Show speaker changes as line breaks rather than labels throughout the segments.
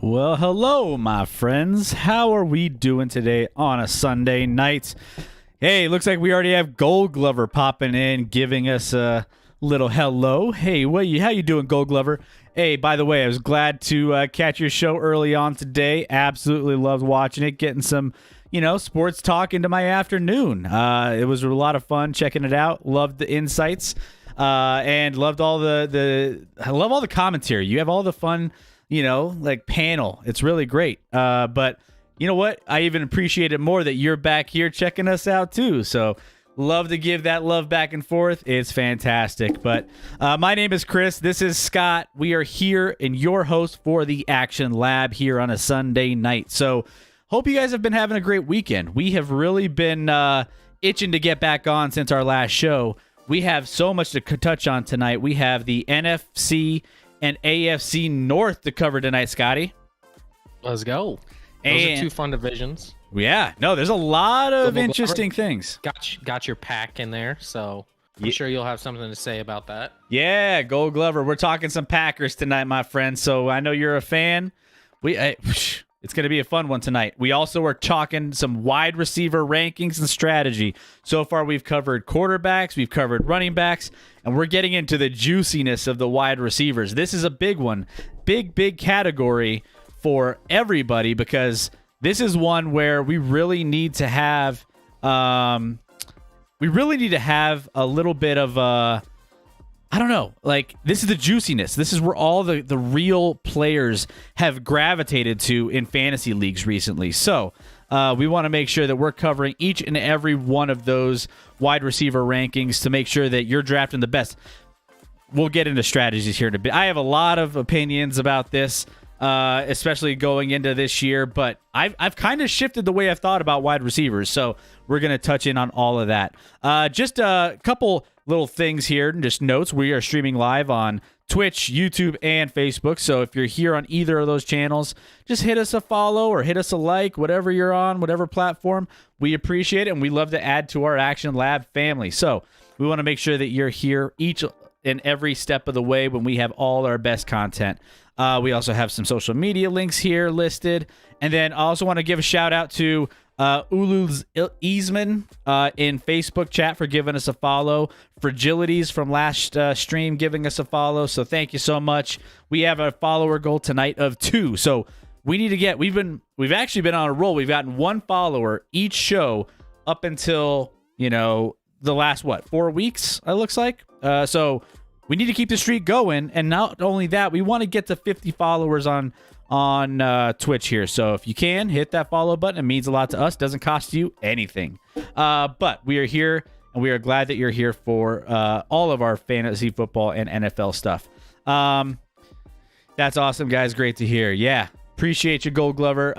Well, hello, my friends. How are we doing today on a Sunday night? Hey, looks like we already have Gold Glover popping in, giving us a little hello. Hey, how you doing, Gold Glover? Hey, by the way, I was glad to catch your show early on today. Absolutely loved watching it, getting some, sports talk into my afternoon. It was a lot of fun checking it out. Loved the insights, and loved all I love all the commentary. You have all the fun, panel. It's really great. But you know what? I even appreciate it more that you're back here checking us out too. So love to give that love back and forth. It's fantastic. But my name is Chris. This is Scott. We are here and your host for the Action Lab here on a Sunday night. So hope you guys have been having a great weekend. We have really been itching to get back on since our last show. We have so much to touch on tonight. We have the NFC and AFC North to cover tonight, Scotty.
Let's go. Those are two fun divisions.
Yeah. No, there's a lot of interesting things.
Got your pack in there, so I'm sure you'll have something to say about that.
Yeah, Gold Glover. We're talking some Packers tonight, my friend, so I know you're a fan. It's going to be a fun one tonight. We also are talking some wide receiver rankings and strategy. So far, we've covered quarterbacks, we've covered running backs, and we're getting into the juiciness of the wide receivers. This is a big one. Big category for everybody because this is one where we really need to have a little bit of this is the juiciness. This is where all the real players have gravitated to in fantasy leagues recently. So we want to make sure that we're covering each and every one of those wide receiver rankings to make sure that you're drafting the best. We'll get into strategies here in a bit. I have a lot of opinions about this, especially going into this year, but I've kind of shifted the way I've thought about wide receivers. So we're going to touch in on all of that. Just a couple little things here, just notes. We are streaming live on Twitch, YouTube, and Facebook. So if you're here on either of those channels, just hit us a follow or hit us a like, whatever you're on, whatever platform. We appreciate it, and we love to add to our Action Lab family. So we want to make sure that you're here each and every step of the way when we have all our best content. We also have some social media links here listed. And then I also want to give a shout out to Ulul's Easman in Facebook chat for giving us a follow. Fragilities from last stream giving us a follow. So thank you so much. We have a follower goal tonight of 2. So we need to get, we've actually been on a roll. We've gotten 1 follower each show up until, the last 4 weeks, it looks like. So we need to keep the streak going. And not only that, we want to get to 50 followers on Twitch here. So if you can, hit that follow button. It means a lot to us. Doesn't cost you anything. But we are here, and we are glad that you're here for all of our fantasy football and NFL stuff. That's awesome, guys. Great to hear. Yeah, appreciate you, Gold Glover.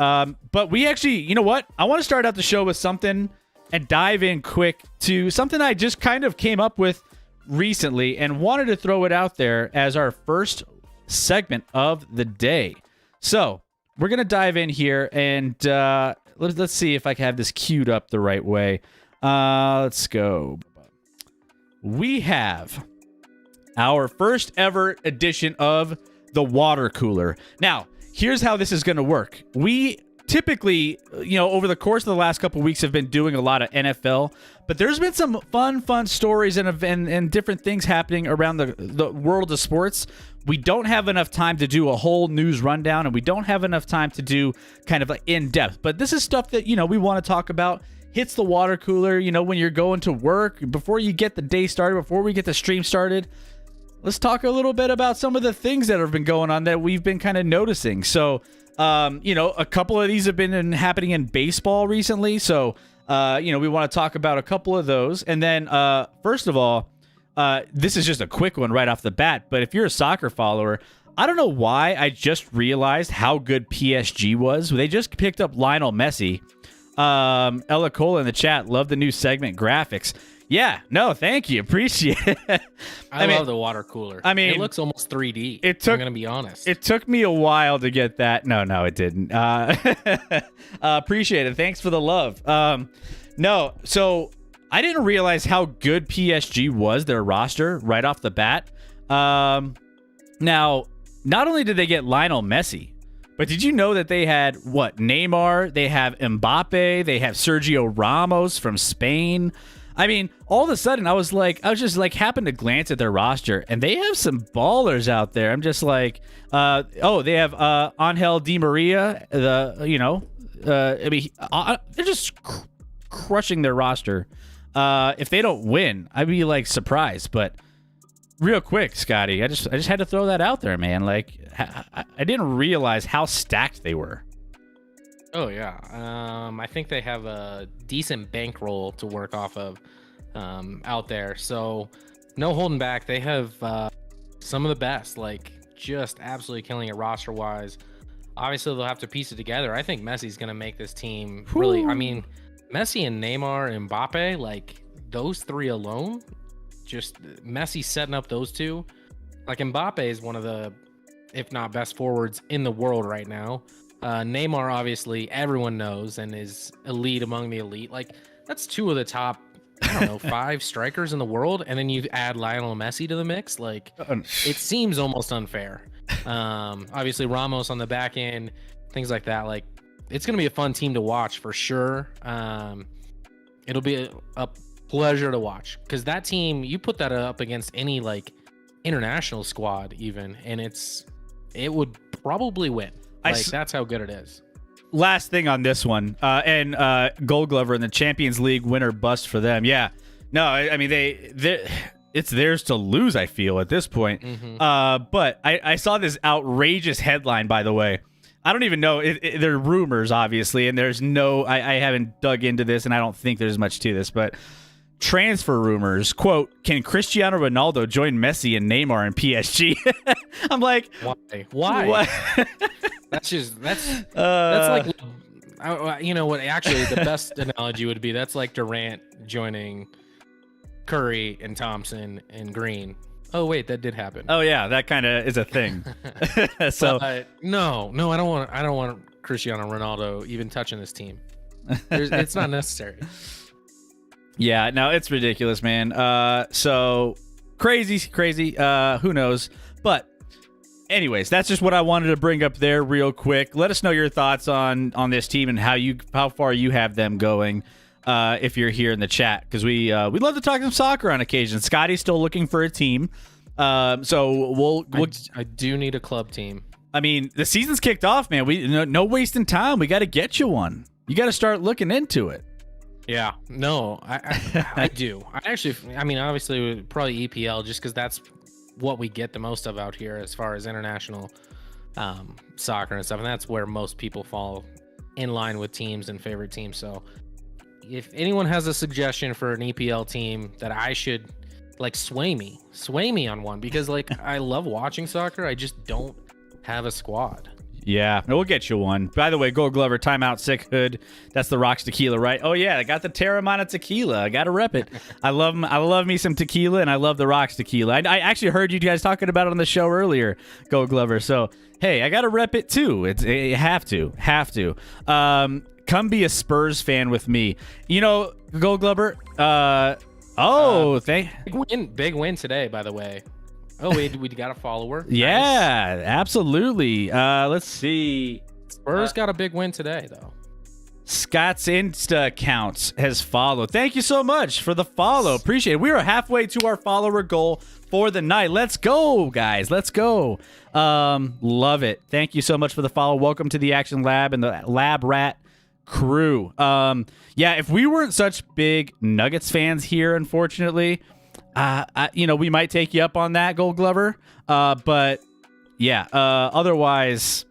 But we actually, you know what? I want to start out the show with something and dive in quick to something I just kind of came up with recently and wanted to throw it out there as our first segment of the day. So we're going to dive in here, and let's see if I can have this queued up the right way. Let's go. We have our first ever edition of the water cooler. Now, here's how this is going to work. We typically, over the course of the last couple of weeks have been doing a lot of NFL, but there's been some fun stories and different things happening around the world of sports. We don't have enough time to do a whole news rundown, and we don't have enough time to do kind of like in-depth. But this is stuff that, we want to talk about. Hits the water cooler, when you're going to work, before you get the day started, before we get the stream started. Let's talk a little bit about some of the things that have been going on that we've been kind of noticing. So, a couple of these have been happening in baseball recently. So, we want to talk about a couple of those. And then, first of all, this is just a quick one right off the bat. But if you're a soccer follower, I don't know why I just realized how good PSG was. They just picked up Lionel Messi. Ella Cola in the chat, love the new segment graphics. Yeah, no, thank you. Appreciate it.
I love the water cooler.
I mean,
it looks almost 3D.
I'm going
to be honest.
It took me a while to get that. No, it didn't. Appreciate it. Thanks for the love. No, so I didn't realize how good PSG was, their roster, right off the bat. Now, not only did they get Lionel Messi, but did you know that they had, Neymar, they have Mbappe, they have Sergio Ramos from Spain. I mean, all of a sudden, I was just happened to glance at their roster, and they have some ballers out there. I'm just like, they have Angel Di Maria. They're just crushing their roster. If they don't win, I'd be surprised. But real quick, Scotty, I just had to throw that out there, man. I didn't realize how stacked they were.
Oh yeah, I think they have a decent bankroll to work off of out there. So no holding back. They have some of the best, just absolutely killing it roster wise. Obviously, they'll have to piece it together. I think Messi's going to make this team really. I mean, Messi and Neymar and Mbappe, those three alone, just Messi setting up those two. Mbappe is one of the, if not best forwards in the world right now. Neymar, obviously, everyone knows and is elite among the elite. That's 2 of the top, 5 strikers in the world. And then you add Lionel Messi to the mix. It seems almost unfair. Obviously, Ramos on the back end, things like that. It's going to be a fun team to watch for sure. It'll be a pleasure to watch because that team, you put that up against any international squad even, and it would probably win. That's how good it is.
Last thing on this one, and Gold Glover in the Champions League winner bust for them. Yeah, no, I mean it's theirs to lose. I feel at this point. Mm-hmm. But I saw this outrageous headline. By the way, I don't even know. They're rumors, obviously, and there's no. I haven't dug into this, and I don't think there's much to this, but. Transfer rumors, quote, can Cristiano Ronaldo join Messi and Neymar in PSG? I'm like,
why? What? that's like, actually the best analogy would be that's like Durant joining Curry and Thompson and Green. Oh wait, that did happen.
Oh yeah, that kind of is a thing. So
no, I don't want Cristiano Ronaldo even touching this team. It's not necessary.
yeah, no, it's ridiculous, man. So crazy. Who knows? But anyways, that's just what I wanted to bring up there real quick. Let us know your thoughts on this team and how far you have them going. If you're here in the chat, because we love to talk some soccer on occasion. Scotty's still looking for a team, so
I do need a club team.
I mean, the season's kicked off, man. No wasting time. We got to get you one. You got to start looking into it.
Yeah, no, I do. I mean, obviously, probably EPL, just because that's what we get the most of out here as far as international soccer and stuff, and that's where most people fall in line with teams and favorite teams. So if anyone has a suggestion for an EPL team that I should sway me on one, because I love watching soccer, I just don't have a squad.
Yeah, we'll get you one. By the way, Gold Glover, timeout, sick hood. That's the Rocks tequila, right? Oh yeah, I got the Terramana tequila. I gotta rep it. I love me some tequila, and I love the Rocks tequila. I actually heard you guys talking about it on the show earlier, Gold Glover. So hey, I gotta rep it too. You have to. Come be a Spurs fan with me. You know, Gold Glover.
Big win today, by the way. Oh, we got a follower.
Yeah, nice. Absolutely. Let's see.
Spurs got a big win today, though.
Scott's Insta account has followed. Thank you so much for the follow. Appreciate it. We are halfway to our follower goal for the night. Let's go, guys. Let's go. Love it. Thank you so much for the follow. Welcome to the Action Lab and the Lab Rat crew. Yeah, if we weren't such big Nuggets fans here, unfortunately, we might take you up on that, Gold Glover. But yeah, otherwise,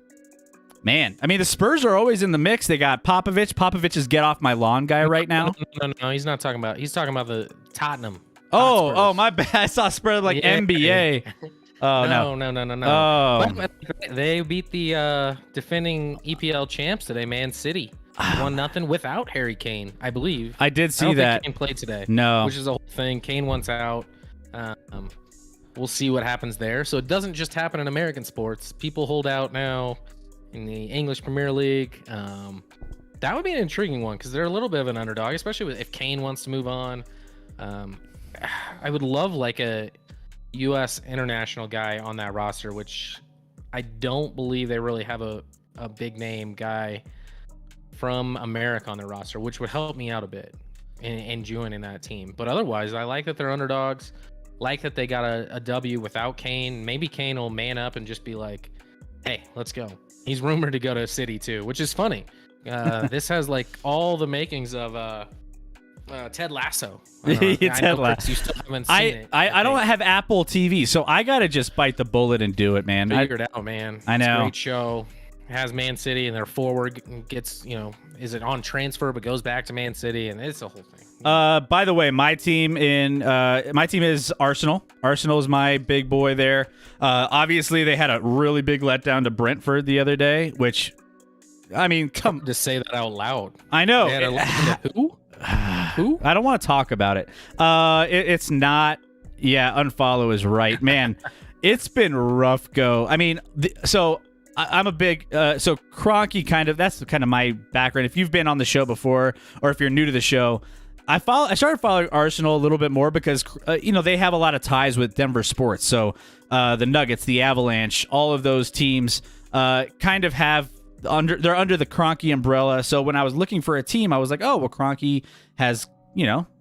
man, I mean, the Spurs are always in the mix. They got Popovich. Popovich is get off my lawn guy right now.
No, he's not talking about. He's talking about the Tottenham.
Oh, my bad. I saw Spurs NBA. Oh
no.
Oh,
but they beat the defending EPL champs today, Man City. 1-0 without Harry Kane, I believe.
I did see
I don't
that.
think Kane played today.
No,
which is a whole thing. Kane wants out. We'll see what happens there. So it doesn't just happen in American sports. People hold out now in the English Premier League. That would be an intriguing one because they're a little bit of an underdog, especially if Kane wants to move on. I would love a U.S. international guy on that roster, which I don't believe they really have a big name guy from America on their roster, which would help me out a bit in joining that team. But otherwise, I like that they're underdogs. Like that they got a W without Kane. Maybe Kane will man up and just be like, hey, let's go. He's rumored to go to City too, which is funny. This has all the makings of Ted Lasso.
Ted Lasso.
You still haven't seen it.
I don't have Apple TV, so I gotta just bite the bullet and do it, man.
Figure it out, man.
I know.
It's a great show. It has Man City and their forward gets, is it on transfer but goes back to Man City, and it's a whole thing.
By the way, my team is Arsenal. Arsenal is my big boy there. Obviously, they had a really big letdown to Brentford the other day, which, I mean, come
to say that out loud.
I know.
Who? Who?
I don't want to talk about it. It's not. Yeah, unfollow is right, man. It's been rough go. I mean, I'm a big so Kroenke that's kind of my background. If you've been on the show before or if you're new to the show, I started following Arsenal a little bit more because they have a lot of ties with Denver sports. So the Nuggets, the Avalanche, all of those teams kind of have they're under the Kroenke umbrella. So when I was looking for a team, I was like, oh, well, Kroenke has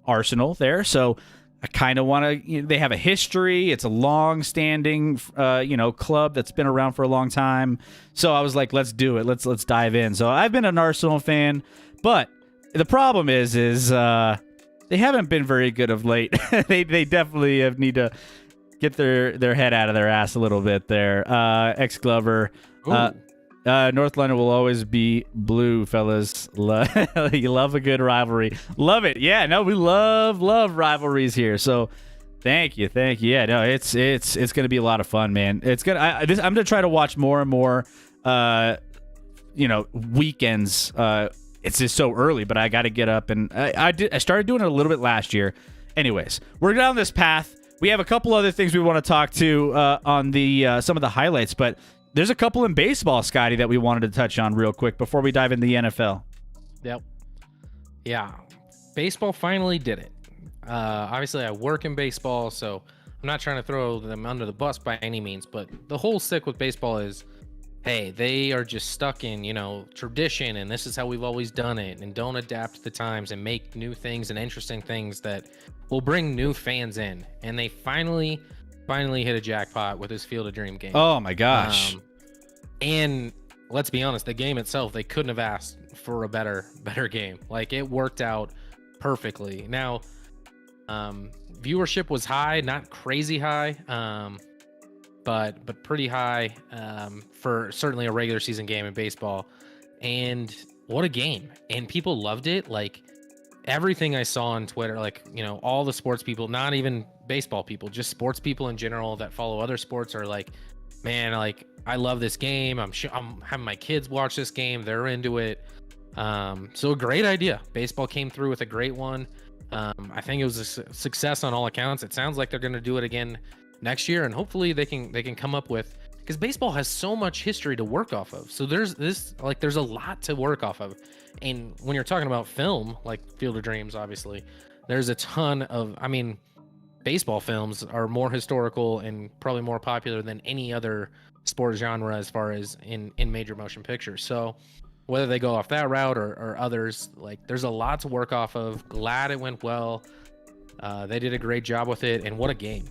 Arsenal there. So I kind of want to. They have a history. It's a long-standing, club that's been around for a long time. So I was like, let's do it. Let's dive in. So I've been an Arsenal fan, but the problem is they haven't been very good of late. they definitely need to get their head out of their ass a little bit there. Ex Glover. North London will always be blue, fellas. You love a good rivalry. Love it. Yeah, no, we love rivalries here. So thank you. Yeah, no, it's gonna be a lot of fun, man. I'm gonna try to watch more and more weekends. It's just so early, but I got to get up, and I started doing it a little bit last year. Anyways, we're down this path. We have a couple other things we want to talk to on the some of the highlights, but there's a couple in baseball, Scotty, that we wanted to touch on real quick before we dive into the NFL.
Yep. Yeah. Baseball finally did it. Obviously, I work in baseball, so I'm not trying to throw them under the bus by any means, but the whole stick with baseball is, hey, they are just stuck in, tradition, and this is how we've always done it, and don't adapt to the times and make new things and interesting things that will bring new fans in. And they finally hit a jackpot with this Field of Dream game.
Oh my gosh.
And let's be honest, the game itself, they couldn't have asked for a better game. Like, it worked out perfectly. Now, viewership was high, not crazy high, but pretty high for certainly a regular season game in baseball. And what a game. And people loved it. Like, everything I saw on Twitter, like, all the sports people, not even baseball people, just sports people in general that follow other sports are like, man, like, I love this game. I'm having my kids watch this game. They're into it. So a great idea. Baseball came through with a great one. I think it was a success on all accounts. It sounds like they're going to do it again next year, and hopefully they can come up with, because baseball has so much history to work off of. So there's a lot to work off of. And when you're talking about film, like Field of Dreams, obviously, there's a ton of, baseball films are more historical and probably more popular than any other sport genre as far as in major motion pictures. So whether they go off that route or others, like, there's a lot to work off of. Glad it went well. They did a great job with it, and what a game.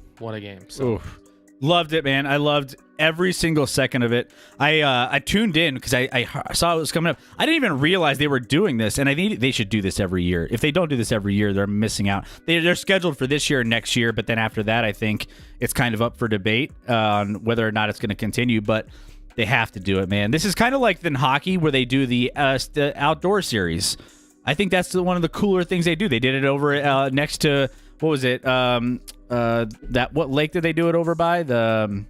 So
Oof. Loved it, man. I loved every single second of it. I tuned in because I saw it was coming up. I didn't even realize they were doing this, and I think they should do this every year. If they don't do this every year, they're missing out. They're scheduled for this year and next year, but then after that, I think it's kind of up for debate on whether or not it's going to continue, but they have to do it, man. This is kind of like in hockey where they do the outdoor series. I think that's one of the cooler things they do. They did it over next to, what was it? What lake did they do it over by? The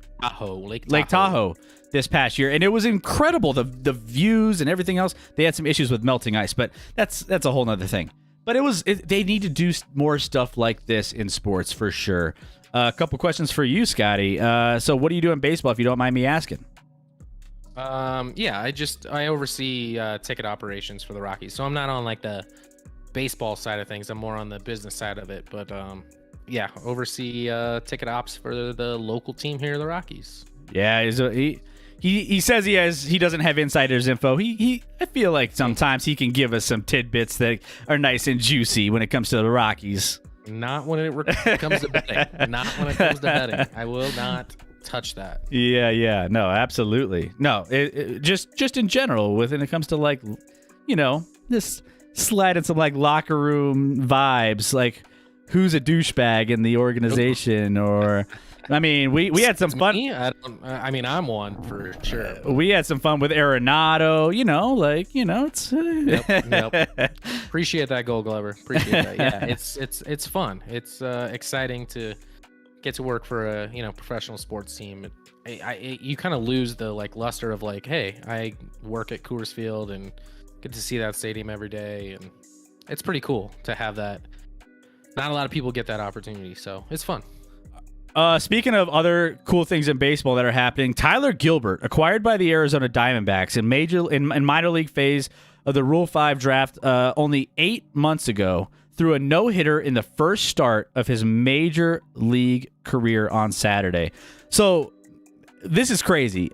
Lake Tahoe this past year, and it was incredible. The views and everything else. They had some issues with melting ice, but that's a whole nother thing. But they need to do more stuff like this in sports for sure. A couple questions for you, Scotty. So what do you do in baseball, if you don't mind me asking?
I oversee ticket operations for the Rockies. So I'm not on like the baseball side of things. I'm more on the business side of it. But oversee ticket ops for the local team here, the Rockies.
Yeah, he says he doesn't have insiders info. I feel like sometimes he can give us some tidbits that are nice and juicy when it comes to the Rockies.
Not when it comes to betting. Not when it comes to betting. I will not touch that.
Yeah. No, absolutely. No, just in general, when it comes to, like, this sliding some like locker room vibes, like who's a douchebag in the organization, or we had some fun.
I'm one for sure.
We had some fun with Arenado, it's
Yep. Appreciate that, Gold Glover. Appreciate that. Yeah, it's fun. It's exciting to get to work for a professional sports team. You kind of lose the luster of hey, I work at Coors Field and get to see that stadium every day, and it's pretty cool to have that. Not a lot of people get that opportunity, so it's fun.
Speaking of other cool things in baseball that are happening, Tyler Gilbert, acquired by the Arizona Diamondbacks in minor league phase of the Rule 5 draft only 8 months ago, threw a no-hitter in the first start of his major league career on Saturday. So this is crazy.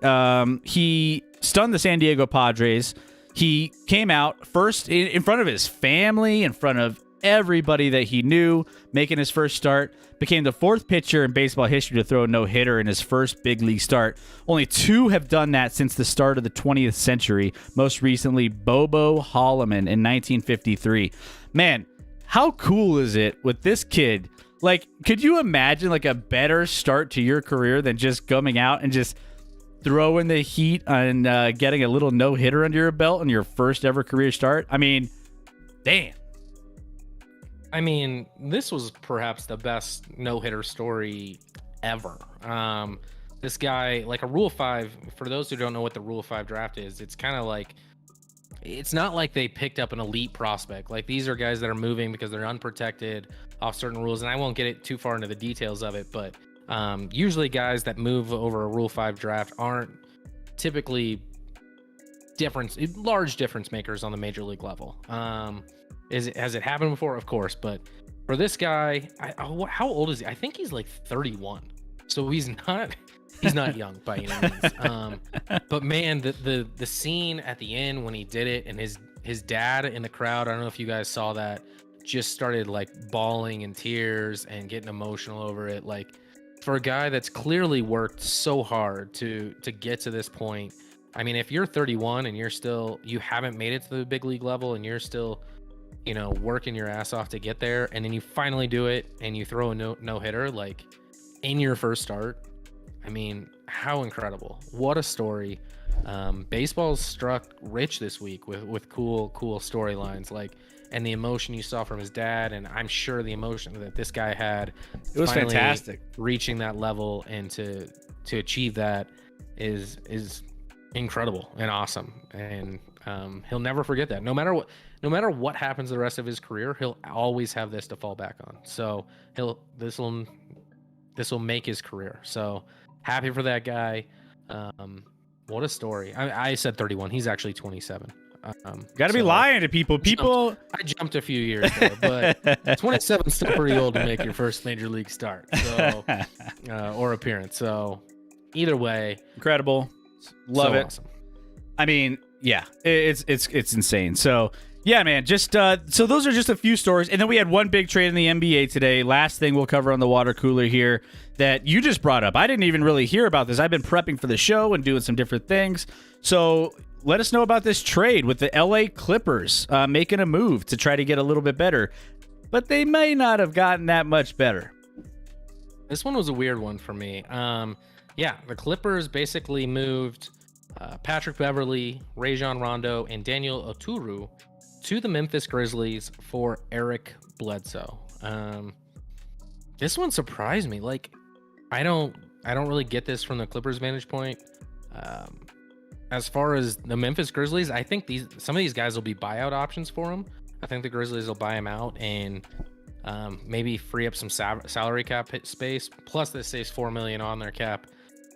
He stunned the San Diego Padres. He came out first in front of his family, in front of everybody that he knew, making his first start. Became the fourth pitcher in baseball history to throw a no-hitter in his first big league start. Only two have done that since the start of the 20th century, most recently Bobo Holloman in 1953. Man, how cool is it with this kid? Could you imagine a better start to your career than just coming out and just throwing the heat and getting a little no-hitter under your belt on your first ever career start? Damn.
This was perhaps the best no-hitter story ever. This guy, a Rule 5, for those who don't know what the Rule 5 draft is, it's kind of like it's not like they picked up an elite prospect. Like, these are guys that are moving because they're unprotected off certain rules, and I won't get it too far into the details of it, but usually guys that move over a Rule 5 draft aren't typically large difference makers on the major league level. Has it happened before? Of course, but for this guy, how old is he? I think he's like 31, so he's not young by any means. But man, the scene at the end when he did it, and his dad in the crowd, I don't know if you guys saw that, just started like bawling in tears and getting emotional over it. Like, for a guy that's clearly worked so hard to get to this point. I mean, if you're 31 and you haven't made it to the big league level, and you're still, working your ass off to get there, and then you finally do it and you throw a no hitter like in your first start. I mean, how incredible. What a story. Baseball's struck rich this week with cool storylines, like, and the emotion you saw from his dad, and I'm sure the emotion that this guy had.
It was fantastic.
Reaching that level and to achieve that is incredible and awesome, and he'll never forget that. No matter what happens the rest of his career, he'll always have this to fall back on. So this will make his career. So happy for that guy. What a story. I said 31. He's actually 27.
Got to be lying to people.
I jumped a few years there, but 27 is still pretty old to make your first major league start, so or appearance. So either way,
incredible. Love it.
Awesome.
I mean, yeah, it's insane. So yeah, man, just so those are just a few stories, and then we had one big trade in the NBA today. Last thing we'll cover on the water cooler here that you just brought up. I didn't even really hear about this. I've been prepping for the show and doing some different things. So let us know about this trade with the LA Clippers making a move to try to get a little bit better, but they may not have gotten that much better.
This one was a weird one for me. Yeah, the Clippers basically moved Patrick Beverley, Rajon Rondo, and Daniel Oturu to the Memphis Grizzlies for Eric Bledsoe. This one surprised me. Like, I don't really get this from the Clippers' vantage point. As far as the Memphis Grizzlies, I think some of these guys will be buyout options for them. I think the Grizzlies will buy him out and maybe free up some salary cap space. Plus, this saves $4 million on their cap.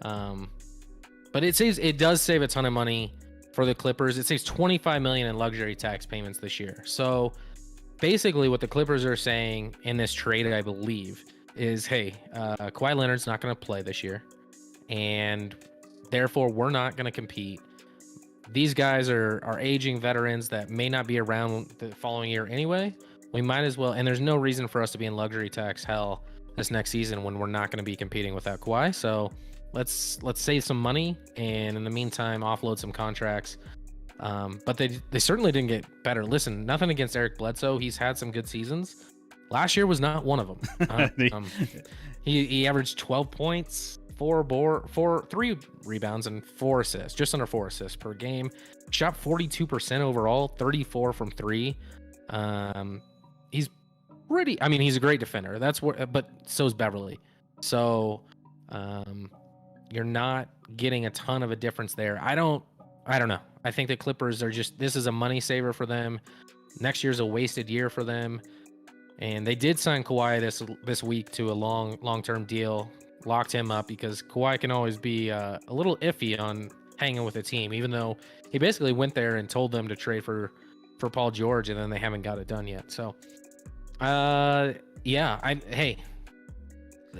But it does save a ton of money for the Clippers. It saves $25 million in luxury tax payments this year. So basically, what the Clippers are saying in this trade, I believe, is, hey, Kawhi Leonard's not going to play this year, and therefore we're not going to compete. These guys are aging veterans that may not be around the following year anyway. We might as well, and there's no reason for us to be in luxury tax hell this next season when we're not going to be competing without Kawhi. So let's save some money, and in the meantime offload some contracts. But they certainly didn't get better. Listen, nothing against Eric Bledsoe. He's had some good seasons. Last year was not one of them. He averaged 12 points, 3 rebounds, and 4 assists, just under 4 assists per game. Shot 42% overall, 34 from 3. He's he's a great defender. But so's Beverly. So you're not getting a ton of a difference there. I don't know. I think the Clippers are this is a money saver for them. Next year's a wasted year for them. And they did sign Kawhi this week to a long-term deal, locked him up, because Kawhi can always be a little iffy on hanging with a team, even though he basically went there and told them to trade for Paul George, and then they haven't got it done yet. So, hey,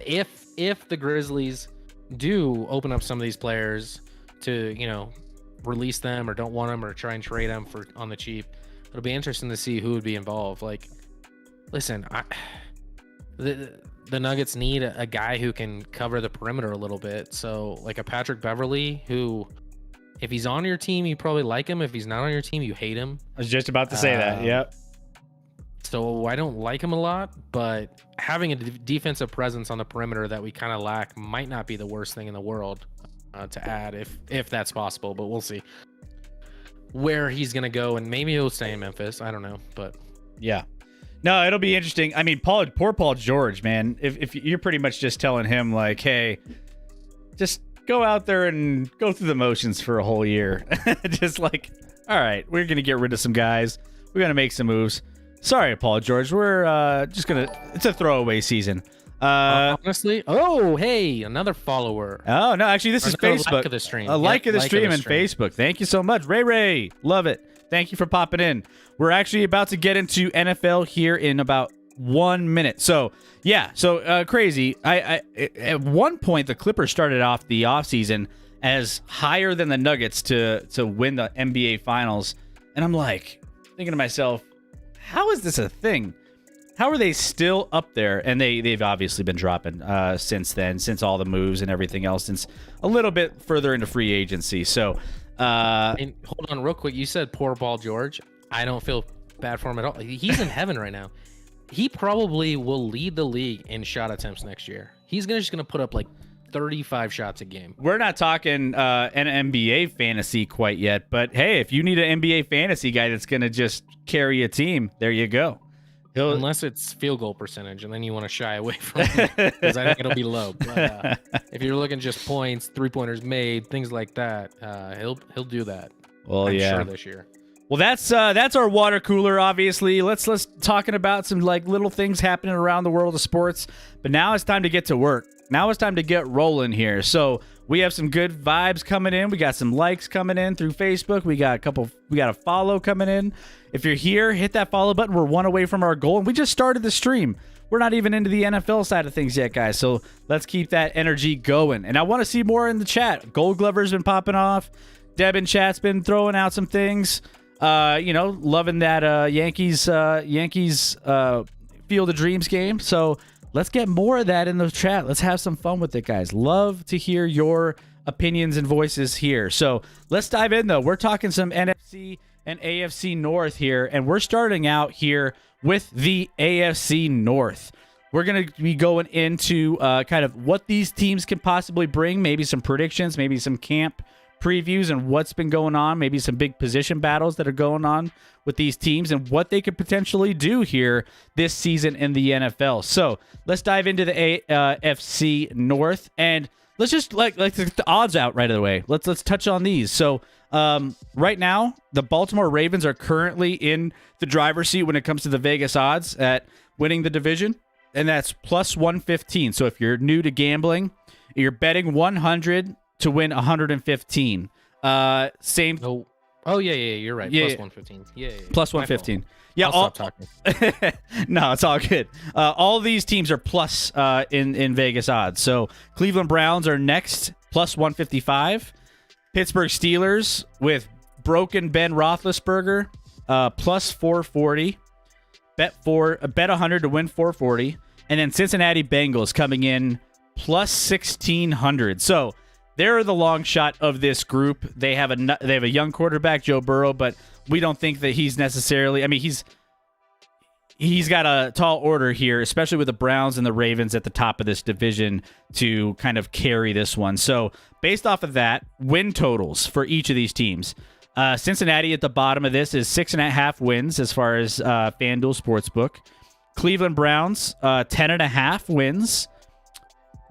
if the Grizzlies do open up some of these players to, release them or don't want them or try and trade them on the cheap, it'll be interesting to see who would be involved. Like, listen, the Nuggets need a guy who can cover the perimeter a little bit. So, like a Patrick Beverly, who, if he's on your team, you probably like him. If he's not on your team, you hate him.
I was just about to say that. Yep.
So I don't like him a lot, but having a defensive presence on the perimeter that we kind of lack might not be the worst thing in the world to add, if that's possible. But we'll see where he's gonna go, and maybe he'll stay in Memphis. I don't know, but
yeah. No, it'll be interesting. I mean, poor Paul George, man. If you're pretty much just telling him, like, hey, just go out there and go through the motions for a whole year. Just like, all right, we're gonna get rid of some guys. We're gonna make some moves. Sorry, Paul George. We're just gonna. It's a throwaway season.
Honestly, oh hey, another follower.
Oh no, actually, this is Facebook.
Like of the stream.
A like of the stream and Facebook. Thank you so much, Ray. Love it. Thank you for popping in. We're actually about to get into NFL here in about 1 minute. So yeah, crazy. I at one point the Clippers started off the offseason as higher than the Nuggets to win the NBA Finals, and I'm like thinking to myself, how is this a thing? How are they still up there? And they've obviously been dropping since then, since all the moves and everything else, since a little bit further into free agency. So,
and hold on real quick. You said poor Paul George. I don't feel bad for him at all. He's in heaven right now. He probably will lead the league in shot attempts next year. He's just gonna put up like 35 shots a game.
We're not talking an NBA fantasy quite yet, but hey, if you need an NBA fantasy guy that's gonna just carry a team, there you go.
Unless it's field goal percentage, and then you want to shy away from it because I think it'll be low. But if you're looking just points, 3-pointers made, things like that, he'll do that.
Well,
I'm
yeah,
sure this year.
Well, that's our water cooler. Obviously, let's talking about some like little things happening around the world of sports. But now it's time to get to work. Now it's time to get rolling here. So we have some good vibes coming in. We got some likes coming in through Facebook. We got a follow coming in. If you're here, hit that follow button. We're one away from our goal, and we just started the stream. We're not even into the NFL side of things yet, guys. So let's keep that energy going. And I want to see more in the chat. Gold Glover's been popping off. Deb in chat's been throwing out some things. Loving that Yankees Field of Dreams game. So let's get more of that in the chat. Let's have some fun with it, guys. Love to hear your opinions and voices here. So let's dive in, though. We're talking some NFC and AFC North here, and we're starting out here with the AFC North. We're going to be going into kind of what these teams can possibly bring, maybe some predictions, maybe some camp previews and what's been going on, maybe some big position battles that are going on with these teams and what they could potentially do here this season in the NFL. So let's dive into the AFC North, and let's just like the odds out right away. Let's touch on these. So right now, the Baltimore Ravens are currently in the driver's seat when it comes to the Vegas odds at winning the division, and that's plus 115. So if you're new to gambling, you're betting 100 to win 115. Same.
Oh yeah, you're right.
Yeah,
plus 115. Yeah.
Plus 115. Yeah.
I'll stop talking.
No, it's all good. All these teams are plus in Vegas odds. So Cleveland Browns are next, plus 155. Pittsburgh Steelers with broken Ben Roethlisberger, plus 440. Bet 100 to win 440, and then Cincinnati Bengals coming in plus 1600. So they're the long shot of this group. They have a young quarterback, Joe Burrow, but we don't think that he's necessarily. I mean, he's got a tall order here, especially with the Browns and the Ravens at the top of this division to kind of carry this one. So based off of that, win totals for each of these teams. Cincinnati at the bottom of this is 6.5 wins as far as FanDuel Sportsbook. Cleveland Browns 10.5 wins.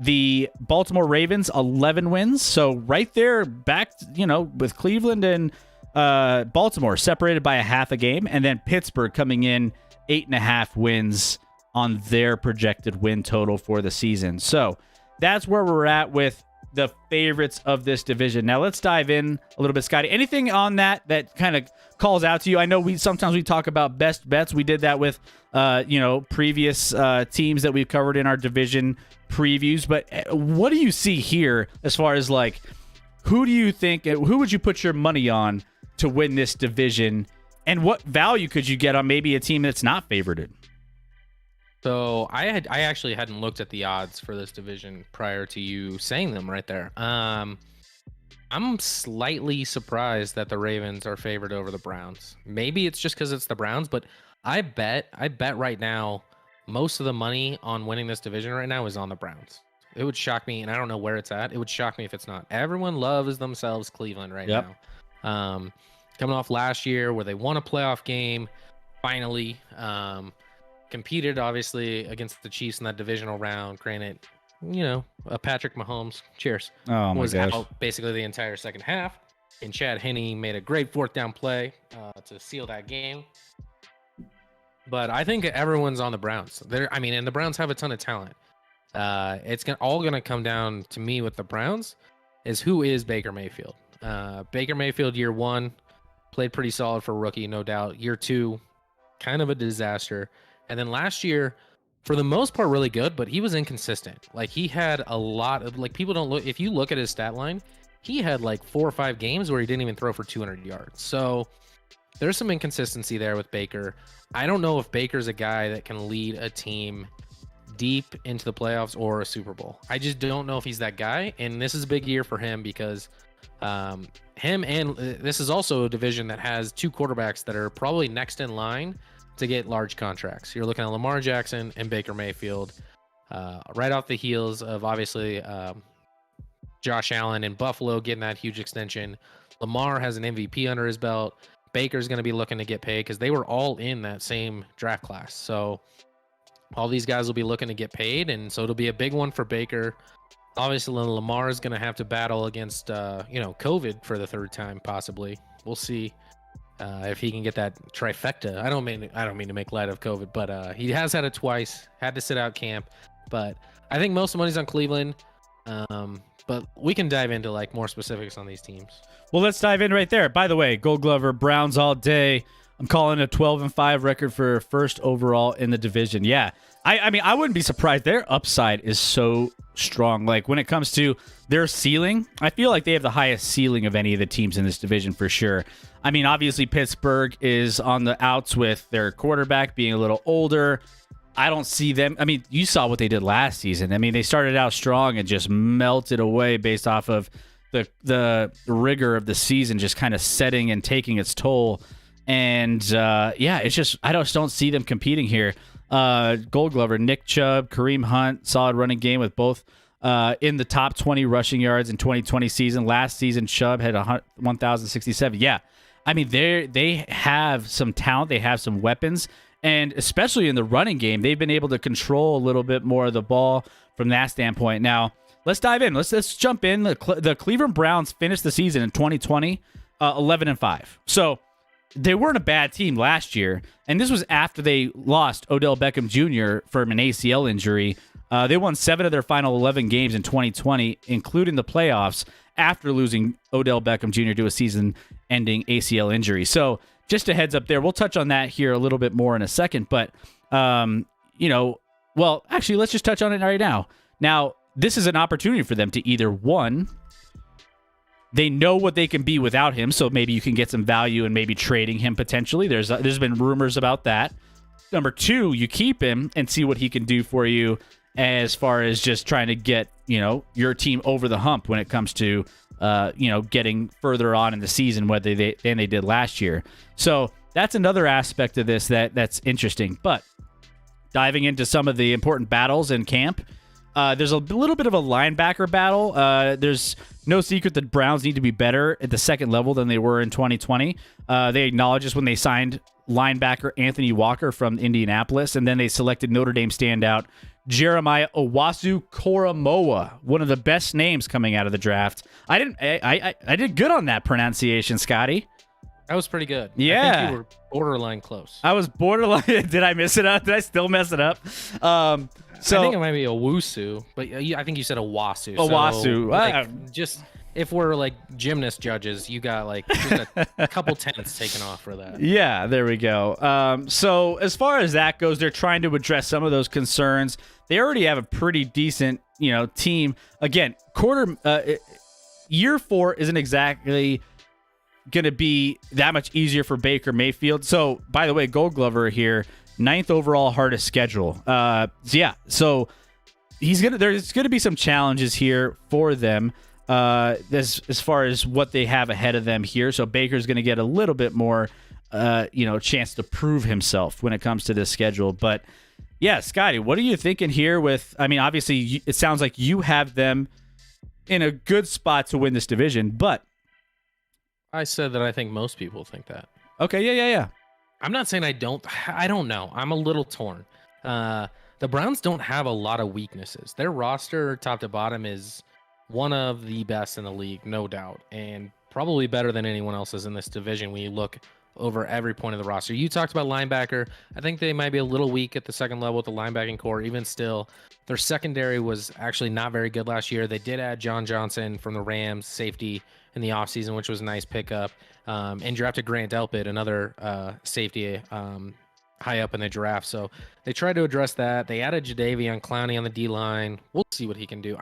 The Baltimore Ravens 11 wins. So right there, back with Cleveland and Baltimore separated by a half a game, and then Pittsburgh coming in 8.5 wins on their projected win total for the season. So that's where we're at with the favorites of this division. Now let's dive in a little bit, Scotty. Anything on that kind of calls out to you? I know we sometimes talk about best bets. We did that with previous teams that we've covered in our division previews. But what do you see here as far as like who do you think, who would you put your money on to win this division, and what value could you get on maybe a team that's not favorited?
So I actually hadn't looked at the odds for this division prior to you saying them right there. I'm slightly surprised that the Ravens are favored over the Browns. Maybe it's just because it's the Browns, but I bet right now most of the money on winning this division right now is on the Browns. It would shock me, and I don't know where it's at. It would shock me if it's not. Everyone loves themselves Cleveland right now. Coming off last year where they won a playoff game, finally. Competed obviously against the Chiefs in that divisional round. Granted, Patrick Mahomes, cheers,
oh my
was
gosh,
out basically the entire second half. and Chad Henne made a great fourth down play to seal that game. But I think everyone's on the Browns. And the Browns have a ton of talent. It's all gonna come down to me with the Browns is who is Baker Mayfield. Baker Mayfield year 1 played pretty solid for a rookie, no doubt. Year 2, kind of a disaster. And then last year, for the most part, really good, but he was inconsistent. Like he had a lot of people don't look. If you look at his stat line, he had like 4 or 5 games where he didn't even throw for 200 yards. So there's some inconsistency there with Baker. I don't know if Baker's a guy that can lead a team deep into the playoffs or a Super Bowl. I just don't know if he's that guy. And this is a big year for him because this is also a division that has 2 quarterbacks that are probably next in line to get large contracts. You're looking at Lamar Jackson and Baker Mayfield, right off the heels of obviously Josh Allen in Buffalo getting that huge extension. Lamar has an MVP under his belt. Baker's going to be looking to get paid because they were all in that same draft class. So all these guys will be looking to get paid, and so it'll be a big one for Baker. Obviously, Lamar is going to have to battle against COVID for the 3rd time, possibly. We'll see if he can get that trifecta. I don't mean to make light of COVID, but he has had it twice. Had to sit out camp, but I think most of the money's on Cleveland. But we can dive into like more specifics on these teams.
Well, let's dive in right there. By the way, Gold Glover, Browns all day. I'm calling a 12-5 record for first overall in the division. Yeah, I mean, I wouldn't be surprised. Their upside is so strong. Like when it comes to their ceiling, I feel like they have the highest ceiling of any of the teams in this division for sure. I mean, obviously Pittsburgh is on the outs with their quarterback being a little older. I don't see them. I mean, you saw what they did last season. I mean, they started out strong and just melted away based off of the rigor of the season just kind of setting and taking its toll. And it's just I just don't see them competing here. Gold Glover, Nick Chubb, Kareem Hunt, solid running game with both in the top 20 rushing yards in 2020 season. Last season, Chubb had 1,067. Yeah, I mean they have some talent, they have some weapons, and especially in the running game, they've been able to control a little bit more of the ball from that standpoint. Now let's dive in. Let's jump in. The Cleveland Browns finished the season in 2020 11-5. So they weren't a bad team last year, and this was after they lost Odell Beckham Jr. from an ACL injury. They won 7 of their final 11 games in 2020, including the playoffs, after losing Odell Beckham Jr. to a season-ending ACL injury. So just a heads up there. We'll touch on that here a little bit more in a second, but, actually, let's just touch on it right now. Now, this is an opportunity for them to either, one, they know what they can be without him, so maybe you can get some value in maybe trading him potentially. There's been rumors about that. Number 2, you keep him and see what he can do for you as far as just trying to get, your team over the hump when it comes to, getting further on in the season than they did last year. So that's another aspect of this that's interesting. But diving into some of the important battles in camp, there's a little bit of a linebacker battle. There's no secret that Browns need to be better at the second level than they were in 2020. They acknowledged this when they signed linebacker Anthony Walker from Indianapolis, and then they selected Notre Dame standout Jeremiah Owusu-Koramoah, one of the best names coming out of the draft. I did good on that pronunciation, Scotty.
That was pretty good.
Yeah.
I think you were borderline close.
I was borderline. Did I miss it up? Did I still mess it up?
I think it might be Owusu, but I think you said Owasu.
Owasu.
Just if we're like gymnast judges, you got like just a couple tenths taken off for that.
Yeah, there we go. So as far as that goes, they're trying to address some of those concerns. They already have a pretty decent, team. Again, year 4 isn't exactly going to be that much easier for Baker Mayfield. So, by the way, Gold Glover here, 9th overall hardest schedule. So there's gonna be some challenges here for them as far as what they have ahead of them here. So Baker's gonna get a little bit more chance to prove himself when it comes to this schedule. But yeah, Scotty, what are you thinking here obviously it sounds like you have them in a good spot to win this division, but
I said that I think most people think that.
Okay, yeah.
I'm not saying I don't know. I'm a little torn. The Browns don't have a lot of weaknesses. Their roster, top to bottom, is one of the best in the league, no doubt. And probably better than anyone else's in this division when you look over every point of the roster. You talked about linebacker. I think they might be a little weak at the second level with the linebacking core. Even still, their secondary was actually not very good last year. They did add John Johnson from the Rams, safety, in the offseason, which was a nice pickup, and drafted Grant Delpit, another safety high up in the draft. So they tried to address that. They added Jadeveon Clowney on the D-line. We'll see what he can do.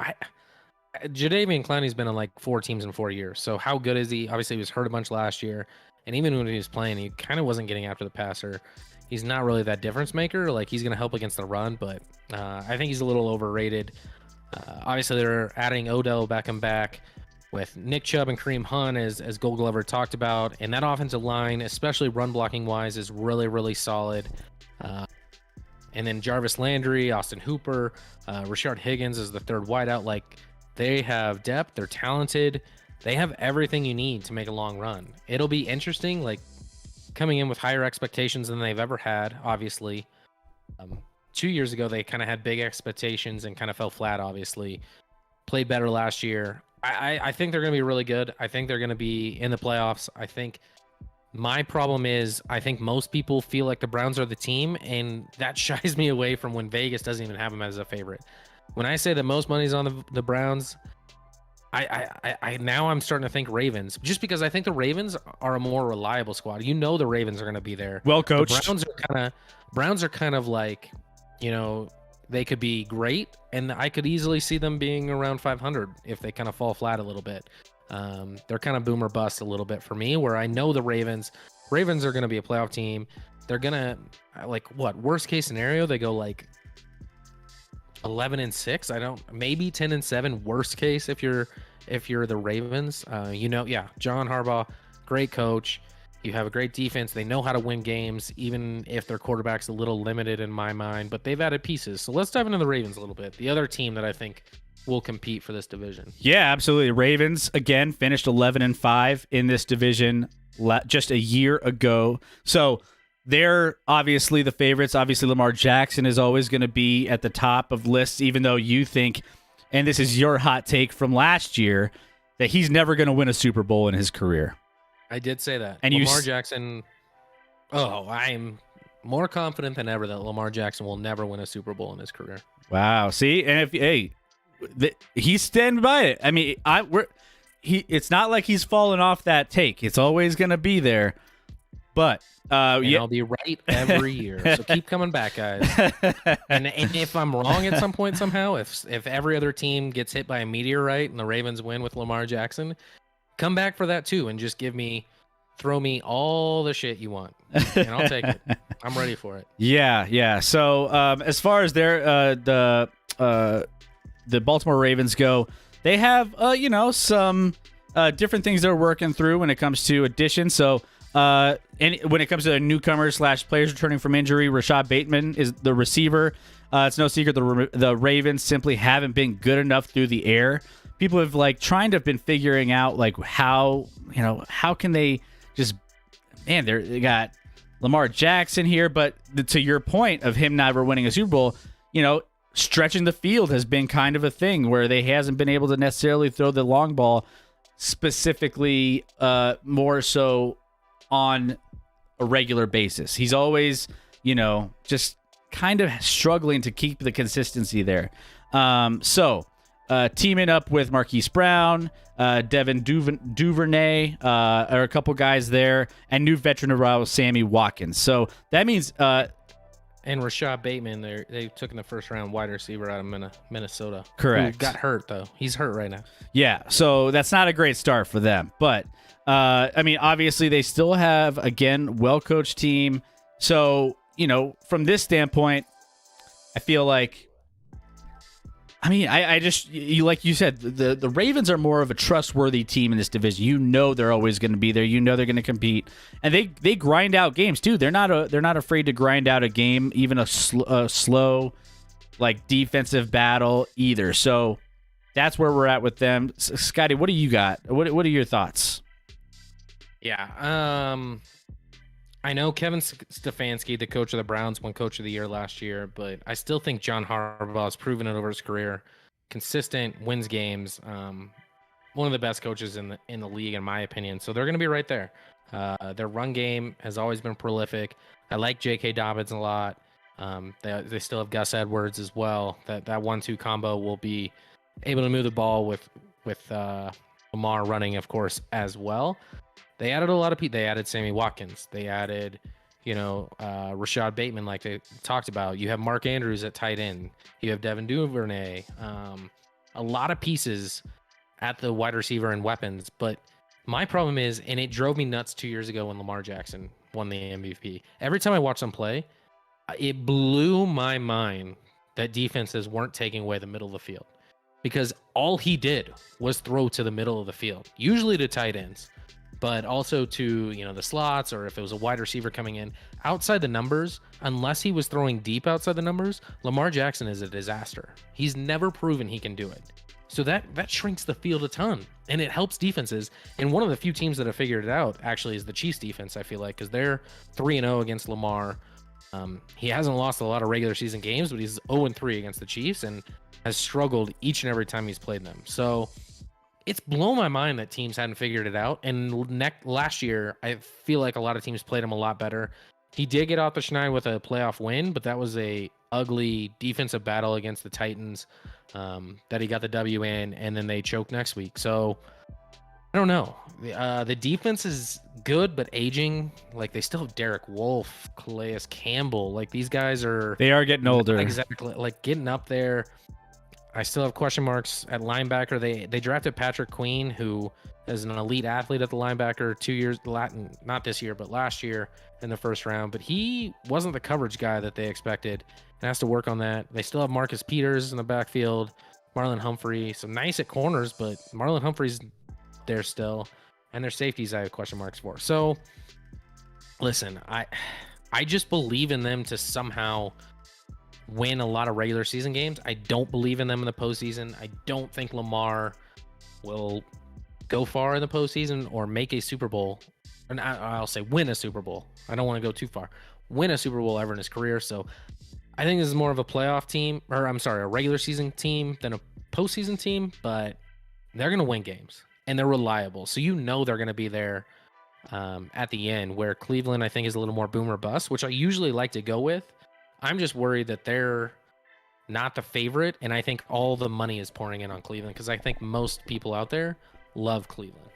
Jadeveon Clowney's been on like 4 teams in 4 years. So how good is he? Obviously, he was hurt a bunch last year. And even when he was playing, he kind of wasn't getting after the passer. He's not really that difference maker. Like, he's going to help against the run, but I think he's a little overrated. Obviously, they're adding Odell Beckham back with Nick Chubb and Kareem Hunt, as Gold Glover talked about. And that offensive line, especially run blocking wise, is really, really solid. And then Jarvis Landry, Austin Hooper, Rashard Higgins is the third wideout. Like, they have depth. They're talented. They have everything you need to make a long run. It'll be interesting, like coming in with higher expectations than they've ever had, obviously. 2 years ago, they kind of had big expectations and kind of fell flat, obviously. Played better last year. I think they're going to be really good. I think they're going to be in the playoffs. I think my problem is I think most people feel like the Browns are the team, and that shies me away from when Vegas doesn't even have them as a favorite. When I say that most money's on the Browns, I now I'm starting to think Ravens, just because I think the Ravens are a more reliable squad. You know, the Ravens are going to be there.
Well coached.
The Browns are kind of like, you know, they could be great, and I could easily see them being around 500 if they kind of fall flat a little bit. They're kind of boom or bust a little bit for me, where I know the Ravens are going to be a playoff team. They're going to, like, what, worst case scenario, they go like 11-6. Maybe 10-7 worst case if you're the Ravens. John Harbaugh, great coach. You have a great defense. They know how to win games, even if their quarterback's a little limited in my mind, but they've added pieces. So let's dive into the Ravens a little bit. The other team that I think will compete for this division.
Yeah, absolutely. Ravens, again, finished 11-5 in this division just a year ago. So they're obviously the favorites. Obviously, Lamar Jackson is always going to be at the top of lists, even though you think, and this is your hot take from last year, that he's never going to win a Super Bowl in his career.
I did say that.
And
Lamar Jackson, I'm more confident than ever that Lamar Jackson will never win a Super Bowl in his career.
Wow. See, and he's standing by it. I mean, it's not like he's fallen off that take. It's always going to be there. But
I'll be right every year. So keep coming back, guys. And if I'm wrong at some point somehow, if every other team gets hit by a meteorite and the Ravens win with Lamar Jackson, come back for that too, and just throw me all the shit you want, and I'll take it. I'm ready for it.
Yeah. So as far as the Baltimore Ravens go, they have some different things they're working through when it comes to addition. So and when it comes to newcomers / players returning from injury, Rashad Bateman is the receiver. It's no secret the Ravens simply haven't been good enough through the air. People have been figuring out how can they just, man, they got Lamar Jackson here, but to your point of him never winning a Super Bowl, stretching the field has been kind of a thing where they hasn't been able to necessarily throw the long ball, specifically more so on a regular basis. He's always, just kind of struggling to keep the consistency there. Teaming up with Marquise Brown, Devin Duvernay, are a couple guys there, and new veteran arrival Sammy Watkins. So that means
and Rashad Bateman, they took in the first round wide receiver out of Minnesota.
Correct.
Who got hurt though. He's hurt right now.
Yeah, so that's not a great start for them. But obviously they still have, again, well-coached team. So, from this standpoint, I feel like, I just, like you said, the Ravens are more of a trustworthy team in this division. They're always going to be there. They're going to compete, and they grind out games too. They're not afraid to grind out a game, even a slow, defensive battle either. So that's where we're at with them. Scotty, what do you got? What are your thoughts?
Yeah. I know Kevin Stefanski, the coach of the Browns, won Coach of the Year last year, but I still think John Harbaugh has proven it over his career. Consistent, wins games. one of the best coaches in the league, in my opinion. So they're going to be right there. Their run game has always been prolific. I like J.K. Dobbins a lot. They still have Gus Edwards as well. That 1-2 combo will be able to move the ball with Lamar running, of course, as well. They added a lot of people. They added Sammy Watkins. They added, Rashad Bateman, like they talked about. You have Mark Andrews at tight end. You have Devin Duvernay. A lot of pieces at the wide receiver and weapons. But my problem is, and it drove me nuts 2 years ago when Lamar Jackson won the MVP. Every time I watch them play, it blew my mind that defenses weren't taking away the middle of the field, because all he did was throw to the middle of the field, usually to tight ends, but also to, the slots, or if it was a wide receiver coming in outside the numbers. Unless he was throwing deep outside the numbers, Lamar Jackson is a disaster. He's never proven he can do it. So that shrinks the field a ton, and it helps defenses. And one of the few teams that have figured it out actually is the Chiefs defense, I feel like, because they're 3-0 against Lamar. He hasn't lost a lot of regular season games, but he's 0-3 against the Chiefs and has struggled each and every time he's played them. So it's blown my mind that teams hadn't figured it out. And last year, I feel like a lot of teams played him a lot better. He did get off the schneid with a playoff win, but that was a ugly defensive battle against the Titans that he got the W in, and then they choked next week. So I don't know. The defense is good, but aging. Like, they still have Derek Wolfe, Calais Campbell. Like, these guys are...
They are getting older.
Exactly. Like, getting up there. I still have question marks at linebacker. They drafted Patrick Queen, who is an elite athlete at the linebacker 2 years, not this year, but last year in the first round. But he wasn't the coverage guy that they expected, and has to work on that. They still have Marcus Peters in the backfield, Marlon Humphrey. So nice at corners, but Marlon Humphrey's there still, and their safeties I have question marks for. So listen, I just believe in them to somehow win a lot of regular season games. I don't believe in them in the postseason. I don't think Lamar will go far in the postseason or make a Super Bowl. And I'll say win a Super Bowl. I don't want to go too far. Win a Super Bowl ever in his career. So I think this is more of a playoff team, or I'm sorry, a regular season team than a postseason team, but they're going to win games. And they're reliable. So they're going to be there at the end, where Cleveland, I think, is a little more boom or bust, which I usually like to go with. I'm just worried that they're not the favorite, and I think all the money is pouring in on Cleveland, because I think most people out there love Cleveland.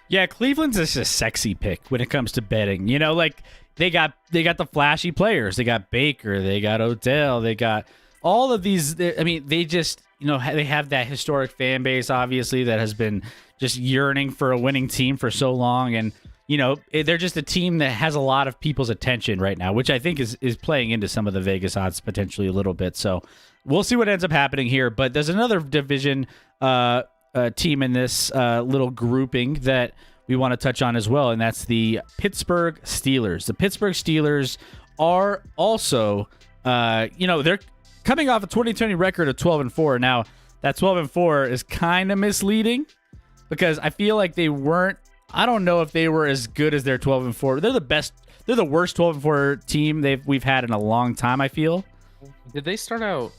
Yeah, Cleveland's just a sexy pick when it comes to betting. Like they got the flashy players. They got Baker, they got Odell, they got all of these. They just, they have that historic fan base, obviously, that has been just yearning for a winning team for so long. And, they're just a team that has a lot of people's attention right now, which I think is playing into some of the Vegas odds potentially a little bit. So we'll see what ends up happening here. But there's another division team in this little grouping that we want to touch on as well, and that's the Pittsburgh Steelers. The Pittsburgh Steelers are also, they're coming off a 2020 record of 12-4. Now, that 12-4 is kind of misleading, because I feel like they weren't. I don't know if they were as good as their 12-4. They're the best. They're the worst 12-4 team we've had in a long time, I feel.
Did they start out?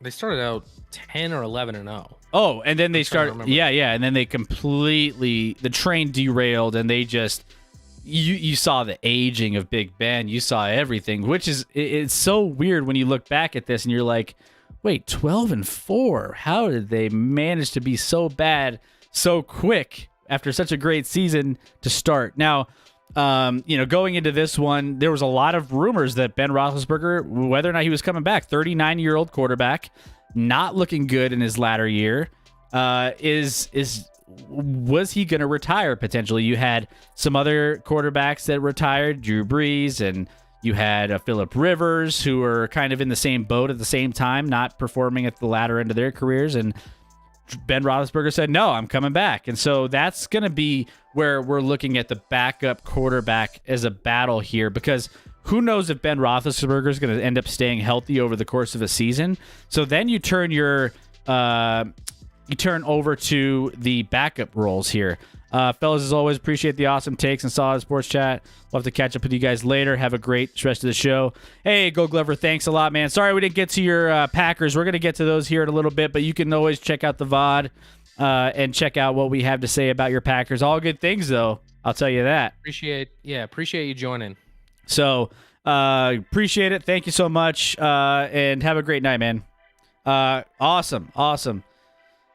They started out 10 or 11-0.
Oh, and then they started. Yeah, and then they the train derailed, and they just. You saw the aging of Big Ben. You saw everything, which is it's so weird when you look back at this and you're like, wait, 12-4. How did they manage to be so bad so quick after such a great season to start? Now, going into this one, there was a lot of rumors that Ben Roethlisberger, whether or not he was coming back, 39-year-old quarterback, not looking good in his latter year, was he going to retire potentially? You had some other quarterbacks that retired, Drew Brees, and you had Phillip Rivers, who were kind of in the same boat at the same time, not performing at the latter end of their careers. And Ben Roethlisberger said, no, I'm coming back. And so that's going to be where we're looking at the backup quarterback as a battle here, because who knows if Ben Roethlisberger is going to end up staying healthy over the course of a season. So then you turn over to the backup roles here. Fellas, as always, appreciate the awesome takes and solid sports chat. Love to catch up with you guys later. Have a great rest of the show. Hey, Go Glover, thanks a lot, man. Sorry we didn't get to your Packers. We're going to get to those here in a little bit, but you can always check out the VOD and check out what we have to say about your Packers. All good things, though. I'll tell you that.
Appreciate you joining.
So appreciate it. Thank you so much, and have a great night, man. Awesome.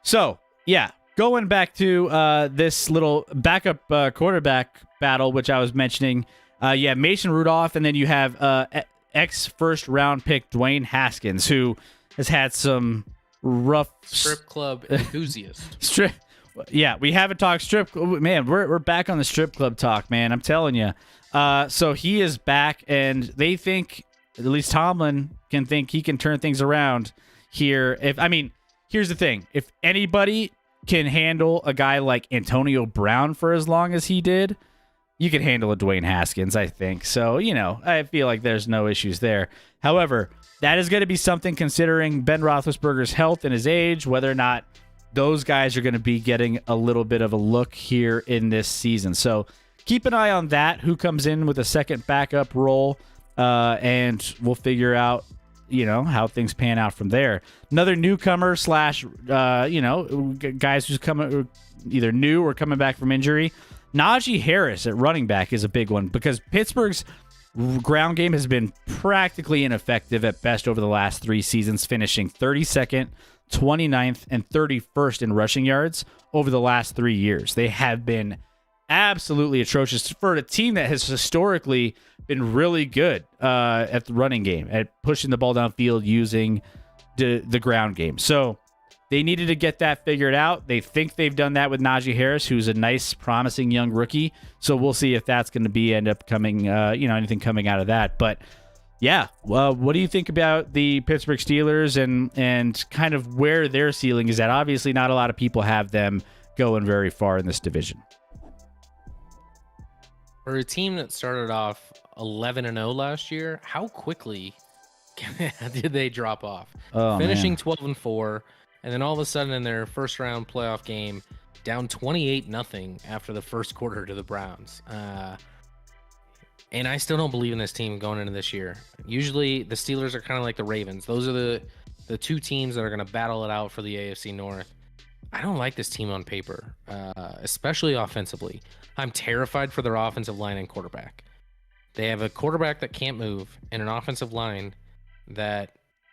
So yeah, going back to this little backup quarterback battle, which I was mentioning. Mason Rudolph, and then you have ex-first round pick Dwayne Haskins, who has had some rough
strip club enthusiast.
Yeah, we haven't talked strip. Man, we're back on the strip club talk, man. I'm telling you. So he is back, and they think, at least Tomlin can think he can turn things around here. Here's the thing: if anybody can handle a guy like Antonio Brown for as long as he did, you can handle a Dwayne Haskins, I think. So, I feel like there's no issues there. However, that is going to be something considering Ben Roethlisberger's health and his age, whether or not those guys are going to be getting a little bit of a look here in this season. So keep an eye on that, who comes in with a second backup role, and we'll figure out, how things pan out from there. Another newcomer / guys who's coming either new or coming back from injury. Najee Harris at running back is a big one because Pittsburgh's ground game has been practically ineffective at best over the last 3 seasons, finishing 32nd, 29th, and 31st in rushing yards over the last 3 years. They have been absolutely atrocious for a team that has historically been really good at the running game, at pushing the ball downfield using the ground game. So they needed to get that figured out. They think they've done that with Najee Harris, who's a nice, promising young rookie. So we'll see if that's going to end up coming, anything coming out of that. But yeah, what do you think about the Pittsburgh Steelers and kind of where their ceiling is at? Obviously, not a lot of people have them going very far in this division.
For a team that started off 11-0 last year, how quickly did they drop off? Finishing 12-4. And then all of a sudden in their first round playoff game, down 28-0 after the first quarter to the Browns. And I still don't believe in this team going into this year. Usually the Steelers are kind of like the Ravens. Those are the two teams that are going to battle it out for the AFC North. I don't like this team on paper, especially offensively. I'm terrified for their offensive line and quarterback. They have a quarterback that can't move and an offensive line that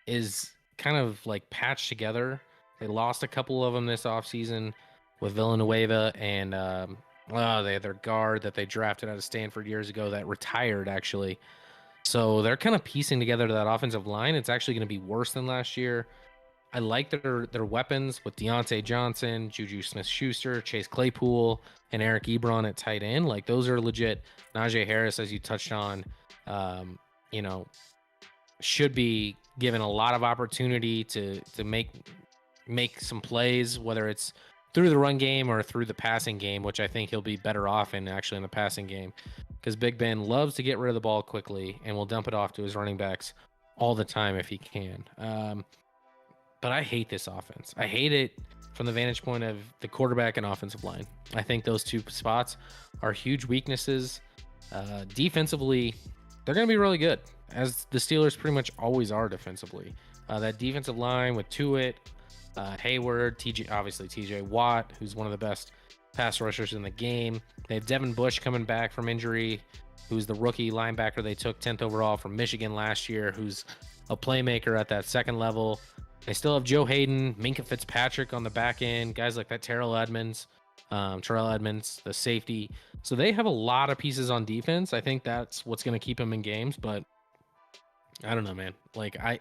is kind of like patched together. They lost a couple of them this offseason with Villanueva and they had their guard that they drafted out of Stanford years ago that retired, actually. So they're kind of piecing together that offensive line. It's actually going to be worse than last year. I like their weapons with Deontay Johnson, Juju Smith-Schuster, Chase Claypool, and Eric Ebron at tight end. Like, those are legit. Najee Harris, as you touched on, should be given a lot of opportunity to make some plays, whether it's through the run game or through the passing game, which I think he'll be better off in actually in the passing game, because Big Ben loves to get rid of the ball quickly and will dump it off to his running backs all the time if he can. But I hate this offense. I hate it from the vantage point of the quarterback and offensive line. I think those two spots are huge weaknesses. Defensively, they're going to be really good, as the Steelers pretty much always are defensively. That defensive line with Tuitt, Hayward, TJ Watt, who's one of the best pass rushers in the game. They have Devin Bush coming back from injury, who's the rookie linebacker they took 10th overall from Michigan last year, who's a playmaker at that second level. They still have Joe Hayden, Minkah Fitzpatrick on the back end, guys like that, Terrell Edmonds, the safety. So they have a lot of pieces on defense. I think that's what's going to keep them in games, but I don't know, man. Like, I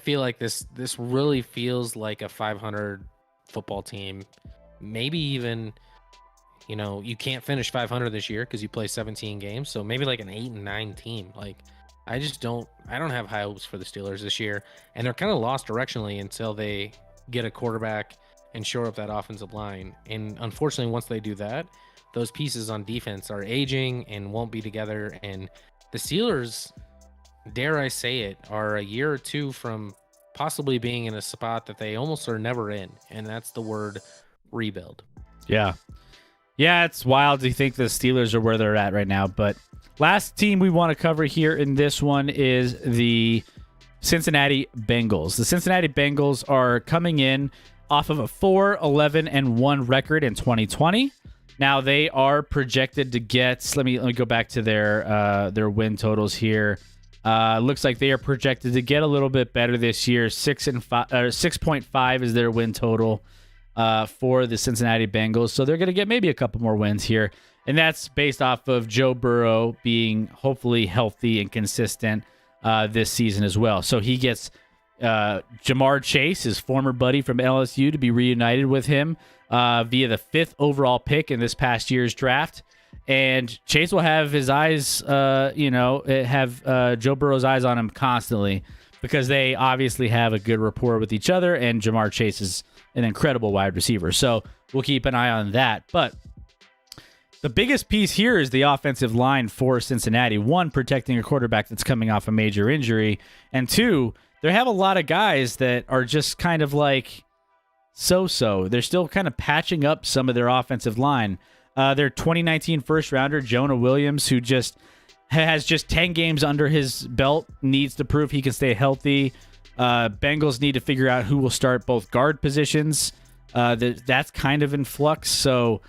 feel like this really feels like a 500 football team. Maybe even, you can't finish 500 this year because you play 17 games. So maybe like an 8-9 team. Like, I don't have high hopes for the Steelers this year. And they're kind of lost directionally until they get a quarterback and shore up that offensive line. And unfortunately, once they do that, those pieces on defense are aging and won't be together. And the Steelers, dare I say it, are a year or two from possibly being in a spot that they almost are never in. And that's the word rebuild.
Yeah. Yeah, it's wild to think the Steelers are where they're at right now. But last team we want to cover here in this one is the Cincinnati Bengals. The Cincinnati Bengals are coming in off of a 4-11-1 record in 2020. Now they are projected to get. Let me go back to their win totals here. Looks like they are projected to get a little bit better this year. 6.5 is their win total for the Cincinnati Bengals. So they're going to get maybe a couple more wins here, and that's based off of Joe Burrow being hopefully healthy and consistent this season as well. So he gets Jamar Chase, his former buddy from LSU, to be reunited with him via the 5th overall pick in this past year's draft. And Chase will have his eyes, Joe Burrow's eyes on him constantly, because they obviously have a good rapport with each other, and Jamar Chase is an incredible wide receiver. So we'll keep an eye on that. But the biggest piece here is the offensive line for Cincinnati. One, protecting a quarterback that's coming off a major injury. And two, they have a lot of guys that are just kind of like so-so. They're still kind of patching up some of their offensive line. Their 2019 first rounder, Jonah Williams, who has just 10 games under his belt, needs to prove he can stay healthy. Bengals need to figure out who will start both guard positions. That's kind of in flux, so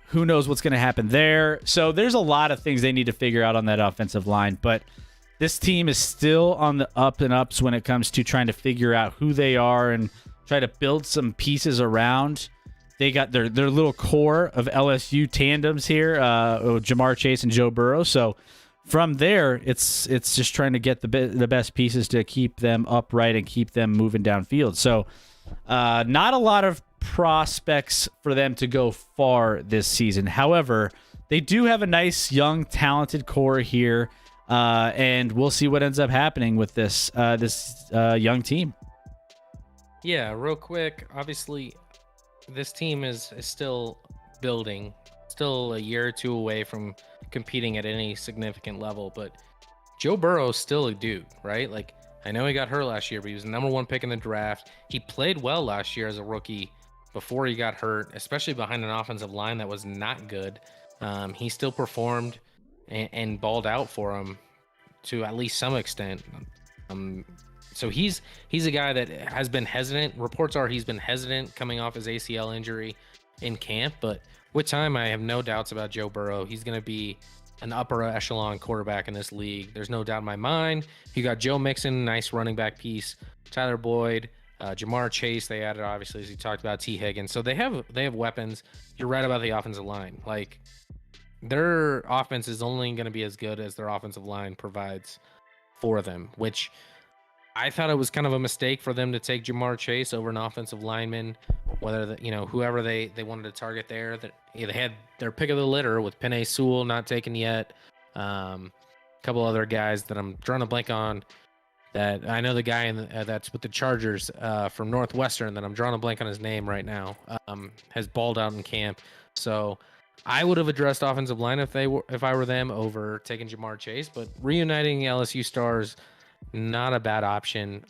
who knows what's going to happen there. So there's a lot of things they need to figure out on that offensive line, but this team is still on the up and ups when it comes to trying to figure out who they are and try to build some pieces around. They got their little core of LSU tandems here, Jamar Chase and Joe Burrow. So from there, it's just trying to get the best pieces to keep them upright and keep them moving downfield. So not a lot of prospects for them to go far this season. However, they do have a nice, young, talented core here, and we'll see what ends up happening with this young team.
Yeah, real quick. Obviously, this team is still building, still a year or two away from competing at any significant level, but Joe Burrow's still a dude, right? Like, I know he got hurt last year, but he was the number 1 pick in the draft. He played well last year as a rookie before he got hurt, especially behind an offensive line that was not good. He still performed and balled out for him to at least some extent. So he's a guy that has been hesitant. Reports are he's been hesitant coming off his ACL injury in camp, but with time, I have no doubts about Joe Burrow. He's going to be an upper echelon quarterback in this league. There's no doubt in my mind. You got Joe Mixon, nice running back piece. Tyler Boyd, Jamar Chase, they added, obviously, as you talked about, T. Higgins. So they have weapons. You're right about the offensive line. Like, their offense is only going to be as good as their offensive line provides for them, which I thought it was kind of a mistake for them to take Jamar Chase over an offensive lineman, whether whoever they wanted to target there. That they had their pick of the litter with Penei Sewell not taken yet. A couple other guys that I'm drawing a blank on. That I know the guy that's with the Chargers from Northwestern that I'm drawing a blank on his name right now. Has balled out in camp, so I would have addressed offensive line if I were them over taking Jamar Chase. But reuniting LSU stars, not a bad option.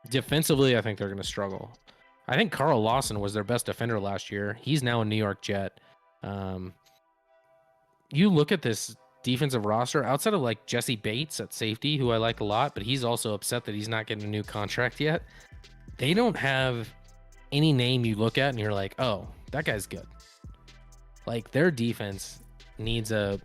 Defensively, I think they're going to struggle. I think Carl Lawson was their best defender last year. He's now a New York Jet. You look at this defensive roster, outside of like Jesse Bates at safety, who I like a lot, but he's also upset that he's not getting a new contract yet. They don't have any name you look at and you're like, oh, that guy's good. Like, their defense needs a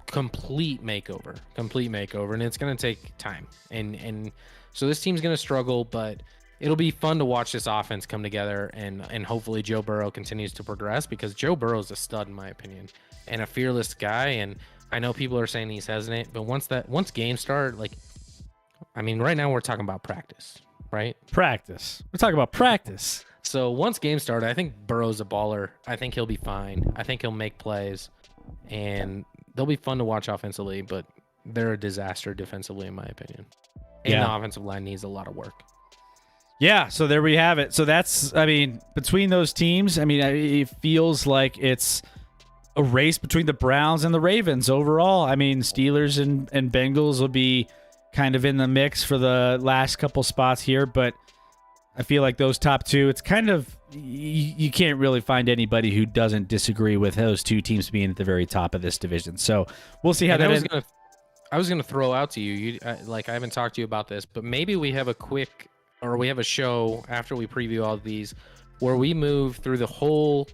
complete makeover, and it's going to take time. And so this team's going to struggle, but it'll be fun to watch this offense come together, and hopefully Joe Burrow continues to progress, because Joe Burrow's a stud in my opinion and a fearless guy. And I know people are saying he's hesitant, but once games start, like, I mean, right now we're talking about practice, right?
Practice. We're talking about practice.
So once games start, I think Burrow's a baller. I think he'll be fine. I think he'll make plays, and they'll be fun to watch offensively, but they're a disaster defensively, in my opinion. And the offensive line needs a lot of work.
Yeah, so there we have it. So that's, I mean, between those teams, I mean, it feels like it's a race between the Browns and the Ravens overall. I mean, Steelers and Bengals will be kind of in the mix for the last couple spots here, but I feel like those top two, it's kind of, you can't really find anybody who doesn't disagree with those two teams being at the very top of this division. So we'll see how that ends.
I was going to throw out to you, I haven't talked to you about this, but maybe we have a quick or we have a show after we preview all of these where we move through the whole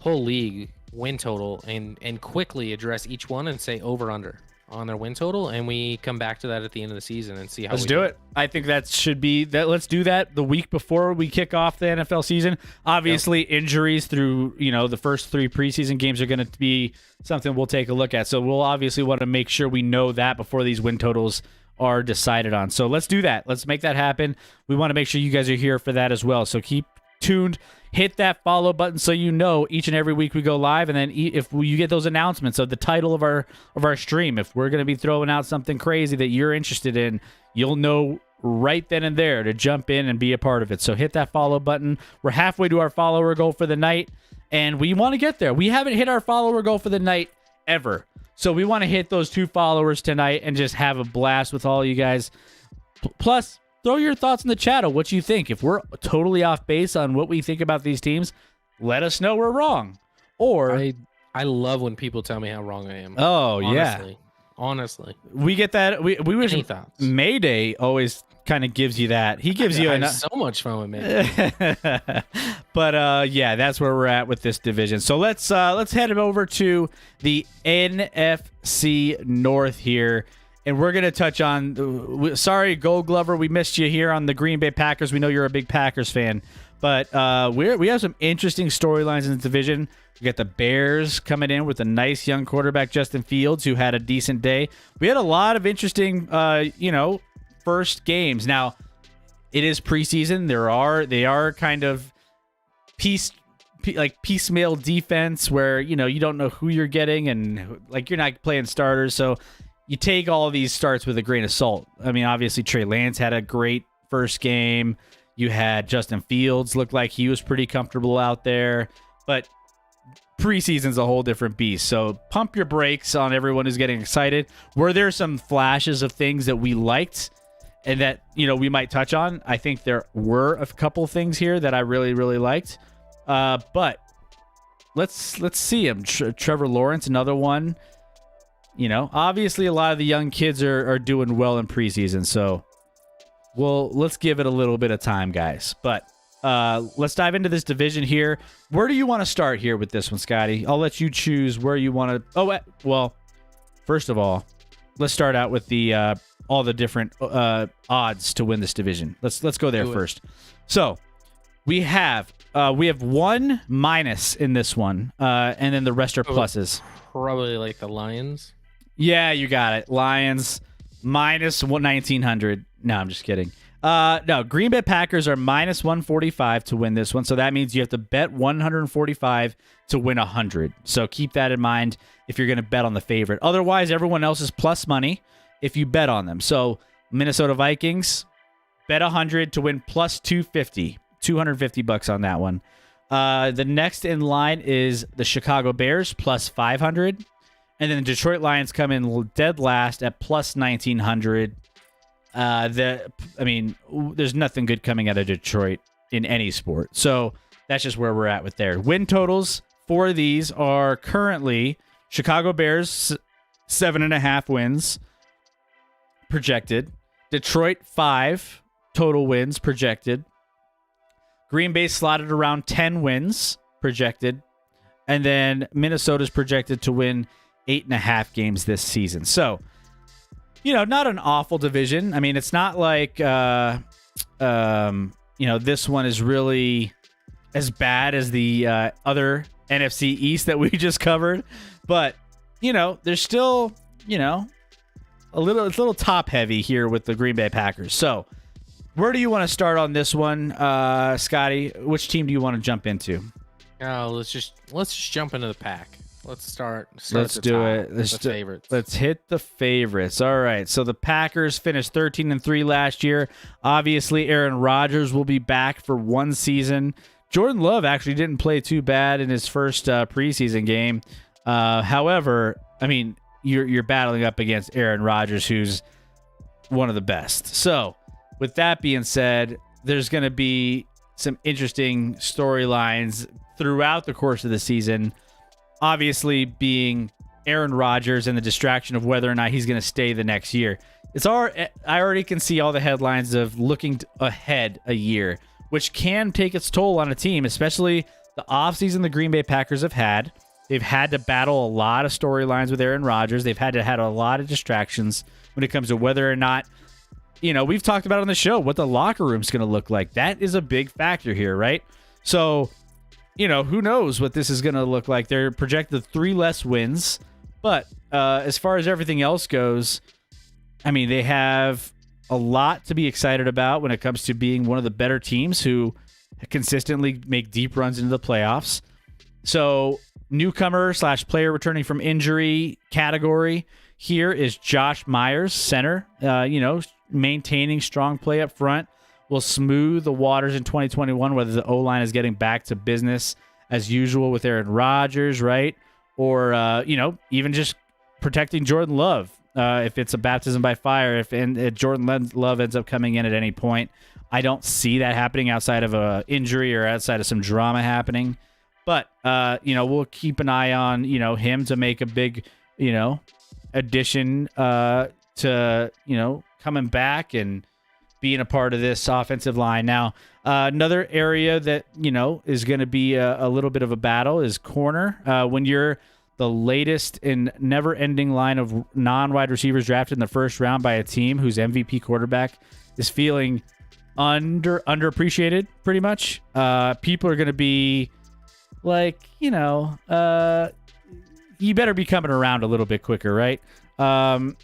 league win total and quickly address each one and say over under on their win total, and we come back to that at the end of the season and see how
Let's
we
do it. I think that should be that. Let's do that the week before we kick off the NFL season. Obviously, injuries through the first 3 preseason games are going to be something we'll take a look at. So we'll obviously want to make sure we know that before these win totals are decided on. So let's do that. Let's make that happen. We want to make sure you guys are here for that as well. So keep tuned. Hit that follow button so you know each and every week we go live, and then if you get those announcements of the title of our stream, if we're going to be throwing out something crazy that you're interested in, you'll know right then and there to jump in and be a part of it. So hit that follow button. We're halfway to our follower goal for the night, and we want to get there. We haven't hit our follower goal for the night ever, so we want to hit those 2 followers tonight and just have a blast with all you guys. Plus, throw your thoughts in the chat of what you think. If we're totally off base on what we think about these teams, let us know we're wrong. Or
I love when people tell me how wrong I am.
Oh,
Honestly.
We get that. We wish
Any thoughts?
Mayday always kind of gives you that. He gives you enough.
So much fun with Mayday.
But yeah, that's where we're at with this division. So let's head over to the NFC North here. And we're going to touch on, sorry, Gold Glover, we missed you here on the Green Bay Packers. We know you're a big Packers fan. But we have some interesting storylines in the division. We got the Bears coming in with a nice young quarterback, Justin Fields, who had a decent day. We had a lot of interesting, first games. Now, it is preseason. They are kind of piecemeal defense where, you don't know who you're getting and you're not playing starters. So you take all of these starts with a grain of salt. I mean, obviously Trey Lance had a great first game. You had Justin Fields looked like he was pretty comfortable out there, but preseason's a whole different beast. So pump your brakes on everyone who's getting excited. Were there some flashes of things that we liked and that, we might touch on? I think there were a couple things here that I really, really liked. But let's see him. Trevor Lawrence, another one. Obviously a lot of the young kids are doing well in preseason, so let's give it a little bit of time, guys. But let's dive into this division here. Where do you want to start here with this one, Scotty? I'll let you choose where you want to. First of all, let's start out with the all the different odds to win this division. Let's go there first. So we have 1 minus in this one, and then the rest are pluses.
Probably like the Lions.
Yeah, you got it. Lions minus 1900. No, I'm just kidding. No, Green Bay Packers are minus 145 to win this one. So that means you have to bet 145 to win 100. So keep that in mind if you're going to bet on the favorite. Otherwise, everyone else is plus money if you bet on them. So Minnesota Vikings, bet 100 to win plus 250. $250 on that one. The next in line is the Chicago Bears, plus 500. And then the Detroit Lions come in dead last at plus 1900. There's nothing good coming out of Detroit in any sport. So that's just where we're at with there. Win totals for these are currently Chicago Bears, 7.5 wins projected. Detroit, 5 total wins projected. Green Bay slotted around 10 wins projected. And then Minnesota's projected to win 8.5 games this season. So, not an awful division. I mean, it's not like, this one is really as bad as the other NFC East that we just covered. But, there's still, it's a little top heavy here with the Green Bay Packers. So, where do you want to start on this one, Scotty? Which team do you want to jump into?
Let's just jump into the pack. Let's start
Let's do it.
Favorites.
Let's hit the favorites. All right. So the Packers finished 13-3 last year. Obviously, Aaron Rodgers will be back for one season. Jordan Love actually didn't play too bad in his first preseason game. However, I mean, you're battling up against Aaron Rodgers, who's one of the best. So with that being said, there's going to be some interesting storylines throughout the course of the season. Obviously, being Aaron Rodgers and the distraction of whether or not he's going to stay the next year. I already can see all the headlines of looking ahead a year, which can take its toll on a team, especially the offseason the Green Bay Packers have had. They've had to battle a lot of storylines with Aaron Rodgers. They've had a lot of distractions when it comes to whether or not, we've talked about on the show what the locker room's going to look like. That is a big factor here, right? So, who knows what this is going to look like. They're projected 3 less wins, but as far as everything else goes, I mean, they have a lot to be excited about when it comes to being one of the better teams who consistently make deep runs into the playoffs. So, newcomer / player returning from injury category here is Josh Myers, center. Maintaining strong play up front will smooth the waters in 2021, whether the O-line is getting back to business as usual with Aaron Rodgers, right? Or, even just protecting Jordan Love. If it's a baptism by fire, if Jordan Love ends up coming in at any point, I don't see that happening outside of a injury or outside of some drama happening. But, we'll keep an eye on, him to make a big, addition to, coming back and being a part of this offensive line. Now, another area that, is going to be a little bit of a battle is corner. When you're the latest and never-ending line of non-wide receivers drafted in the first round by a team whose MVP quarterback is feeling underappreciated, pretty much. People are going to be like, you better be coming around a little bit quicker, right?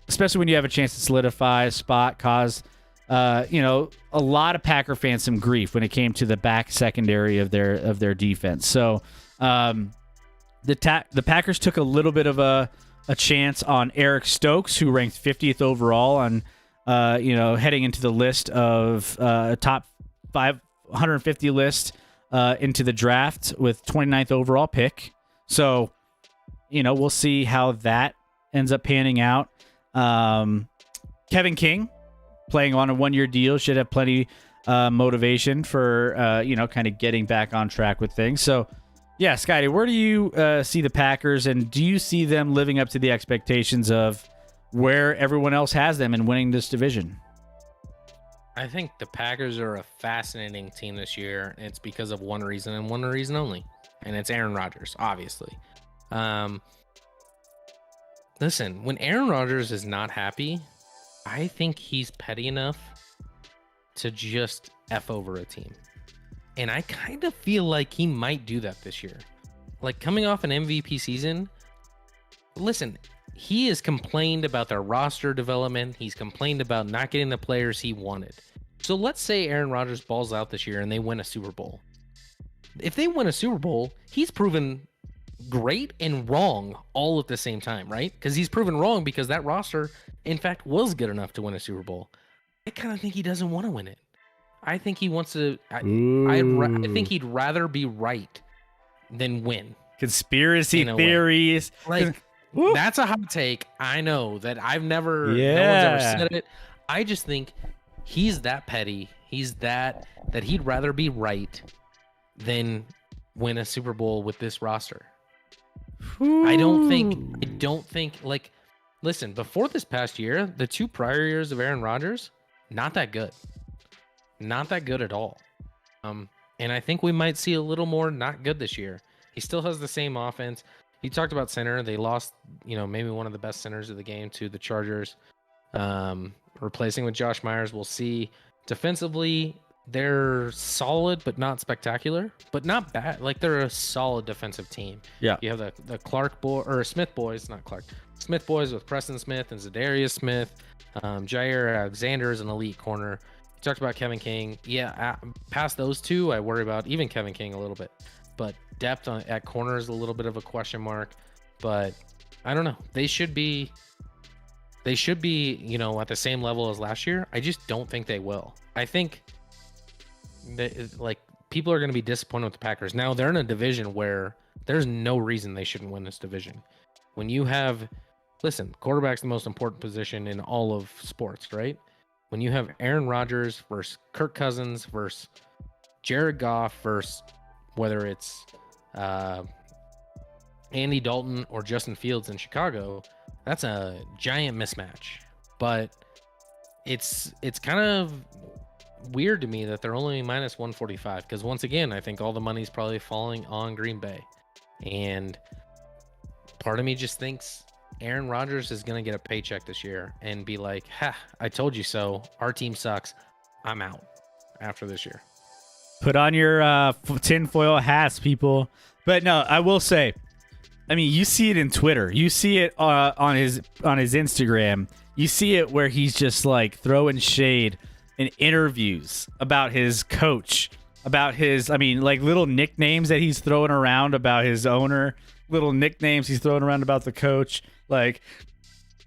Especially when you have a chance to solidify a spot, cause a lot of Packer fans some grief when it came to the back secondary of their defense. So the Packers took a little bit of a chance on Eric Stokes, who ranked 50th overall on heading into the list of top 550 list into the draft with 29th overall pick. So we'll see how that ends up panning out. Kevin King, playing on a 1-year deal, should have plenty motivation for kind of getting back on track with things. So yeah, Scotty, where do you see the Packers, and do you see them living up to the expectations of where everyone else has them in winning this division?
I think the Packers are a fascinating team this year, and it's because of one reason and one reason only, and it's Aaron Rodgers, obviously. Listen, when Aaron Rodgers is not happy, I think he's petty enough to just F over a team. And I kind of feel like he might do that this year. Like, coming off an MVP season, listen, he has complained about their roster development. He's complained about not getting the players he wanted. So let's say Aaron Rodgers balls out this year and they win a Super Bowl. If they win a Super Bowl, he's proven great and wrong all at the same time, right? Because he's proven wrong because that roster, in fact, was good enough to win a Super Bowl. I kind of think he doesn't want to win it. I think he wants to. I think he'd rather be right than win.
Conspiracy theories.
Like, that's a hot take. I know that no one's ever said it. I just think he's that petty. He's that he'd rather be right than win a Super Bowl with this roster. I don't think like, listen, before this past year, the 2 prior years of Aaron Rodgers, not that good. Not that good at all. And I think we might see a little more not good this year. He still has the same offense. You talked about center. They lost, maybe one of the best centers of the game to the Chargers. Replacing with Josh Myers, we'll see. Defensively, they're solid, but not spectacular, but not bad. Like, they're a solid defensive team. Yeah. You have the Smith boys with Preston Smith and Zadarius Smith. Jair Alexander is an elite corner. You talked about Kevin King. Yeah, past those two, I worry about even Kevin King a little bit. But depth at corner is a little bit of a question mark. But I don't know. They should be, at the same level as last year. I just don't think they will. I think that, people are going to be disappointed with the Packers. Now, they're in a division where there's no reason they shouldn't win this division. When you have, quarterback's the most important position in all of sports, right? When you have Aaron Rodgers versus Kirk Cousins versus Jared Goff versus whether it's Andy Dalton or Justin Fields in Chicago, that's a giant mismatch. But it's kind of weird to me that they're only minus 145 because once again, I think all the money's probably falling on Green Bay. And part of me just thinks Aaron Rodgers is going to get a paycheck this year and be like, ha, I told you so. Our team sucks. I'm out after this year.
Put on your tinfoil hats, people. But no, I will say, I mean, you see it in Twitter. You see it on his Instagram. You see it where he's just like throwing shade in interviews about his coach, about his, I mean, like little nicknames that he's throwing around about his owner, little nicknames he's throwing around about the coach. Like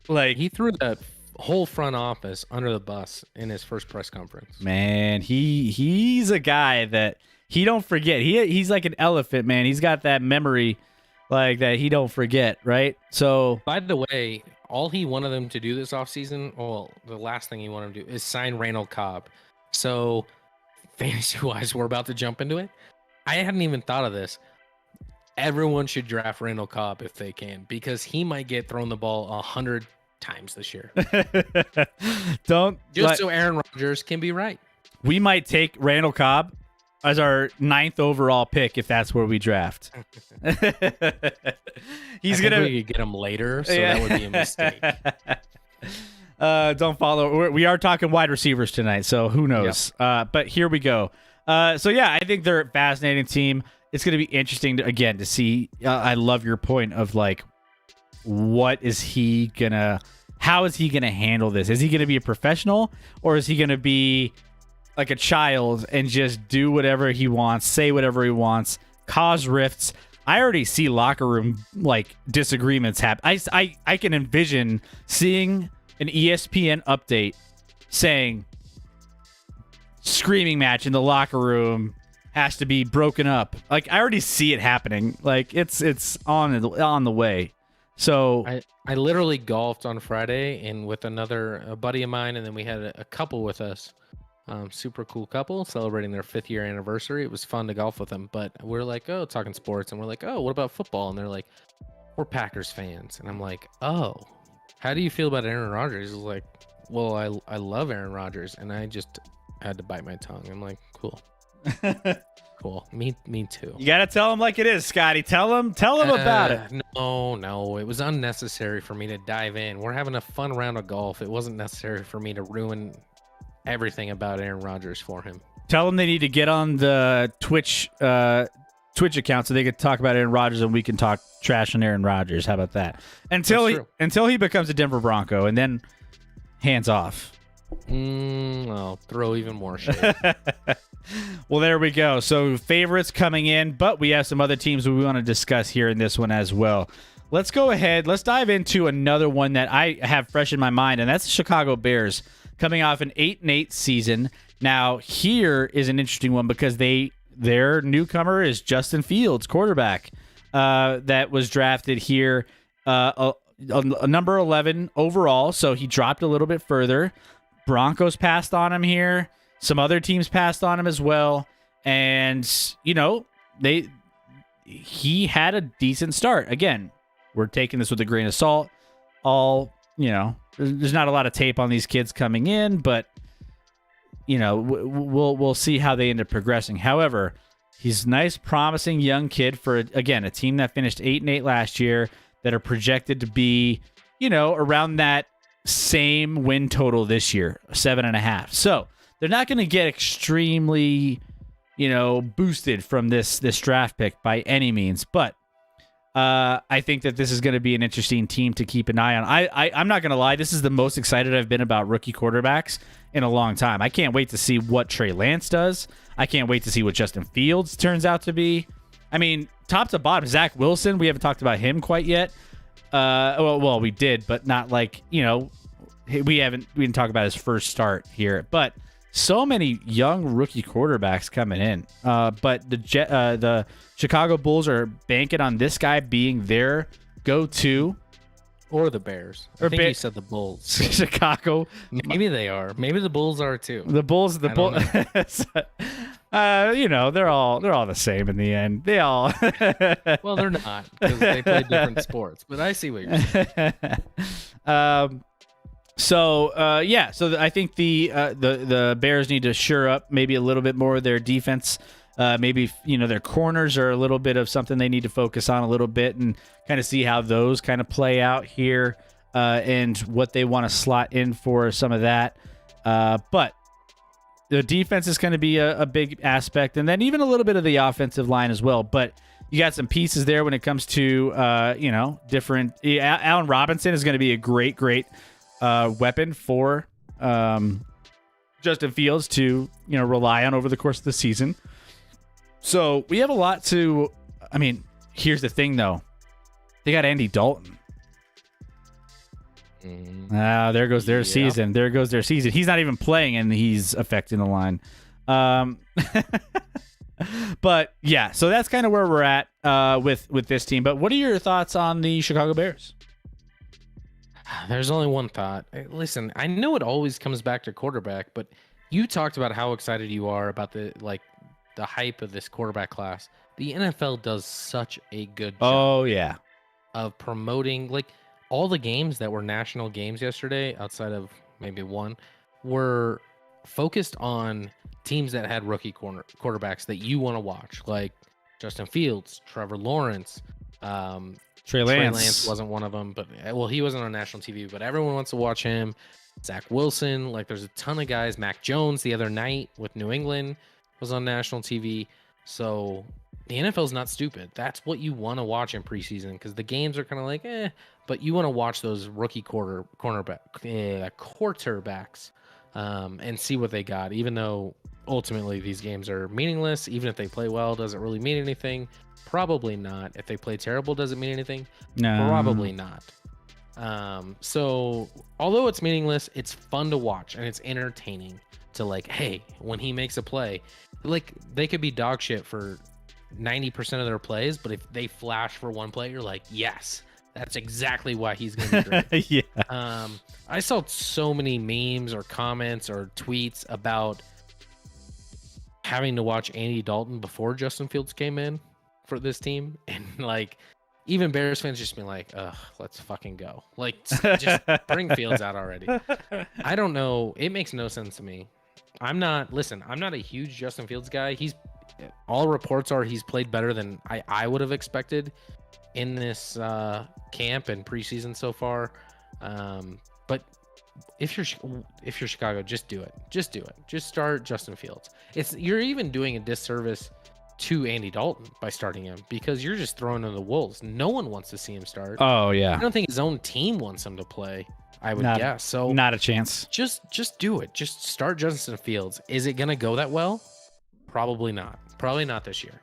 he threw the whole front office under the bus in his first press conference.
Man, he's a guy that he don't forget. He's like an elephant, man. He's got that memory like that he don't forget, right? So,
by the way, all he wanted them to do this offseason, well, the last thing he wanted to do is sign Randall Cobb. So, fantasy-wise, we're about to jump into it. I hadn't even thought of this. Everyone should draft Randall Cobb if they can, because he might get thrown the ball 100 times this year. So Aaron Rodgers can be right.
We might take Randall Cobb as our 9th overall pick if that's where we draft.
We could get him later, so that would be a mistake.
Don't follow. We are talking wide receivers tonight, so who knows? Yep. But here we go. So yeah, I think they're a fascinating team. It's going to be interesting to see. I love your point of like, how is he going to handle this? Is he going to be a professional, or is he going to be like a child and just do whatever he wants, say whatever he wants, cause rifts? I already see locker room like disagreements happen. I can envision seeing an ESPN update saying screaming match in the locker room has to be broken up. Like I already see it happening. Like it's on the way. So
I literally golfed on Friday and with a buddy of mine, and then we had a couple with us. Super cool couple celebrating their 5th year anniversary. It was fun to golf with them, but we're like, oh, talking sports, and we're like, oh, what about football? And they're like, we're Packers fans. And I'm like, oh, how do you feel about Aaron Rodgers? He's like, well, I love Aaron Rodgers. And I just had to bite my tongue. I'm like, cool. Cool. Me too.
You gotta tell him like it is, Scotty. Tell him about it.
No, it was unnecessary for me to dive in. We're having a fun round of golf. It wasn't necessary for me to ruin everything about Aaron Rodgers for him.
Tell them they need to get on the Twitch account so they could talk about Aaron Rodgers and we can talk trash on Aaron Rodgers. How about that? Until he becomes a Denver Bronco, and then hands off.
I'll throw even more shit.
Well, there we go. So favorites coming in, but we have some other teams we want to discuss here in this one as well. Let's go ahead. Let's dive into another one that I have fresh in my mind, and that's the Chicago Bears coming off an 8-8 season. Now, here is an interesting one because their newcomer is Justin Fields, quarterback, that was drafted here, a number 11 overall, so he dropped a little bit further. Broncos passed on him here. Some other teams passed on him as well. And, he had a decent start. Again, we're taking this with a grain of salt. There's not a lot of tape on these kids coming in, but, we'll see how they end up progressing. However, he's a nice, promising young kid for, again, a team that finished 8-8 last year that are projected to be, around that same win total this year, 7.5. So they're not going to get extremely, boosted from this draft pick by any means. But I think that this is going to be an interesting team to keep an eye on. I'm not going to lie. This is the most excited I've been about rookie quarterbacks in a long time. I can't wait to see what Trey Lance does. I can't wait to see what Justin Fields turns out to be. I mean, top to bottom, Zach Wilson, we haven't talked about him quite yet. Well, we did, but not like, we didn't talk about his first start here, but so many young rookie quarterbacks coming in. But the Chicago Bulls are banking on this guy being their go-to.
Or the Bears. I think you said the Bulls.
Chicago.
Maybe they are. Maybe the Bulls are too.
The Bulls. They're all the same in the end. They all.
Well, they're not because they play different sports. But I see what you're saying.
So I think the Bears need to shore up maybe a little bit more of their defense. Maybe their corners are a little bit of something they need to focus on a little bit and kind of see how those kind of play out here and what they want to slot in for some of that. But the defense is going to be a big aspect, and then even a little bit of the offensive line as well. But you got some pieces there when it comes to different. Allen Robinson is going to be a great weapon for Justin Fields to rely on over the course of the season. So we have a lot to. I mean, here's the thing though, they got Andy Dalton. There goes their season. There goes their season. He's not even playing, and he's affecting the line. But yeah, so that's kind of where we're at with this team. But what are your thoughts on the Chicago Bears?
There's only one thought. Listen, I know it always comes back to quarterback, but you talked about how excited you are about the hype of this quarterback class. The NFL does such a good job of promoting all the games that were national games yesterday, outside of maybe one, were focused on teams that had rookie quarterbacks that you want to watch, like Justin Fields, Trevor Lawrence,
Trey Lance
wasn't one of them, but he wasn't on national TV, but everyone wants to watch him. Zach Wilson, there's a ton of guys. Mac Jones the other night with New England was on national TV. So the NFL is not stupid. That's what you want to watch in preseason, because the games are kind of but you want to watch those rookie quarterbacks and see what they got, even though ultimately these games are meaningless. Even if they play well, does it really mean anything? Probably not. If they play terrible, does it mean anything?
No.
Probably not. So although it's meaningless, it's fun to watch and it's entertaining to hey, when he makes a play, they could be dog shit for 90% of their plays, but if they flash for one play, you're like, yes, that's exactly why he's gonna be great.
Yeah.
I saw so many memes or comments or tweets about having to watch Andy Dalton before Justin Fields came in for this team, and even Bears fans just being like, ugh, let's fucking go. Just bring Fields out already. I don't know. It makes no sense to me. I'm not a huge Justin Fields guy. All reports are he's played better than I would have expected in this camp and preseason so far. But if you're Chicago, just do it. Just do it. Just start Justin Fields. You're even doing a disservice to Andy Dalton by starting him, because you're just throwing him the wolves. No one wants to see him start.
Oh yeah.
I don't think his own team wants him to play, I would guess. So
not a chance.
Just do it. Just start Justin Fields. Is it gonna go that well? Probably not. Probably not this year.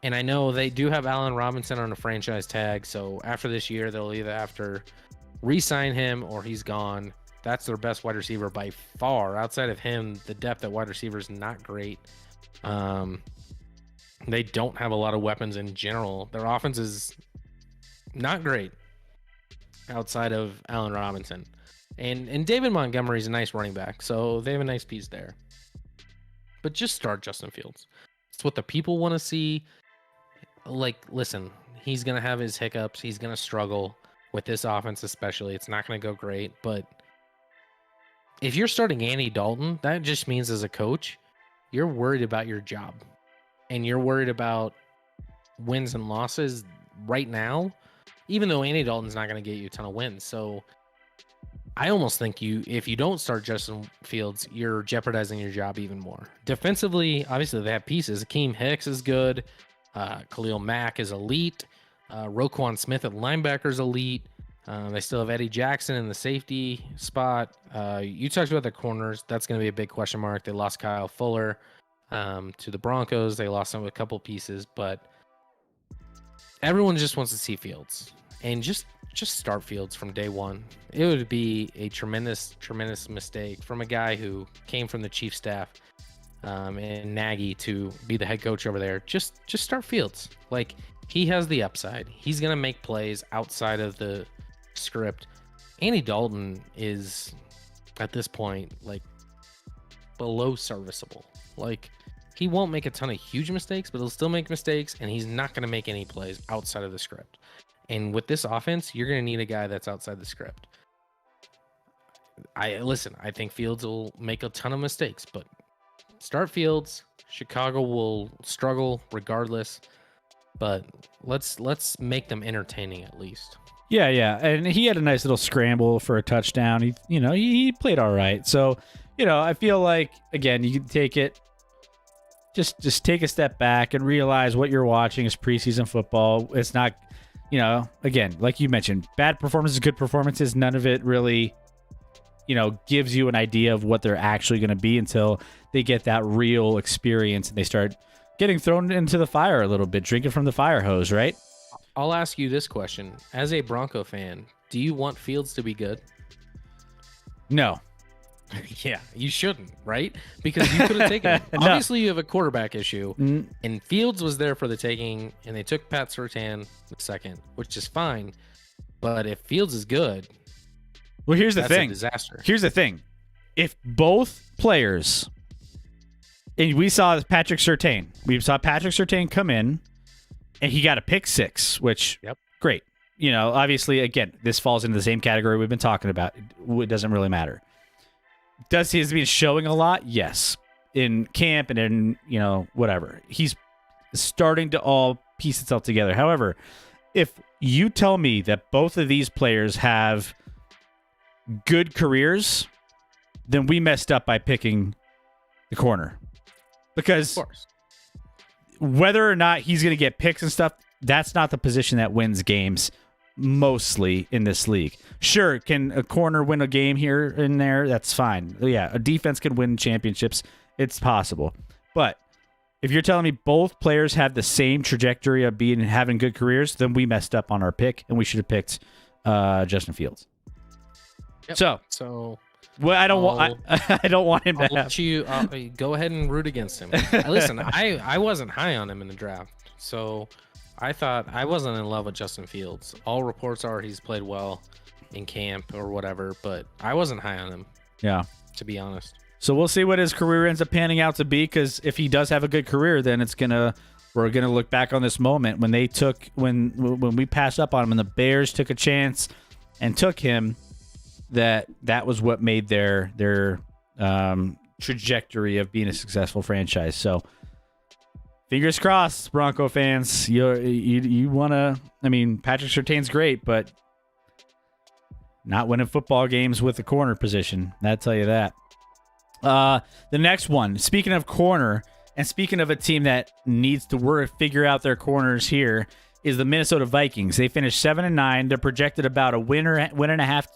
And I know they do have Allen Robinson on a franchise tag, so after this year they'll either have to re-sign him or he's gone. That's their best wide receiver by far. Outside of him, the depth at wide receiver is not great. They don't have a lot of weapons in general. Their offense is not great outside of Allen Robinson. And David Montgomery is a nice running back, so they have a nice piece there. But just start Justin Fields. It's what the people want to see. Listen, he's going to have his hiccups. He's going to struggle with this offense especially. It's not going to go great. But if you're starting Andy Dalton, that just means as a coach, you're worried about your job. And you're worried about wins and losses right now, even though Andy Dalton's not going to get you a ton of wins. So I almost think if you don't start Justin Fields, you're jeopardizing your job even more. Defensively, obviously they have pieces. Akeem Hicks is good. Khalil Mack is elite. Roquan Smith at linebacker is elite. They still have Eddie Jackson in the safety spot. You talked about the corners. That's going to be a big question mark. They lost Kyle Fuller to the Broncos. They lost him with a couple pieces, but everyone just wants to see Fields, and just start Fields from day one. It would be a tremendous mistake from a guy who came from the chief staff and Nagy to be the head coach over there. Just start Fields. He has the upside. He's gonna make plays outside of the script. Andy Dalton is at this point below serviceable. He won't make a ton of huge mistakes, but he'll still make mistakes, and he's not going to make any plays outside of the script. And with this offense, you're going to need a guy that's outside the script. I think Fields will make a ton of mistakes, but start Fields. Chicago will struggle regardless, but let's make them entertaining at least.
Yeah, and he had a nice little scramble for a touchdown. He played all right. So, I feel like, again, you can take it, just take a step back and realize what you're watching is preseason football. It's not, again, like you mentioned, bad performances, good performances. None of it really, gives you an idea of what they're actually going to be until they get that real experience and they start getting thrown into the fire a little bit, drinking from the fire hose, right?
I'll ask you this question. As a Bronco fan, do you want Fields to be good?
No.
Yeah, you shouldn't, right? Because you could have taken him.
No.
Obviously, you have a quarterback issue, and Fields was there for the taking, and they took Pat Surtain the second, which is fine. But if Fields is good,
well, here's the
that's
thing.
a disaster.
Here's the thing. If both players, and we saw Patrick Surtain come in, and he got a pick six, which, great. Obviously, again, this falls into the same category we've been talking about. It doesn't really matter. Does he been showing a lot? Yes. In camp and in, whatever. He's starting to all piece itself together. However, if you tell me that both of these players have good careers, then we messed up by picking the corner. Because
Of course.
whether or not he's going to get picks and stuff, that's not the position that wins games mostly in this league. Sure, can a corner win a game here and there? That's fine. Yeah, a defense can win championships. It's possible. But if you're telling me both players have the same trajectory of having good careers, then we messed up on our pick, and we should have picked Justin Fields.
Yep. So
well, I don't want him to
I'll let you go ahead and root against him. Listen, I wasn't high on him in the draft, so I thought I wasn't in love with Justin Fields. All reports are he's played well in camp or whatever, but I wasn't high on him.
Yeah,
to be honest.
So we'll see what his career ends up panning out to be, because if he does have a good career, then we're gonna look back on this moment when we passed up on him and the Bears took a chance and took him. That was what made their trajectory of being a successful franchise. So fingers crossed, Bronco fans. You want to. I mean, Patrick Surtain's great, but not winning football games with the corner position. I'll tell you that. The next one. Speaking of corner, and speaking of a team that needs to figure out their corners here, is the Minnesota Vikings. They finished 7-9. They're projected about a win and a half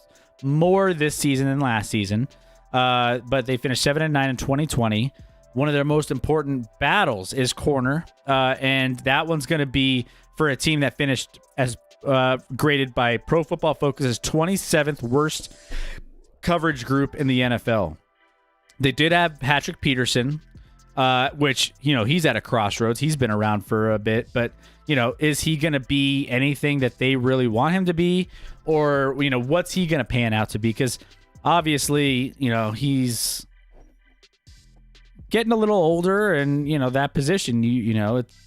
more this season than last season, but they finished 7-9 in 2020. One of their most important battles is corner, and that one's going to be for a team that finished as graded by Pro Football Focus as 27th worst coverage group in the NFL. They did have Patrick Peterson, which, he's at a crossroads. He's been around for a bit, but, is he going to be anything that they really want him to be? Or, what's he going to pan out to be? Because obviously, he's getting a little older, and, that position,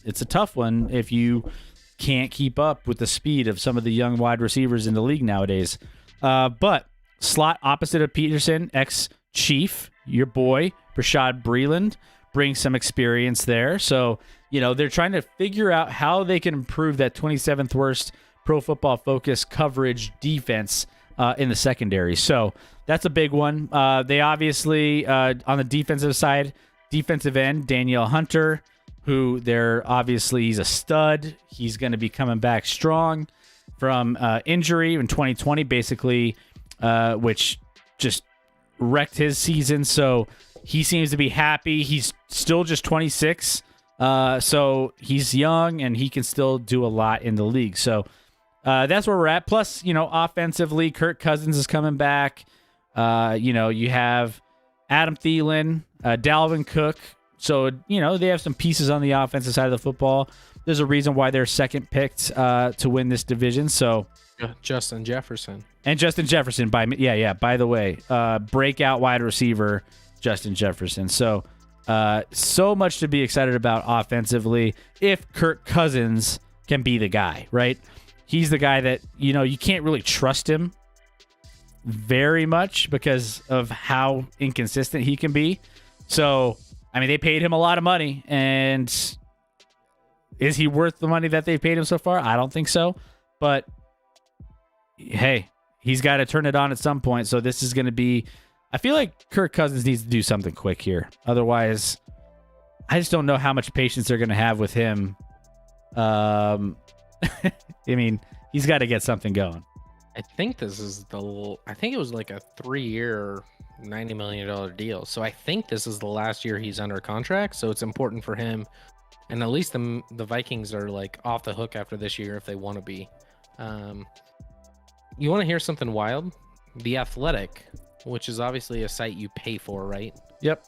it's a tough one if you can't keep up with the speed of some of the young wide receivers in the league nowadays. But slot opposite of Peterson, ex-Chief, your boy, Rashad Breeland, brings some experience there. So, they're trying to figure out how they can improve that 27th worst Pro Football Focus coverage defense in the secondary. So that's a big one. They obviously, on the defensive side, defensive end, Danielle Hunter, who he's a stud. He's going to be coming back strong from injury in 2020, basically, which just wrecked his season. So he seems to be happy. He's still just 26. So he's young and he can still do a lot in the league. So that's where we're at. Plus, offensively, Kirk Cousins is coming back. You have Adam Thielen, Dalvin Cook. So, they have some pieces on the offensive side of the football. There's a reason why they're second picked to win this division. So
Justin Jefferson.
And Justin Jefferson, by the way, breakout wide receiver, Justin Jefferson. So much to be excited about offensively if Kirk Cousins can be the guy, right? He's the guy that, you can't really trust him very much because of how inconsistent he can be. So, I mean, they paid him a lot of money, and is he worth the money that they've paid him so far? I don't think so. But hey, he's got to turn it on at some point. So this is going to be, I feel like Kirk Cousins needs to do something quick here. Otherwise, I just don't know how much patience they're going to have with him. I mean, he's got to get something going.
I think this is I think it was like a 3-year, $90 million deal. So I think this is the last year he's under contract. So it's important for him. And at least the Vikings are like off the hook after this year if they want to be. You want to hear something wild? The Athletic, which is obviously a site you pay for, right?
Yep.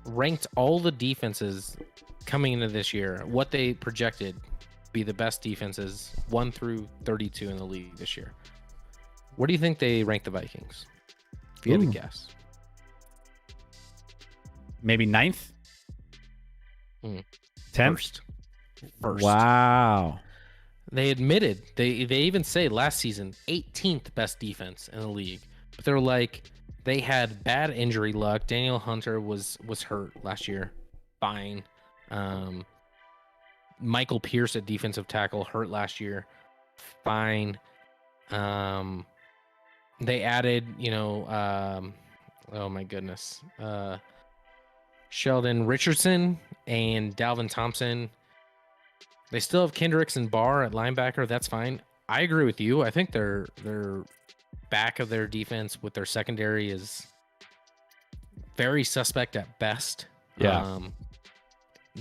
Ranked all the defenses coming into this year, what they projected be the best defenses 1 through 32 in the league this year. Where do you think they rank the Vikings? If you had to guess.
Maybe 9th? 10th?
First.
Wow.
They admitted, they even say last season 18th best defense in the league. But they're like, they had bad injury luck. Daniel Hunter was hurt last year. Fine. Michael Pierce at defensive tackle hurt last year. Fine. They added, oh my goodness. Sheldon Richardson and Dalvin Thompson. They still have Kendricks and Barr at linebacker. That's fine. I agree with you. I think their back of their defense with their secondary is very suspect at best.
Yeah.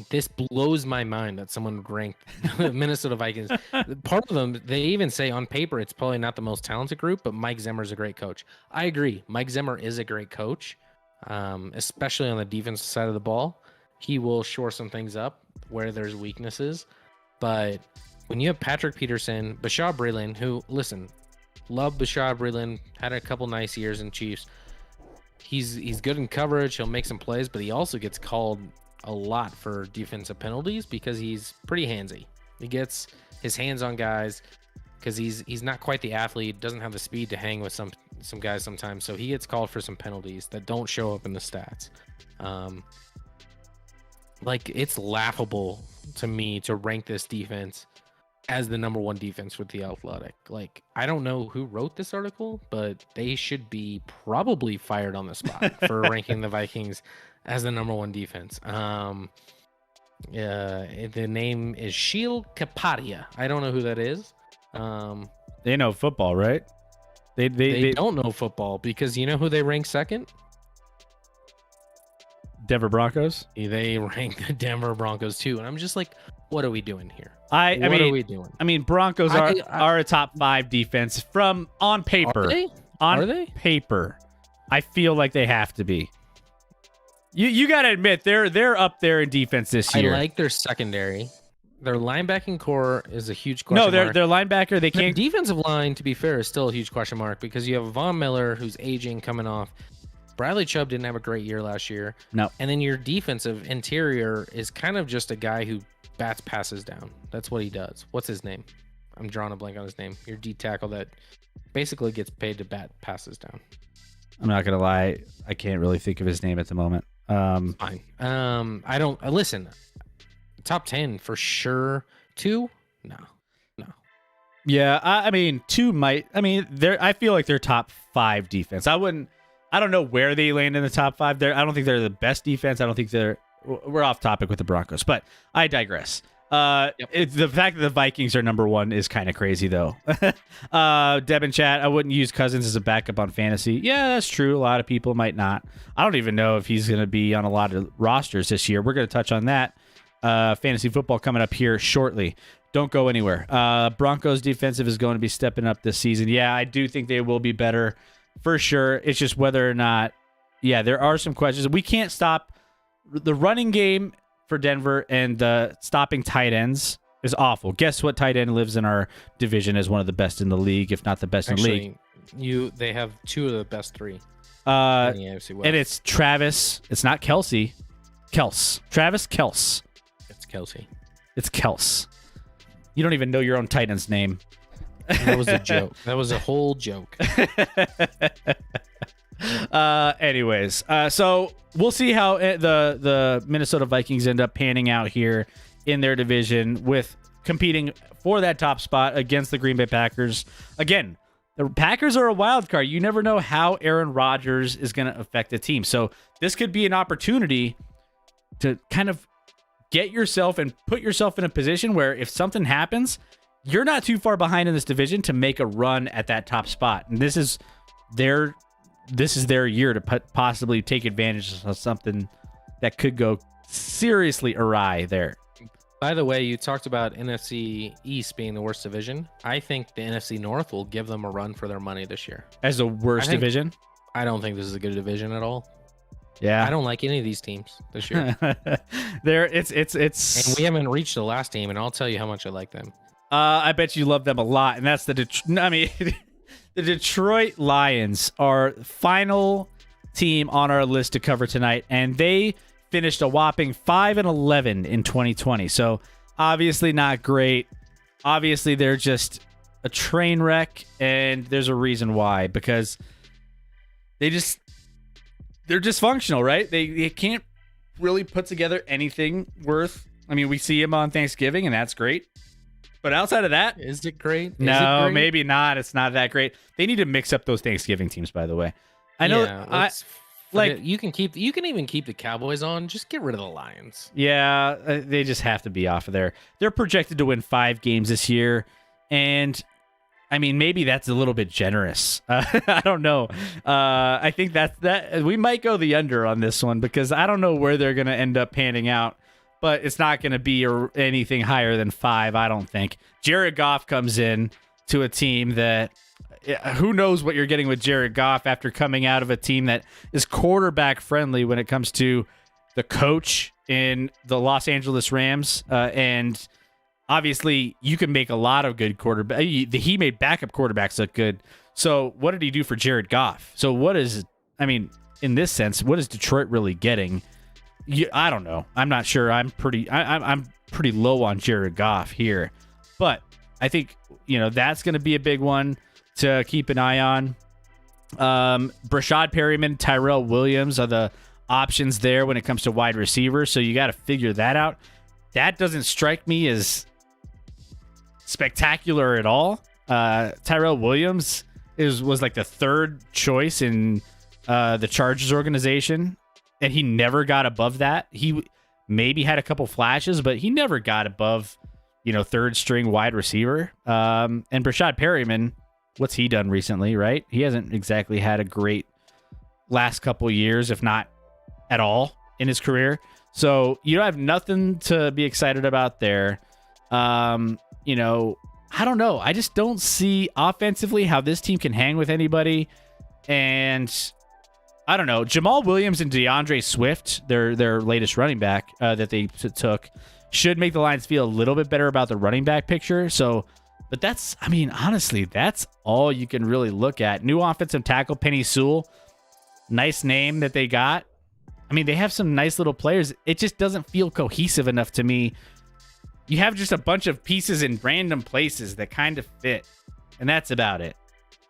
This blows my mind that someone would rank the Minnesota Vikings. Part of them, they even say on paper it's probably not the most talented group, but Mike Zimmer is a great coach. I agree. Mike Zimmer is a great coach, especially on the defensive side of the ball. He will shore some things up where there's weaknesses. But when you have Patrick Peterson, Bashaud Breeland, who, listen, love Bashaud Breeland, had a couple nice years in Chiefs. He's good in coverage. He'll make some plays, but he also gets called a lot for defensive penalties because he's pretty handsy. He gets his hands on guys because he's not quite the athlete, doesn't have the speed to hang with some guys sometimes. So he gets called for some penalties that don't show up in the stats. Like, it's laughable to me to rank this defense as the number 1 defense with the Athletic. Like, I don't know who wrote this article, but they should be probably fired on the spot for ranking the Vikings as the number 1 defense. The name is Sheil Kapadia. I don't know who that is.
They know football, right?
They don't know football because you know who they rank second?
Denver Broncos.
They rank the Denver Broncos too, and I'm just like, what are we doing here?
What
are we doing?
I mean, Broncos are a top 5 defense from on paper.
Are they?
Paper, I feel like they have to be. You got to admit they're up there in defense this year.
I like their secondary. Their linebacking core is a huge question mark.
Their linebacker, they can't.
Their defensive line, to be fair, is still a huge question mark because you have Von Miller, who's aging, coming off. Bradley Chubb didn't have a great year last year.
No.
And then your defensive interior is kind of just a guy who bats passes down. That's what he does. What's his name? I'm drawing a blank on his name. Your D tackle that basically gets paid to bat passes down.
I'm not going to lie. I can't really think of his name at the moment.
Fine. I don't listen. Top 10 for sure. 2? No.
Yeah, I mean, 2 might. I mean, I feel like they're top 5 defense. I don't know where they land in the top 5. I don't think they're the best defense. I don't think we're off topic with the Broncos, but I digress. The fact that the Vikings are number 1 is kind of crazy, though. Deb and chat, I wouldn't use Cousins as a backup on fantasy. Yeah, that's true. A lot of people might not. I don't even know if he's going to be on a lot of rosters this year. We're going to touch on that. Fantasy football coming up here shortly. Don't go anywhere. Broncos defensive is going to be stepping up this season. Yeah, I do think they will be better for sure. It's just whether or not, there are some questions. We can't stop the running game for Denver, and the stopping tight ends is awful. Guess what tight end lives in our division as one of the best in the league, if not the best in the league?
They have 2 of the best 3 in the AFC West.
And it's Travis. It's not Kelsey. Kels. Travis Kels.
It's Kelsey.
It's Kels. You don't even know your own tight end's name.
That was a joke. That was a whole joke.
Anyways, so we'll see how the Minnesota Vikings end up panning out here in their division with competing for that top spot against the Green Bay Packers. Again, the Packers are a wild card. You never know how Aaron Rodgers is going to affect the team. So this could be an opportunity to kind of get yourself and put yourself in a position where if something happens, you're not too far behind in this division to make a run at that top spot. And this is their year to possibly take advantage of something that could go seriously awry there.
By the way, you talked about NFC East being the worst division. I think the NFC North will give them a run for their money this year.
As the worst division?
I don't think this is a good division at all.
Yeah.
I don't like any of these teams this year.
It's
And we haven't reached the last team, and I'll tell you how much I like them.
I bet you love them a lot, and that's the the Detroit Lions are final team on our list to cover tonight, and they finished a whopping 5-11 in 2020. So obviously not great. Obviously they're just a train wreck, and there's a reason why, because they're dysfunctional, right? They can't really put together anything worth. I mean, we see them on Thanksgiving, and that's great. But outside of that,
is it great?
No, maybe not. It's not that great. They need to mix up those Thanksgiving teams, by the way. I know.
You can even keep the Cowboys on. Just get rid of the Lions.
Yeah, they just have to be off of there. They're projected to win 5 games this year, and I mean, maybe that's a little bit generous. I don't know. I think that we might go the under on this one because I don't know where they're going to end up panning out. But it's not going to be anything higher than 5, I don't think. Jared Goff comes in to a team that who knows what you're getting with Jared Goff after coming out of a team that is quarterback friendly when it comes to the coach in the Los Angeles Rams. And obviously you can make a lot of good quarterback. He made backup quarterbacks look good. So what did he do for Jared Goff? So in this sense, what is Detroit really getting? I don't know. I'm not sure. I'm pretty low on Jared Goff here, but I think that's going to be a big one to keep an eye on. Brashad Perryman, Tyrell Williams are the options there when it comes to wide receivers. So you got to figure that out. That doesn't strike me as spectacular at all. Tyrell Williams was like the 3rd choice in the Chargers organization. And he never got above that. He maybe had a couple flashes, but he never got above, 3rd string wide receiver. And Brashad Perryman, what's he done recently, right? He hasn't exactly had a great last couple years, if not at all in his career. So you don't have nothing to be excited about there. I don't know. I just don't see offensively how this team can hang with anybody. And I don't know. Jamal Williams and DeAndre Swift, their latest running back that they took, should make the Lions feel a little bit better about the running back picture. So, but honestly, that's all you can really look at. New offensive tackle, Penei Sewell. Nice name that they got. They have some nice little players. It just doesn't feel cohesive enough to me. You have just a bunch of pieces in random places that kind of fit, and that's about it.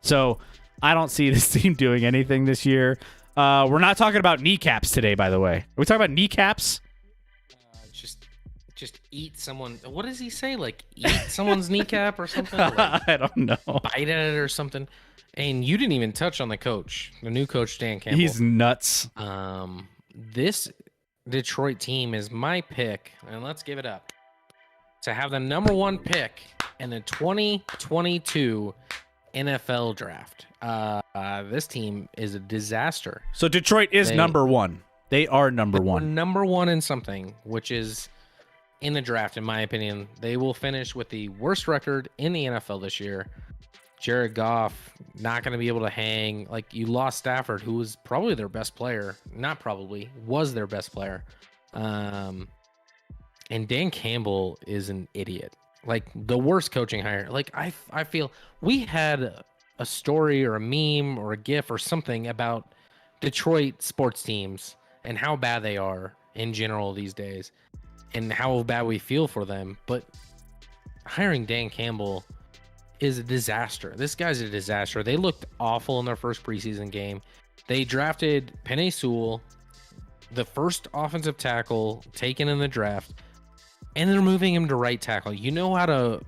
So I don't see this team doing anything this year. We're not talking about kneecaps today, by the way. Are we talking about kneecaps?
Just eat someone. What does he say? Like eat someone's kneecap or something? Like,
I don't know.
Bite at it or something. And you didn't even touch on the coach, the new coach, Dan Campbell.
He's nuts.
This Detroit team is my pick, and let's give it up, to have the number 1 pick in the 2022 NFL draft. This team is a disaster.
So Detroit is number 1. They are number 1.
Number 1 in something, which is in the draft, in my opinion. They will finish with the worst record in the NFL this year. Jared Goff not going to be able to hang. Like, you lost Stafford, who was probably their best player. Not probably, was their best player. And Dan Campbell is an idiot. Like, the worst coaching hire. Like, I feel we had a story or a meme or a GIF or something about Detroit sports teams and how bad they are in general these days and how bad we feel for them. But hiring Dan Campbell is a disaster. This guy's a disaster. They looked awful in their first preseason game. They drafted Penei Sewell, the first offensive tackle taken in the draft, and they're moving him to right tackle. You know how to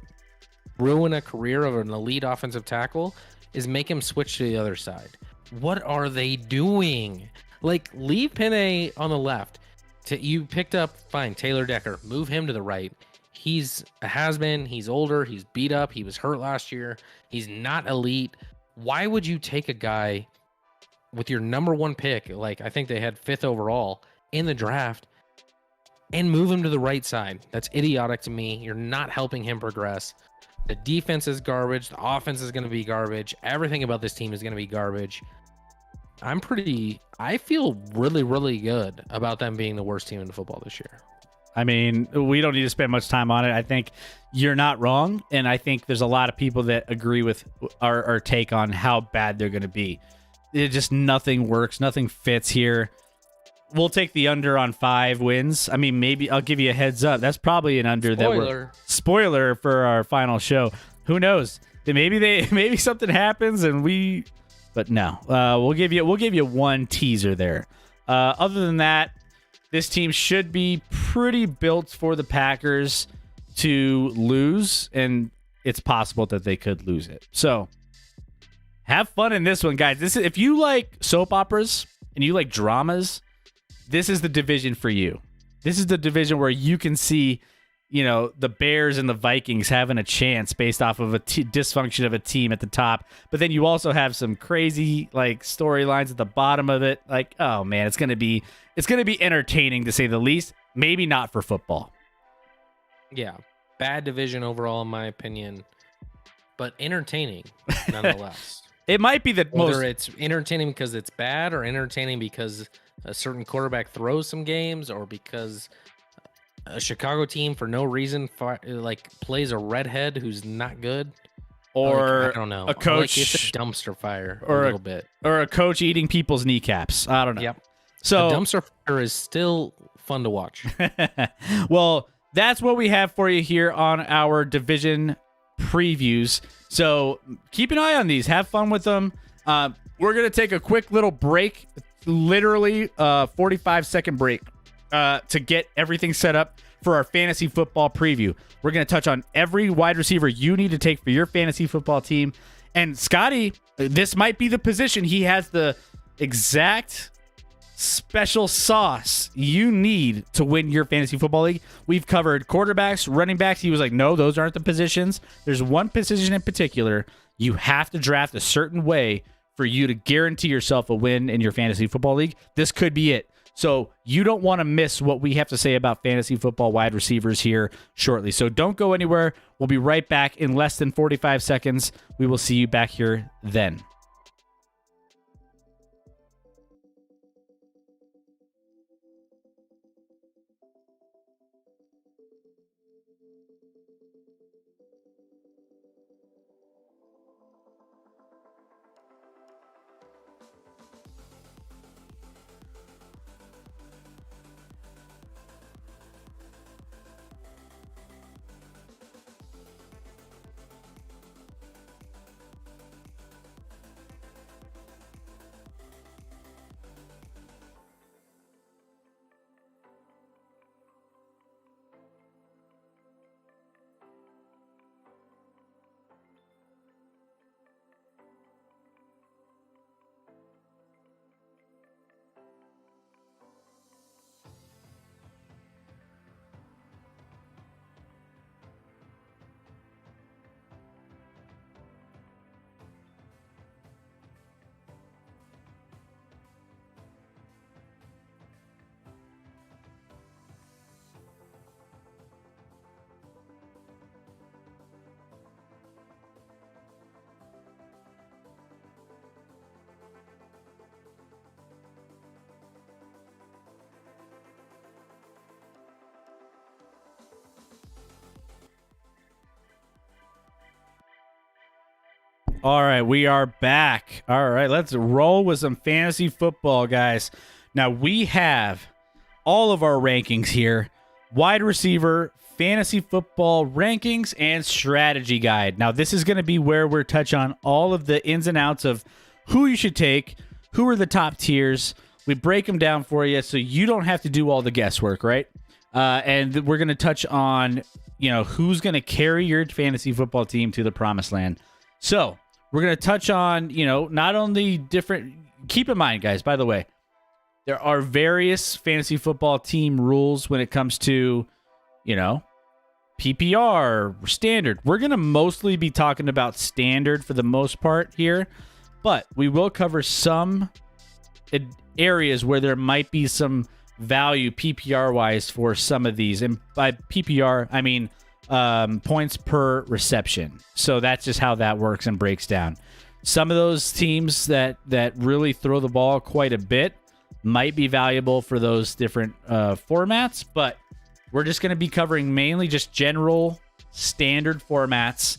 ruin a career of an elite offensive tackle is make him switch to the other side. What are they doing? Like, leave Penei on the left. You picked up, fine, Taylor Decker. Move him to the right. He's a has-been. He's older. He's beat up. He was hurt last year. He's not elite. Why would you take a guy with your number one pick, like I think they had 5th overall in the draft, and move him to the right side? That's idiotic to me. You're not helping him progress. The defense is garbage. The offense is going to be garbage. Everything about this team is going to be garbage. I feel really, really good about them being the worst team in football this year.
I mean, we don't need to spend much time on it. I think you're not wrong, and I think there's a lot of people that agree with our take on how bad they're going to be. It just, nothing works. Nothing fits here. We'll take the under on 5 wins. I mean, maybe I'll give you a heads up. That's probably an under. Spoiler for our final show. Who knows? Maybe something happens and but no. We'll give you one teaser there. Other than that, this team should be pretty built for the Packers to lose, and it's possible that they could lose it. So have fun in this one, guys. If you like soap operas and you like dramas, this is the division for you. This is the division where you can see, the Bears and the Vikings having a chance based off of a dysfunction of a team at the top. But then you also have some crazy storylines at the bottom of it. Oh man, it's gonna be entertaining to say the least. Maybe not for football.
Yeah, bad division overall in my opinion, but entertaining nonetheless.
It might be
whether it's entertaining because it's bad or entertaining because a certain quarterback throws some games, or because a Chicago team for no reason plays a redhead who's not good,
or
I don't know,
a coach.
It's a dumpster fire
or
a little bit,
or a coach eating people's kneecaps. I don't know.
Yep.
So
a dumpster fire is still fun to watch.
Well, that's what we have for you here on our division previews. So keep an eye on these. Have fun with them. We're going to take a quick little break, literally 45-second break, to get everything set up for our fantasy football preview. We're going to touch on every wide receiver you need to take for your fantasy football team. And Scotty, this might be the position. He has the exact special sauce you need to win your fantasy football league. We've covered quarterbacks, running backs. He was like, no, those aren't the positions. There's one position in particular you have to draft a certain way for you to guarantee yourself a win in your fantasy football league. This could be it. So you don't want to miss what we have to say about fantasy football wide receivers here shortly. So don't go anywhere. We'll be right back in less than 45 seconds. We will see you back here then. All right, we are back. All right, let's roll with some fantasy football, guys. Now, we have all of our rankings here. wide receiver fantasy football rankings and strategy guide. Now, this is going to be where we're touch on all of the ins and outs of who you should take, who are the top tiers. We break them down for you so you don't have to do all the guesswork, right? And we're going to touch on, who's going to carry your fantasy football team to the promised land. So we're going to touch on, not only different. Keep in mind, guys, by the way, there are various fantasy football team rules when it comes to, PPR, standard. We're going to mostly be talking about standard for the most part here, but we will cover some areas where there might be some value PPR wise for some of these. And by PPR, I mean points per reception. So that's just how that works and breaks down. Some of those teams that really throw the ball quite a bit might be valuable for those different formats, but we're just going to be covering mainly just general standard formats,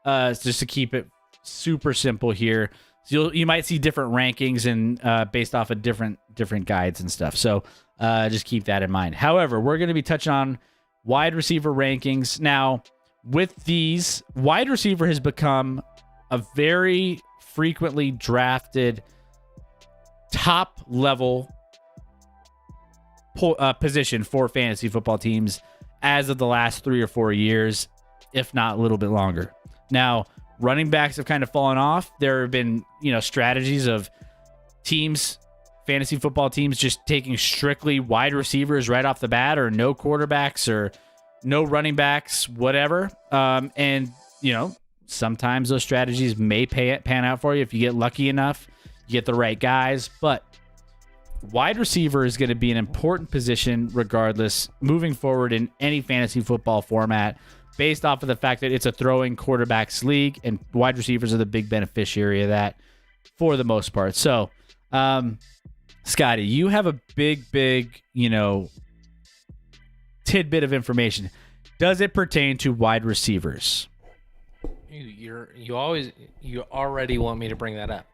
just to keep it super simple here. So you might see different rankings and based off of different guides and stuff. So just keep that in mind. However, we're going to be touching on wide receiver rankings. Now, with these, wide receiver has become a very frequently drafted top level position for fantasy football teams as of the last 3 or 4 years, if not a little bit longer. Now, running backs have kind of fallen off. There have been, strategies of teams, fantasy football teams, just taking strictly wide receivers right off the bat, or no quarterbacks or no running backs, whatever. And sometimes those strategies may pan out for you if you get lucky enough, you get the right guys. But wide receiver is going to be an important position regardless moving forward in any fantasy football format, based off of the fact that it's a throwing quarterbacks league and wide receivers are the big beneficiary of that for the most part. So, Scotty, you have a big, tidbit of information. Does it pertain to wide receivers?
You already want me to bring that up.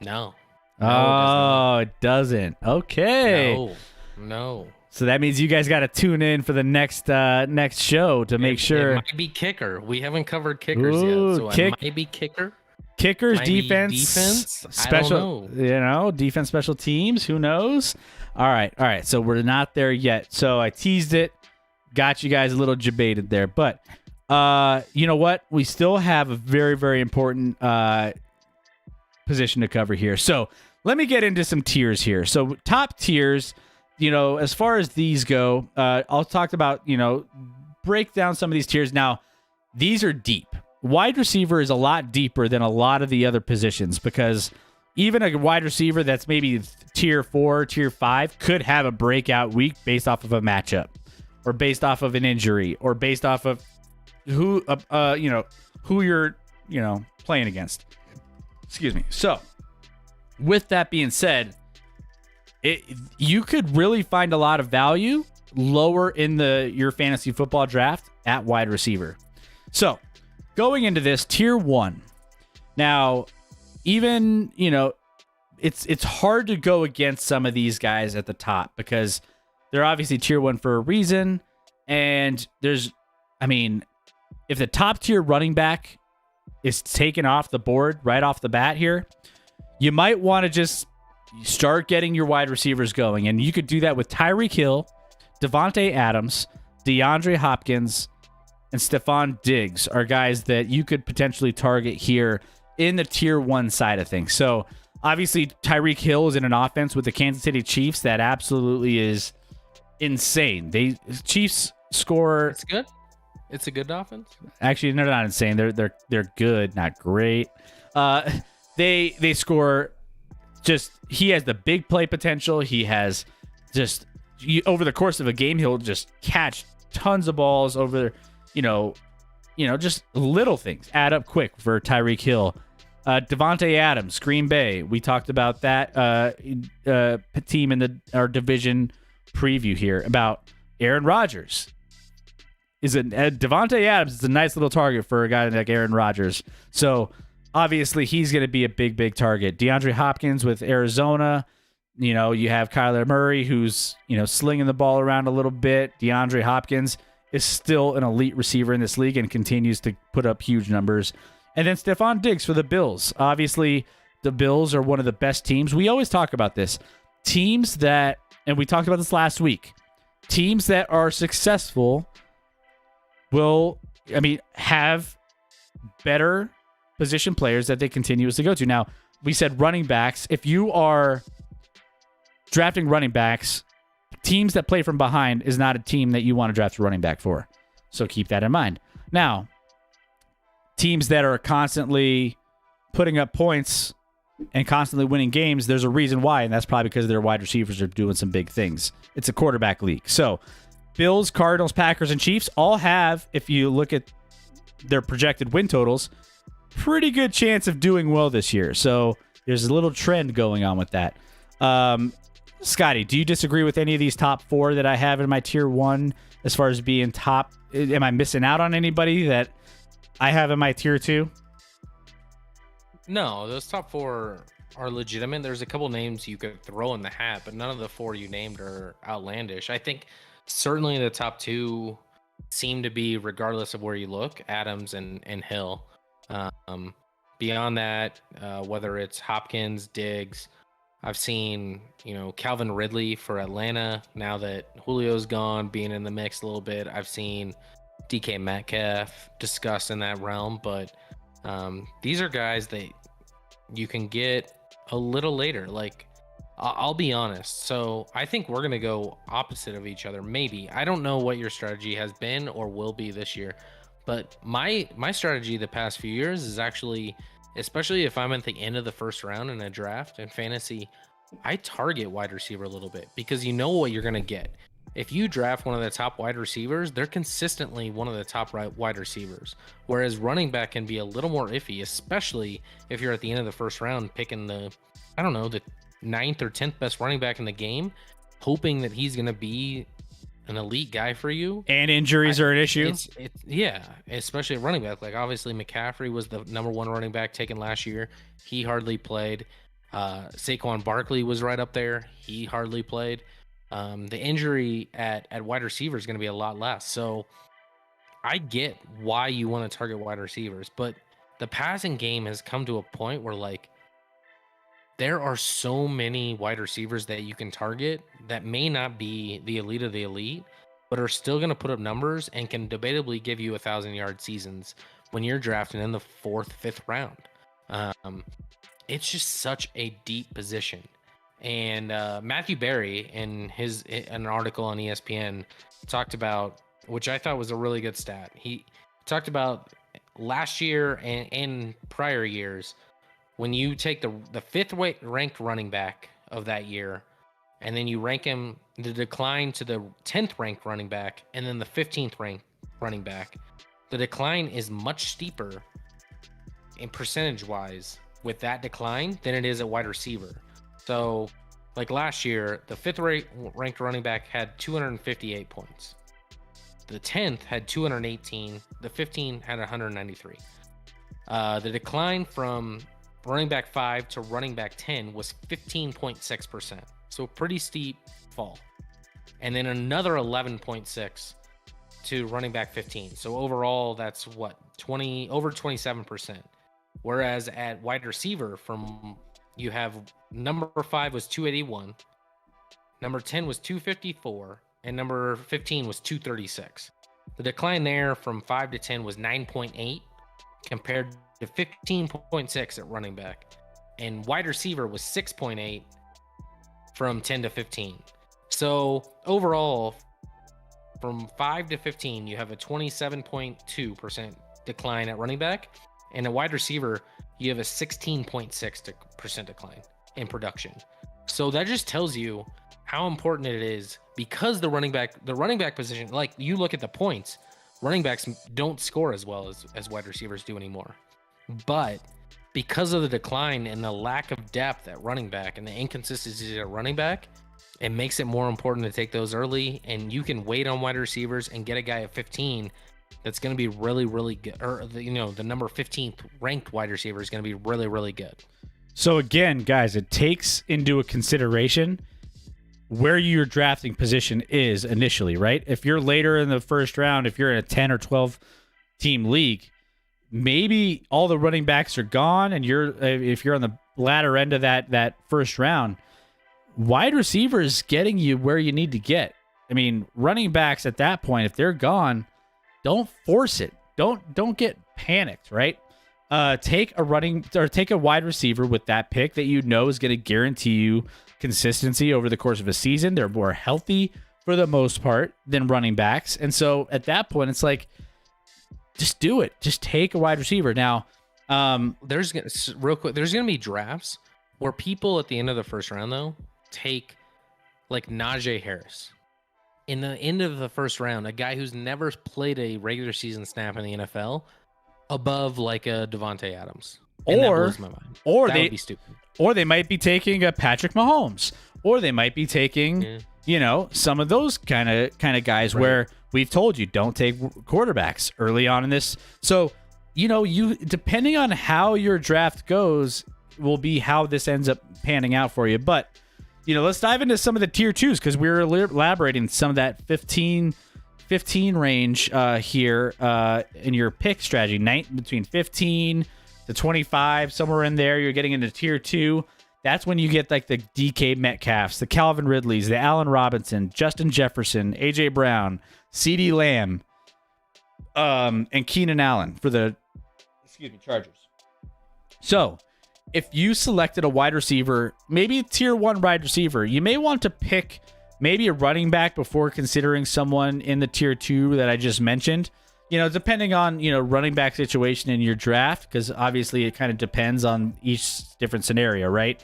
No.
Oh, it doesn't. Okay.
No.
So that means you guys got to tune in for the next show to make sure.
It might be kicker. We haven't covered kickers yet, so it might be kicker.
Kickers,
might
defense, special,
I don't know.
Defense, special teams. Who knows? All right. So we're not there yet. So I teased it, got you guys a little debated there, but you know what? We still have a very, very important position to cover here. So let me get into some tiers here. So top tiers, as far as these go, I'll talk about, break down some of these tiers. Now, these are deep. Wide receiver is a lot deeper than a lot of the other positions, because even a wide receiver that's maybe tier 4, tier 5 could have a breakout week based off of a matchup, or based off of an injury, or based off of who you're, playing against. Excuse me. So, with that being said, you could really find a lot of value lower in your fantasy football draft at wide receiver. So, going into this tier 1. Now, even, it's hard to go against some of these guys at the top because they're obviously tier 1 for a reason. And if the top tier running back is taken off the board right off the bat here, you might want to just start getting your wide receivers going. And you could do that with Tyreek Hill, Davante Adams, DeAndre Hopkins, and Stephon Diggs are guys that you could potentially target here in the tier 1 side of things. So obviously Tyreek Hill is in an offense with the Kansas City Chiefs that absolutely is insane. Chiefs score.
It's good. It's a good offense.
Actually, they're not insane. They're good, not great. They score. Just, he has the big play potential. He has just over the course of a game, he'll just catch tons of balls over. Just little things add up quick for Tyreek Hill. Davante Adams, Green Bay. We talked about that team in our division preview here about Aaron Rodgers. Davante Adams is a nice little target for a guy like Aaron Rodgers. So obviously he's going to be a big, big target. DeAndre Hopkins with Arizona. You have Kyler Murray, who's, slinging the ball around a little bit. DeAndre Hopkins is still an elite receiver in this league and continues to put up huge numbers. And then Stephon Diggs for the Bills. Obviously, the Bills are one of the best teams. We always talk about this. Teams that, and we talked about this last week, teams that are successful will, have better position players that they continuously go to. Now, we said running backs. If you are drafting running backs, teams that play from behind is not a team that you want to draft a running back for. So keep that in mind. Now, teams that are constantly putting up points and constantly winning games, there's a reason why, and that's probably because their wide receivers are doing some big things. It's a quarterback league. So Bills, Cardinals, Packers, and Chiefs all have, if you look at their projected win totals, pretty good chance of doing well this year. So there's a little trend going on with that. Scotty, do you disagree with any of these top 4 that I have in my tier 1 as far as being top? Am I missing out on anybody that I have in my tier 2?
No, those top 4 are legitimate. There's a couple names you could throw in the hat, but none of the 4 you named are outlandish. I think certainly the top 2 seem to be, regardless of where you look, Adams and Hill. Beyond that, whether it's Hopkins, Diggs, I've seen, Calvin Ridley for Atlanta. Now that Julio's gone, being in the mix a little bit. I've seen DK Metcalf discussed in that realm, but these are guys that you can get a little later. Like, I'll be honest. So I think we're going to go opposite of each other. Maybe. I don't know what your strategy has been or will be this year, but my strategy the past few years is actually, especially if I'm at the end of the first round in a draft in fantasy, I target wide receiver a little bit because you know what you're going to get. If you draft one of the top wide receivers, they're consistently one of the top wide receivers. Whereas running back can be a little more iffy, especially if you're at the end of the first round picking the 9th or 10th best running back in the game, hoping that he's going to be an elite guy for you.
And injuries are an issue.
Yeah, especially at running back. Like, obviously McCaffrey was the number 1 running back taken last year. He hardly played. Saquon Barkley was right up there. He hardly played. The injury at wide receiver is going to be a lot less. So I get why you want to target wide receivers, but the passing game has come to a point where, like, there are so many wide receivers that you can target that may not be the elite of the elite, but are still going to put up numbers and can debatably give you 1,000-yard seasons when you're drafting in the 4th, 5th round. It's just such a deep position. And Matthew Berry, in an article on ESPN, talked about, which I thought was a really good stat. He talked about last year and prior years, when you take the 5th ranked running back of that year, and then you rank him, the decline to the 10th ranked running back, and then the 15th ranked running back, the decline is much steeper in percentage-wise with that decline than it is at wide receiver. So, like last year, the 5th ranked running back had 258 points. The 10th had 218. The 15 had 193. The decline from running back 5 to running back 10 was 15.6%. So pretty steep fall. And then another 11.6 to running back 15. So overall, that's what, over 27%. Whereas at wide receiver, you have number 5 was 281, number 10 was 254, and number 15 was 236. The decline there from 5 to 10 was 9.8 compared to 15.6 at running back, and wide receiver was 6.8 from 10 to 15. So overall, from 5 to 15, you have a 27.2% decline at running back, and a wide receiver, you have a 16.6% decline in production. So that just tells you how important it is, because the running back position, like, you look at the points, running backs don't score as well as wide receivers do anymore. But because of the decline and the lack of depth at running back and the inconsistencies at running back, it makes it more important to take those early, and you can wait on wide receivers and get a guy at 15 that's going to be really, really good. Or, the number 15th ranked wide receiver is going to be really, really good.
So again, guys, it takes into a consideration where your drafting position is initially, right? If you're later in the first round, if you're in a 10 or 12 team league, maybe all the running backs are gone, and if you're on the latter end of that first round, wide receiver is getting you where you need to get. I mean, running backs at that point, if they're gone, don't force it. Don't get panicked, right? Take a wide receiver with that pick that you know is going to guarantee you consistency over the course of a season. They're more healthy for the most part than running backs. And so at that point, it's like, just do it. Just take a wide receiver. Now,
there's going to be drafts where people at the end of the first round, though, take like Najee Harris. In the end of the first round, a guy who's never played a regular season snap in the NFL above like a Devontae Adams. And that blows my mind. That would be stupid.
Or they might be taking a Patrick Mahomes, or they might be taking, some of those kind of guys where we've told you don't take quarterbacks early on in this. So, you depending on how your draft goes will be how this ends up panning out for you. But, let's dive into some of the tier 2s because we were elaborating some of that 15 range here in your pick strategy, between 15 to 25, somewhere in there. You're getting into tier 2. That's when you get like the DK Metcalfs, the Calvin Ridleys, the Allen Robinson, Justin Jefferson, AJ Brown, CeeDee Lamb, and Keenan Allen for the Chargers. So if you selected a wide receiver, maybe a tier 1 wide receiver, you may want to pick maybe a running back before considering someone in the tier 2 that I just mentioned. Depending on, running back situation in your draft, because obviously it kind of depends on each different scenario, right?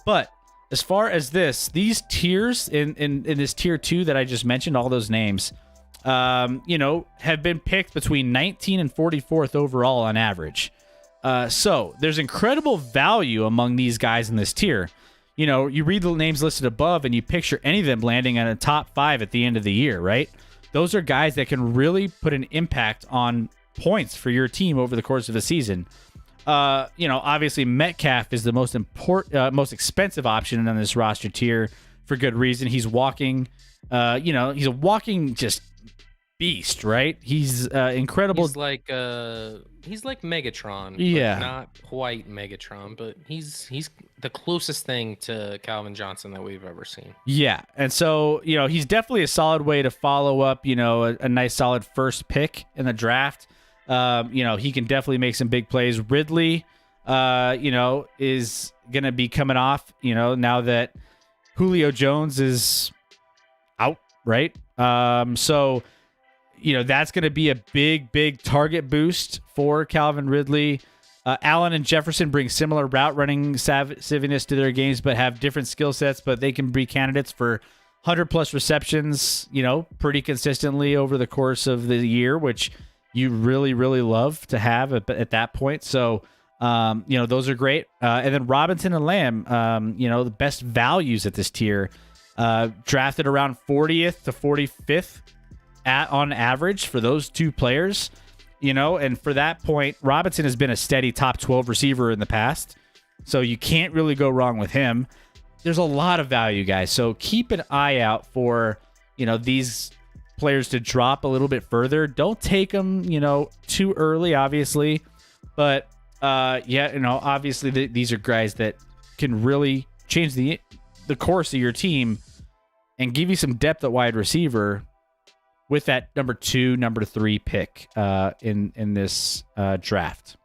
But as far as these tiers in this tier 2 that I just mentioned, all those names, have been picked between 19 and 44th overall on average. So there's incredible value among these guys in this tier. You read the names listed above and you picture any of them landing in a top 5 at the end of the year, right? Those are guys that can really put an impact on points for your team over the course of the season. Obviously Metcalf is the most expensive option on this roster tier for good reason. He's walking, he's a walking just beast, right? He's incredible.
He's like Megatron.
Yeah,
not quite Megatron, but he's the closest thing to Calvin Johnson that we've ever seen.
Yeah, and so he's definitely a solid way to follow up. A nice solid first pick in the draft. He can definitely make some big plays. Ridley, is gonna be coming off. Now that Julio Jones is out, right? So. That's going to be a big target boost for Calvin Ridley. Allen and Jefferson bring similar route running savviness to their games, but have different skill sets, but they can be candidates for 100+ receptions, pretty consistently over the course of the year, which you really, really love to have at that point. So, those are great. And then Robinson and Lamb, the best values at this tier, drafted around 40th to 45th. On average for those two players, and for that point, Robinson has been a steady top 12 receiver in the past, so you can't really go wrong with him. There's a lot of value, guys, so keep an eye out for, these players to drop a little bit further. Don't take them, too early, obviously, but obviously these are guys that can really change the course of your team and give you some depth at wide receiver with that number 2, number 3 pick in this draft.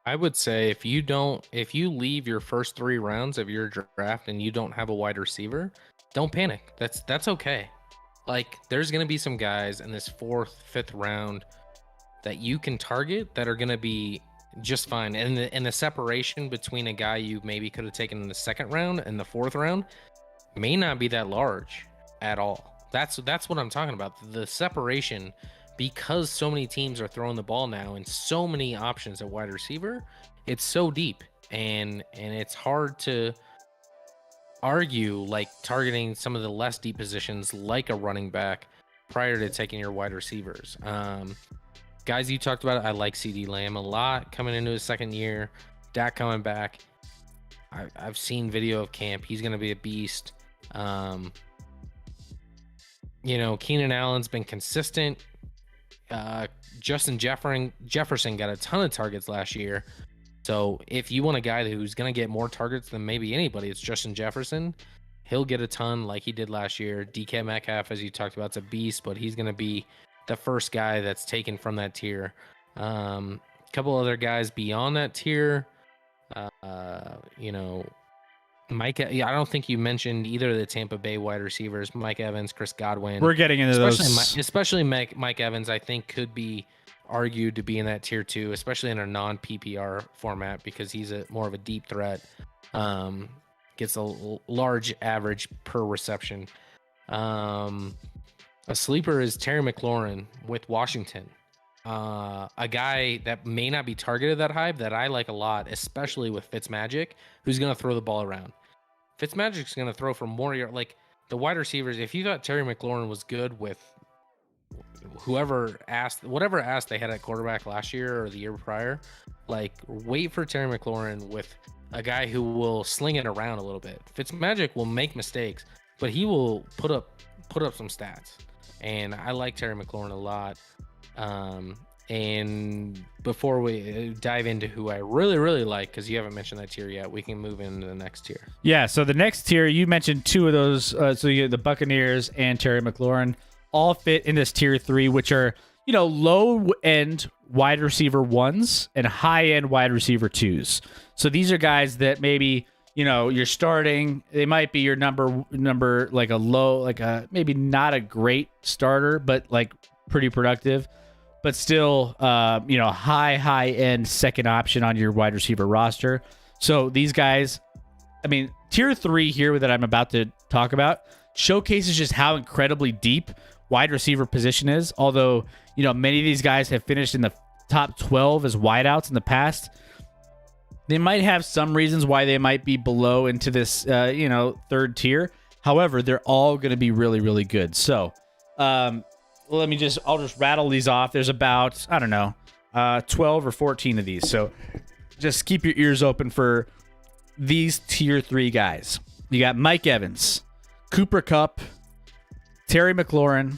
I would say if you leave your first 3 rounds of your draft and you don't have a wide receiver, don't panic. That's okay. Like, there's going to be some guys in this 4th, 5th round that you can target that are going to be just fine. And the separation between a guy you maybe could have taken in the 2nd round and the 4th round may not be that large at all. That's what I'm talking about. The separation, because so many teams are throwing the ball now and so many options at wide receiver, it's so deep and it's hard to argue like targeting some of the less deep positions like a running back prior to taking your wide receivers. Guys you talked about, I like CeeDee Lamb a lot coming into his 2nd year. Dak coming back. I've seen video of camp. He's going to be a beast. Keenan Allen's been consistent. Justin Jefferson got a ton of targets last year. So if you want a guy who's going to get more targets than maybe anybody, it's Justin Jefferson. He'll get a ton like he did last year. DK Metcalf, as you talked about, is a beast, but he's going to be the first guy that's taken from that tier. A couple other guys beyond that tier, Mike. Yeah, I don't think you mentioned either of the Tampa Bay wide receivers, Mike Evans, Chris Godwin.
We're getting into those.
Especially Mike Evans, I think could be argued to be in that tier 2, especially in a non-PPR format, because he's more of a deep threat. Gets a large average per reception. A sleeper is Terry McLaurin with Washington. A guy that may not be targeted that high, that I like a lot, especially with Fitzmagic, who's going to throw the ball around. Fitzmagic's going to throw for more yards. Like the wide receivers, if you thought Terry McLaurin was good with whatever ass they had at quarterback last year or the year prior, like wait for Terry McLaurin with a guy who will sling it around a little bit. Fitzmagic will make mistakes, but he will put up some stats. And I like Terry McLaurin a lot. And before we dive into who I really, really like, because you haven't mentioned that tier yet, we can move into the next tier.
Yeah, so the next tier, you mentioned two of those. So you get the Buccaneers and Terry McLaurin all fit in this tier 3, which are, low-end wide receiver 1s and high-end wide receiver 2s. So these are guys that maybe, you're starting. They might be your number like a low, like a maybe not a great starter, but like pretty productive. But still, high end second option on your wide receiver roster. So these guys, tier 3 here that I'm about to talk about showcases just how incredibly deep wide receiver position is. Although, many of these guys have finished in the top 12 as wideouts in the past. They might have some reasons why they might be below into this, third tier. However, they're all going to be really, really good. So, I'll just rattle these off. There's about, 12 or 14 of these. So just keep your ears open for these tier 3 guys. You got Mike Evans, Cooper Kupp, Terry McLaurin,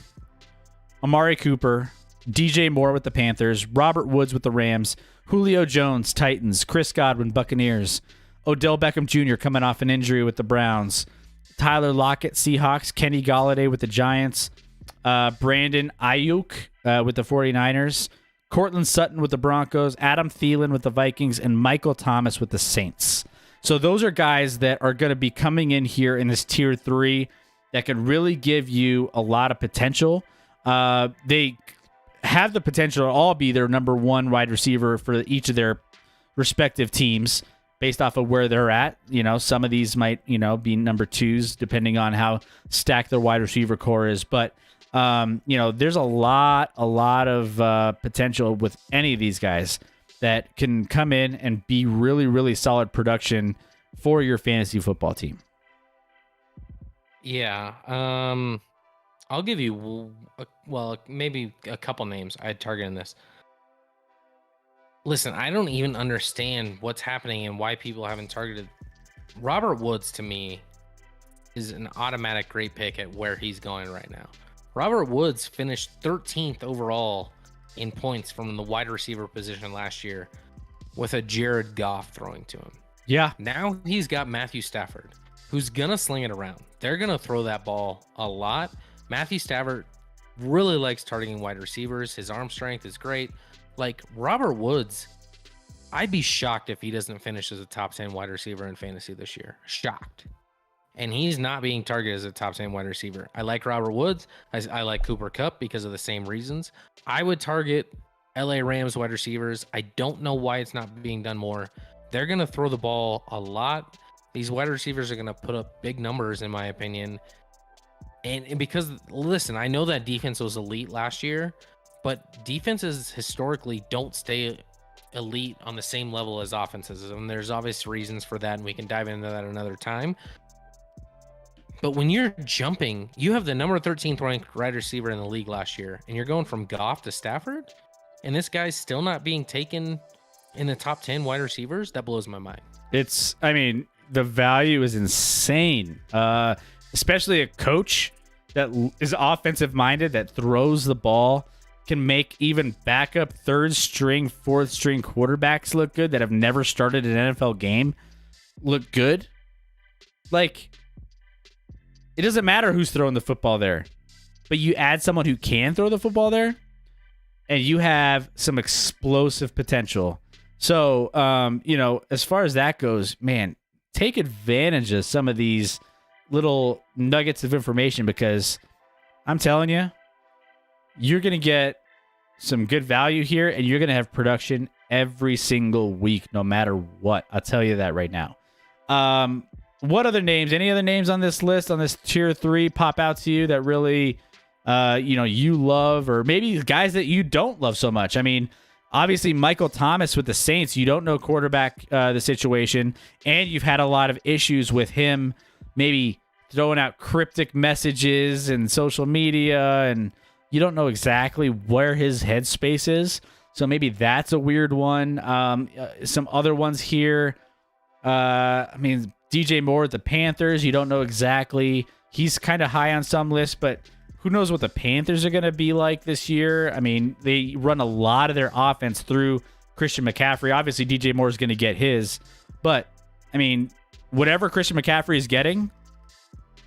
Amari Cooper, DJ Moore with the Panthers, Robert Woods with the Rams, Julio Jones, Titans, Chris Godwin, Buccaneers, Odell Beckham Jr. coming off an injury with the Browns, Tyler Lockett, Seahawks, Kenny Golladay with the Giants, Brandon Ayuk with the 49ers, Cortland Sutton with the Broncos, Adam Thielen with the Vikings, and Michael Thomas with the Saints. So those are guys that are going to be coming in here in this tier 3 that can really give you a lot of potential. They have the potential to all be their number 1 wide receiver for each of their respective teams based off of where they're at. Some of these might, be number 2s depending on how stacked their wide receiver core is. But there's a lot of potential with any of these guys that can come in and be really, really solid production for your fantasy football team.
Yeah. I'll give you, maybe a couple names I'd target in this. Listen, I don't even understand what's happening and why people haven't targeted. Robert Woods, to me, is an automatic great pick at where he's going right now. Robert Woods finished 13th overall in points from the wide receiver position last year with a Jared Goff throwing to him.
Yeah.
Now he's got Matthew Stafford, who's going to sling it around. They're going to throw that ball a lot. Matthew Stafford really likes targeting wide receivers. His arm strength is great. Like Robert Woods, I'd be shocked if he doesn't finish as a top 10 wide receiver in fantasy this year. Shocked. And he's not being targeted as a top 10 wide receiver. I like Robert Woods. I like Cooper Kupp because of the same reasons. I would target LA Rams wide receivers. I don't know why it's not being done more. They're going to throw the ball a lot. These wide receivers are going to put up big numbers, in my opinion. And because, listen, I know that defense was elite last year, but defenses historically don't stay elite on the same level as offenses. And there's obvious reasons for that, and we can dive into that another time. But when you're jumping, you have the number 13th ranked wide receiver in the league last year, and you're going from Goff to Stafford, and this guy's still not being taken in the top 10 wide receivers. That blows my mind.
the value is insane. Especially a coach that is offensive minded, that throws the ball, can make even backup third string, fourth string quarterbacks look good that have never started an NFL game look good. Like, it doesn't matter who's throwing the football there, but you add someone who can throw the football there, and you have some explosive potential. So, as far as that goes, man, take advantage of some of these little nuggets of information, because I'm telling you, you're going to get some good value here, and you're going to have production every single week, no matter what. I'll tell you that right now. What other names, any other names on this list, on this tier 3 pop out to you that really, you love, or maybe guys that you don't love so much? I mean, obviously Michael Thomas with the Saints, you don't know quarterback, the situation, and you've had a lot of issues with him maybe throwing out cryptic messages and social media, and you don't know exactly where his headspace is. So maybe that's a weird one. Some other ones here. DJ Moore at the Panthers, you don't know exactly. He's kind of high on some lists, but who knows what the Panthers are going to be like this year. I mean, they run a lot of their offense through Christian McCaffrey. Obviously, DJ Moore is going to get his, but I mean, whatever Christian McCaffrey is getting,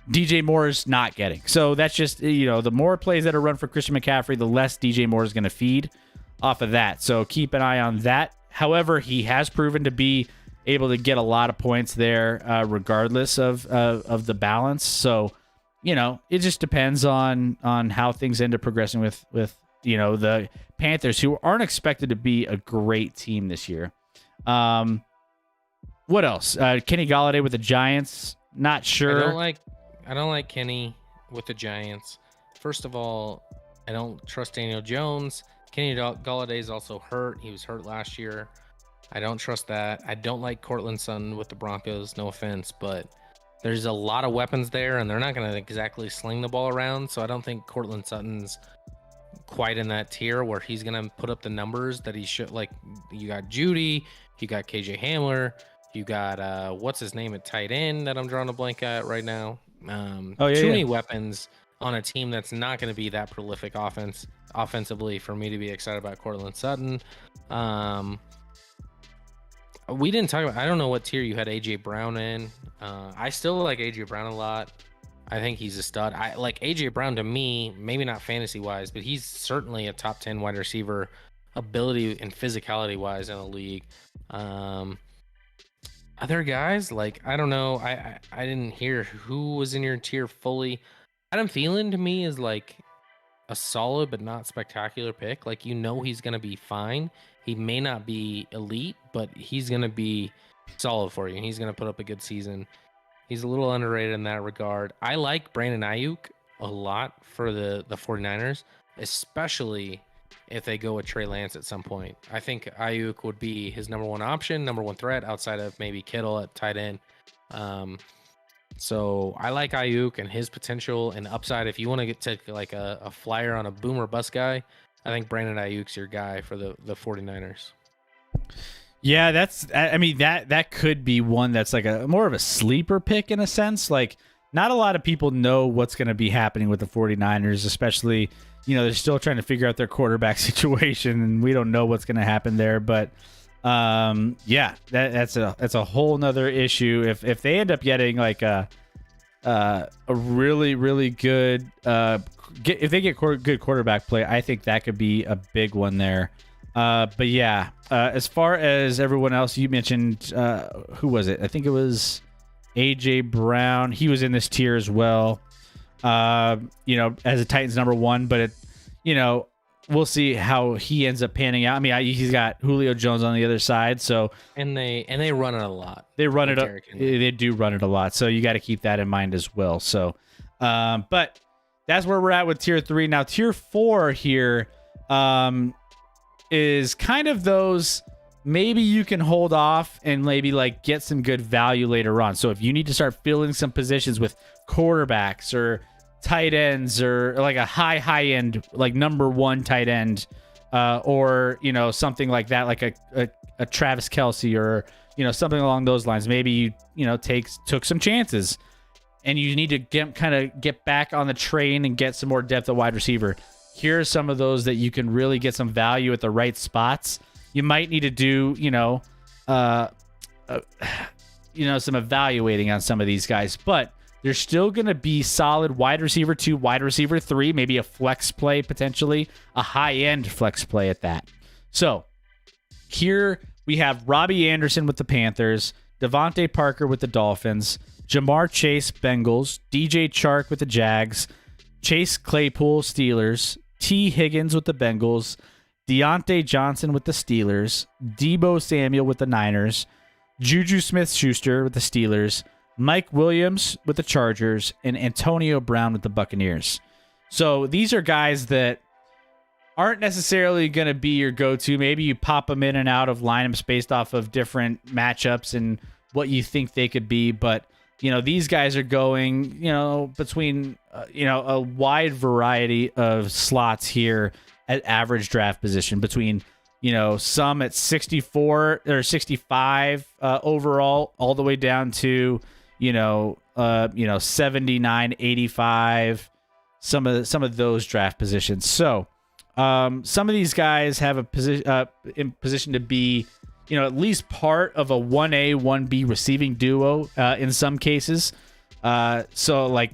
DJ Moore is not getting. So that's just, the more plays that are run for Christian McCaffrey, the less DJ Moore is going to feed off of that. So keep an eye on that. However, he has proven to be able to get a lot of points there, regardless of the balance. So, it just depends on how things end up progressing with the Panthers, who aren't expected to be a great team this year. What else? Kenny Golladay with the Giants. Not sure.
I don't like Kenny with the Giants. First of all, I don't trust Daniel Jones. Kenny Golladay is also hurt. He was hurt last year. I don't trust that. I don't like Cortland Sutton with the Broncos. No offense, but there's a lot of weapons there, and they're not going to exactly sling the ball around. So I don't think Cortland Sutton's quite in that tier where he's going to put up the numbers that he should. Like, you got Judy, you got KJ Hamler, you got what's his name at tight end that I'm drawing a blank at right now. Too many weapons on a team that's not going to be that prolific offensively for me to be excited about Cortland Sutton. We didn't talk about, I don't know what tier you had AJ Brown in. I still like AJ Brown a lot. I think he's a stud. I like AJ Brown to me, maybe not fantasy wise, but he's certainly a top 10 wide receiver ability and physicality wise in the league. Other guys, like, I don't know. I didn't hear who was in your tier fully. Adam Thielen to me is like a solid but not spectacular pick. Like, he's going to be fine. He may not be elite, but he's going to be solid for you. He's going to put up a good season. He's a little underrated in that regard. I like Brandon Ayuk a lot for the 49ers, especially if they go with Trey Lance at some point. I think Ayuk would be his number one option, number one threat outside of maybe Kittle at tight end. So I like Ayuk and his potential and upside. If you want to get to like a flyer on a boom or bust guy, I think Brandon Ayuk's your guy for the 49ers.
Yeah, that could be one that's like a more of a sleeper pick in a sense. Like, not a lot of people know what's going to be happening with the 49ers, especially, they're still trying to figure out their quarterback situation, and we don't know what's going to happen there. But that's a whole nother issue. If they end up getting like a really, really good if they get good quarterback play, I think that could be a big one there. But yeah, as far as everyone else, you mentioned, who was it? I think it was AJ Brown. He was in this tier as well. As a Titans number one, but we'll see how he ends up panning out. I mean, he's got Julio Jones on the other side, so
and they run it a lot.
They run it up. They do run it a lot, so you got to keep that in mind as well. So, but that's where we're at with tier 3. Now, tier 4 here is kind of those maybe you can hold off and maybe like get some good value later on. So if you need to start filling some positions with quarterbacks or tight ends or like a high end, like number one tight end, or something like that, like a Travis Kelce or, something along those lines. Maybe you took some chances and you need to get back on the train and get some more depth at wide receiver. Here are some of those that you can really get some value at the right spots. You might need to do, some evaluating on some of these guys, but they're still going to be solid wide receiver 2, wide receiver 3, maybe a flex play, potentially a high-end flex play at that. So here we have Robbie Anderson with the Panthers, Devontae Parker with the Dolphins, Jamar Chase, Bengals, DJ Chark with the Jags, Chase Claypool, Steelers, T. Higgins with the Bengals, Deontay Johnson with the Steelers, Deebo Samuel with the Niners, Juju Smith-Schuster with the Steelers, Mike Williams with the Chargers, and Antonio Brown with the Buccaneers. So these are guys that aren't necessarily going to be your go-to. Maybe you pop them in and out of lineups based off of different matchups and what you think they could be. But, these guys are going, between, a wide variety of slots here at average draft position between, some at 64 or 65 overall, all the way down to, 79, 85, some of those draft positions. So some of these guys have a position in position to be, at least part of a 1A, 1B receiving duo in some cases. So like,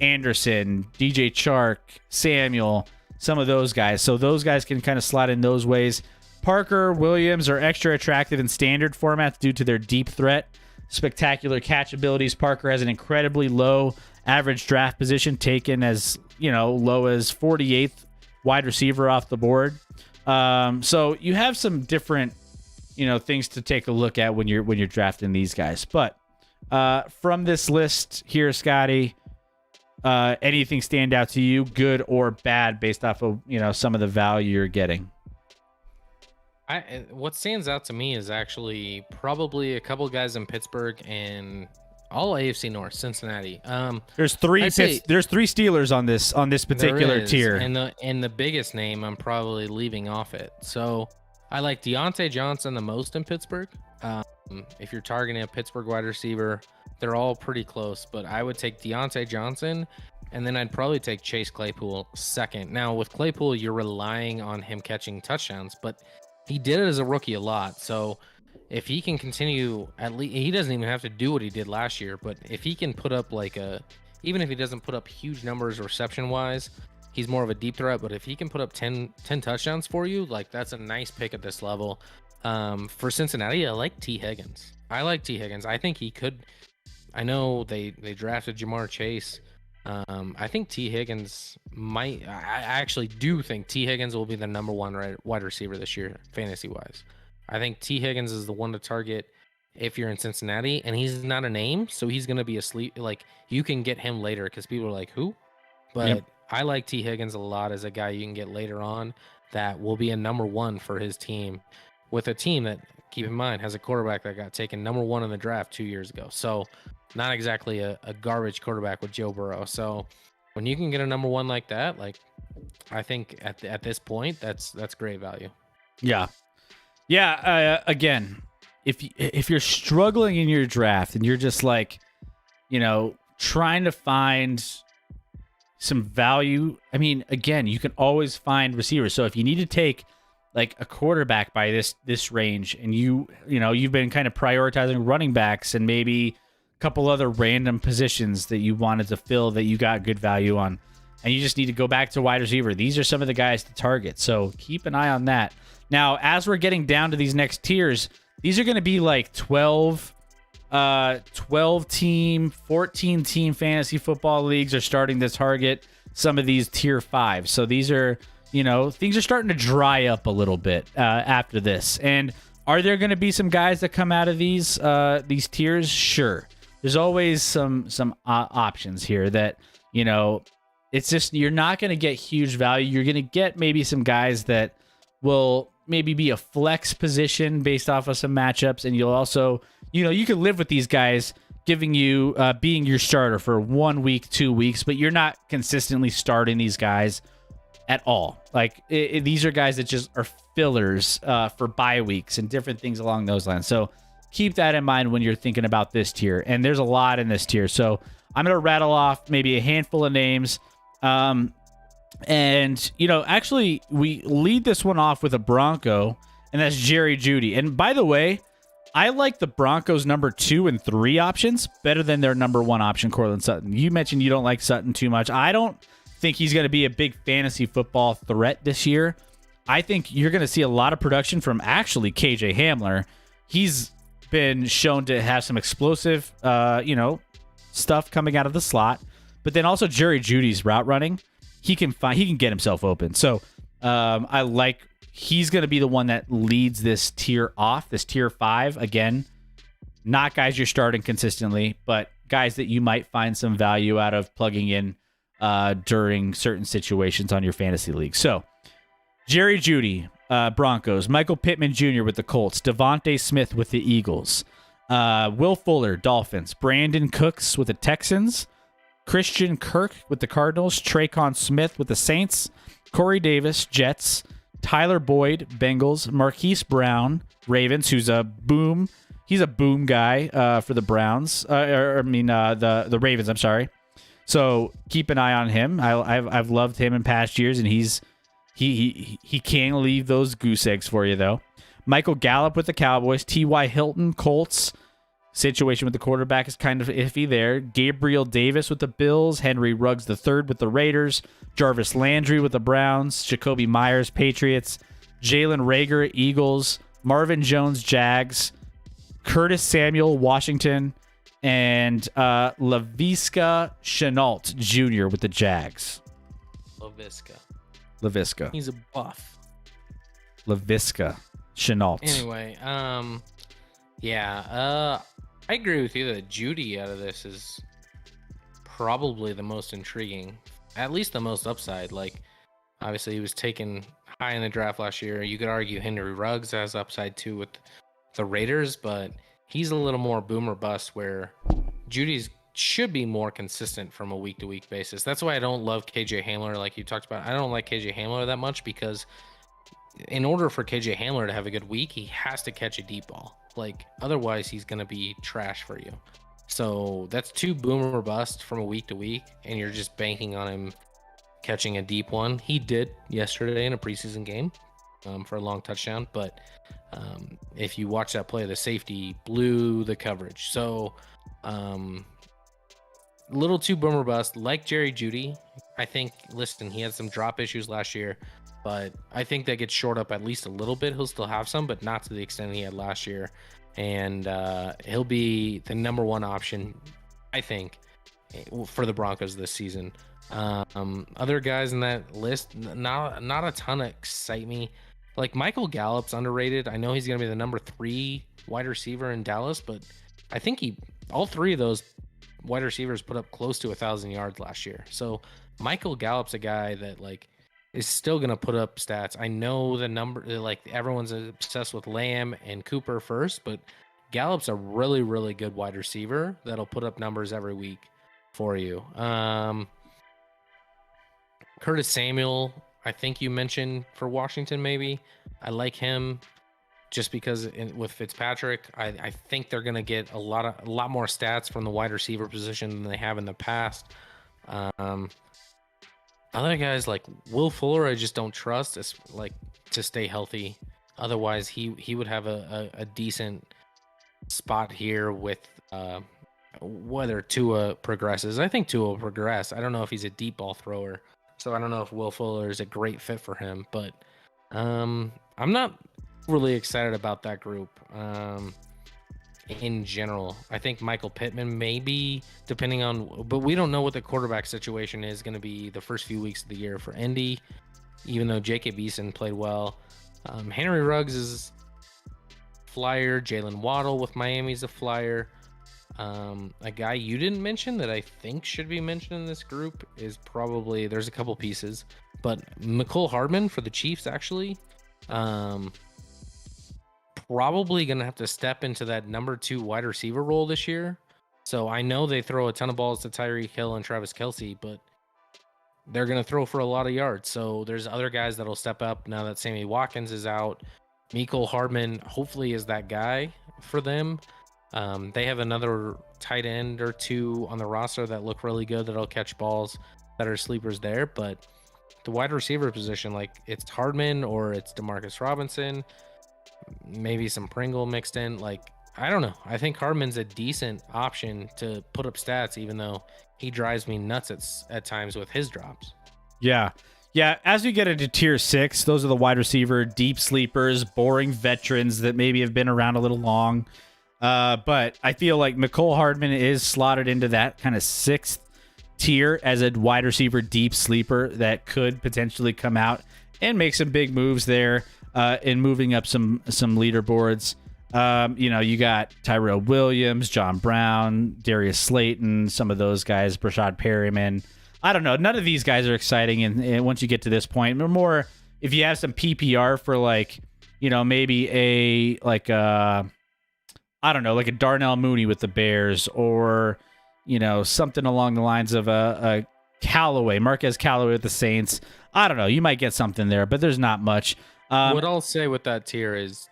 Anderson, DJ Chark, Samuel, some of those guys. So those guys can kind of slot in those ways. Parker, Williams are extra attractive in standard formats due to their deep threat, spectacular catch abilities. Parker has an incredibly low average draft position, taken as, low as 48th wide receiver off the board. So you have some different, things to take a look at when you're drafting these guys. But from this list here, Scotty, anything stand out to you, good or bad, based off of, some of the value you're getting?
What stands out to me is actually probably a couple guys in Pittsburgh and all AFC North, Cincinnati.
There's three Steelers on this particular tier,
and the biggest name I'm probably leaving off it. So I like Deontay Johnson the most in Pittsburgh. If you're targeting a Pittsburgh wide receiver, they're all pretty close, but I would take Deontay Johnson, and then I'd probably take Chase Claypool second. Now with Claypool, you're relying on him catching touchdowns, but he did it as a rookie a lot. So if he can continue, at least he doesn't even have to do what he did last year, but if he can put up even if he doesn't put up huge numbers reception wise, he's more of a deep threat. But if he can put up 10 touchdowns for you, that's a nice pick at this level. For Cincinnati, I like T. Higgins. I think he could. I know they drafted Jamar Chase. I think T. Higgins might. I actually do think T. Higgins will be the number one wide receiver this year, fantasy wise. I think T. Higgins is the one to target if you're in Cincinnati, and he's not a name, so he's going to be you can get him later because people are like, who? But yep. I like T. Higgins a lot as a guy you can get later on that will be a number one for his team, with a team that, keep in mind, has a quarterback that got taken number one in the draft 2 years ago. So not exactly a garbage quarterback with Joe Burrow. So when you can get a number one like that, I think at this point, that's great value.
Yeah. Yeah. Again, if you're struggling in your draft and you're just trying to find some value, I mean, again, you can always find receivers. So if you need to take a quarterback by this range, and you've been kind of prioritizing running backs and maybe a couple other random positions that you wanted to fill that you got good value on, and you just need to go back to wide receiver, these are some of the guys to target. So keep an eye on that. Now, as we're getting down to these next tiers, these are going to be 12 team, 14 team fantasy football leagues are starting to target some of these tier 5. So these are, things are starting to dry up a little bit after this. And are there going to be some guys that come out of these tiers? Sure. There's always some options here that, it's just, you're not going to get huge value. You're going to get maybe some guys that will maybe be a flex position based off of some matchups. And you'll also, you can live with these guys giving you, being your starter for 1 week, 2 weeks, but you're not consistently starting these guys at all. Like these are guys that just are fillers for bye weeks and different things along those lines. So keep that in mind when you're thinking about this tier. And there's a lot in this tier. So I'm going to rattle off maybe a handful of names. And, you know, actually, we lead this one off with a Bronco, and that's Jerry Jeudy. And by the way, I like the Broncos' number 2 and 3 options better than their number 1 option, Courtland Sutton. You mentioned you don't like Sutton too much. I don't think he's going to be a big fantasy football threat this year. I think you're going to see a lot of production from actually KJ Hamler. He's been shown to have some explosive, stuff coming out of the slot. But then also Jerry Jeudy's route running. He can get himself open. So I like he's going to be the one that leads this tier off, this tier 5. Again, not guys you're starting consistently, but guys that you might find some value out of plugging in during certain situations on your fantasy league. So Jerry Jeudy, Broncos, Michael Pittman Jr. with the Colts, Devontae Smith with the Eagles, Will Fuller, Dolphins, Brandon Cooks with the Texans, Christian Kirk with the Cardinals, Traquan Smith with the Saints, Corey Davis, Jets, Tyler Boyd, Bengals, Marquise Brown, Ravens, who's a boom. He's a boom guy for the Browns. The Ravens. I'm sorry. So keep an eye on him. I've loved him in past years, and he can leave those goose eggs for you though. Michael Gallup with the Cowboys, T.Y. Hilton, Colts. Situation with the quarterback is kind of iffy there. Gabriel Davis with the Bills, Henry Ruggs III with the Raiders, Jarvis Landry with the Browns, Jacoby Myers, Patriots, Jalen Reagor, Eagles, Marvin Jones, Jags, Curtis Samuel, Washington, and Laviska Shenault Jr. with the Jags. Laviska.
He's a buff.
Laviska Shenault.
Anyway, I agree with you that Jeudy out of this is probably the most intriguing, at least the most upside. Like, obviously, he was taken high in the draft last year. You could argue Henry Ruggs has upside too with the Raiders, but he's a little more boomer bust where Judy's should be more consistent from a week-to-week basis. That's why I don't love KJ Hamler like you talked about. I don't like KJ Hamler that much because in order for KJ Hamler to have a good week, he has to catch a deep ball. Like, otherwise he's going to be trash for you. So that's 2 boomer bust from a week to week, and you're just banking on him catching a deep one. He did yesterday in a preseason game for a long touchdown, but if you watch that play, the safety blew the coverage. So a little too boomer bust, like Jerry Jeudy. I think, listen, he had some drop issues last year, but I think that gets short up at least a little bit. He'll still have some, but not to the extent he had last year. And he'll be the number 1 option, I think, for the Broncos this season. Other guys in that list, not a ton excite me. Like, Michael Gallup's underrated. I know he's going to be the number 3 wide receiver in Dallas, but I think all 3 of those wide receivers put up close to 1,000 yards last year. So Michael Gallup's a guy that, like, is still going to put up stats. I know the number, like, everyone's obsessed with Lamb and Cooper first, but Gallup's a really, really good wide receiver that'll put up numbers every week for you. Curtis Samuel, I think you mentioned for Washington, maybe. I like him just because with Fitzpatrick, I think they're going to get a lot more stats from the wide receiver position than they have in the past. Other guys like Will Fuller, I just don't trust to stay healthy. Otherwise, he would have a decent spot here with whether Tua progresses. I think Tua will progress. I don't know if he's a deep ball thrower, so I don't know if Will Fuller is a great fit for him. But I'm not really excited about that group. In general, I think Michael Pittman maybe, depending on, but we don't know what the quarterback situation is going to be the first few weeks of the year for Indy, even though Jacob Eason played well. Henry Ruggs is flyer. Jalen Waddle with Miami is a flyer. A guy you didn't mention that I think should be mentioned in this group is probably, there's a couple pieces, but Mecole Hardman for the Chiefs actually. Probably going to have to step into that number 2 wide receiver role this year. So I know they throw a ton of balls to Tyreek Hill and Travis Kelce, but they're going to throw for a lot of yards. So there's other guys that'll step up now that Sammy Watkins is out. Mecole Hardman hopefully is that guy for them. They have another tight end or two on the roster that look really good that'll catch balls that are sleepers there. But the wide receiver position, like it's Hardman or it's Demarcus Robinson, maybe some Pringle mixed in. Like, I don't know. I think Hardman's a decent option to put up stats, even though he drives me nuts at times with his drops.
Yeah. Yeah, as we get into tier 6, those are the wide receiver, deep sleepers, boring veterans that maybe have been around a little long. But I feel like Mecole Hardman is slotted into that kind of 6th tier as a wide receiver deep sleeper that could potentially come out and make some big moves there in moving up some leaderboards. You got Tyrell Williams, John Brown, Darius Slayton, some of those guys, Brashad Perryman. I don't know. None of these guys are exciting. And once you get to this point, more if you have some PPR for maybe like a Darnell Mooney with the Bears, or, something along the lines of a Callaway, Marquez Callaway with the Saints. I don't know. You might get something there, but there's not much.
What I'll say with that tier is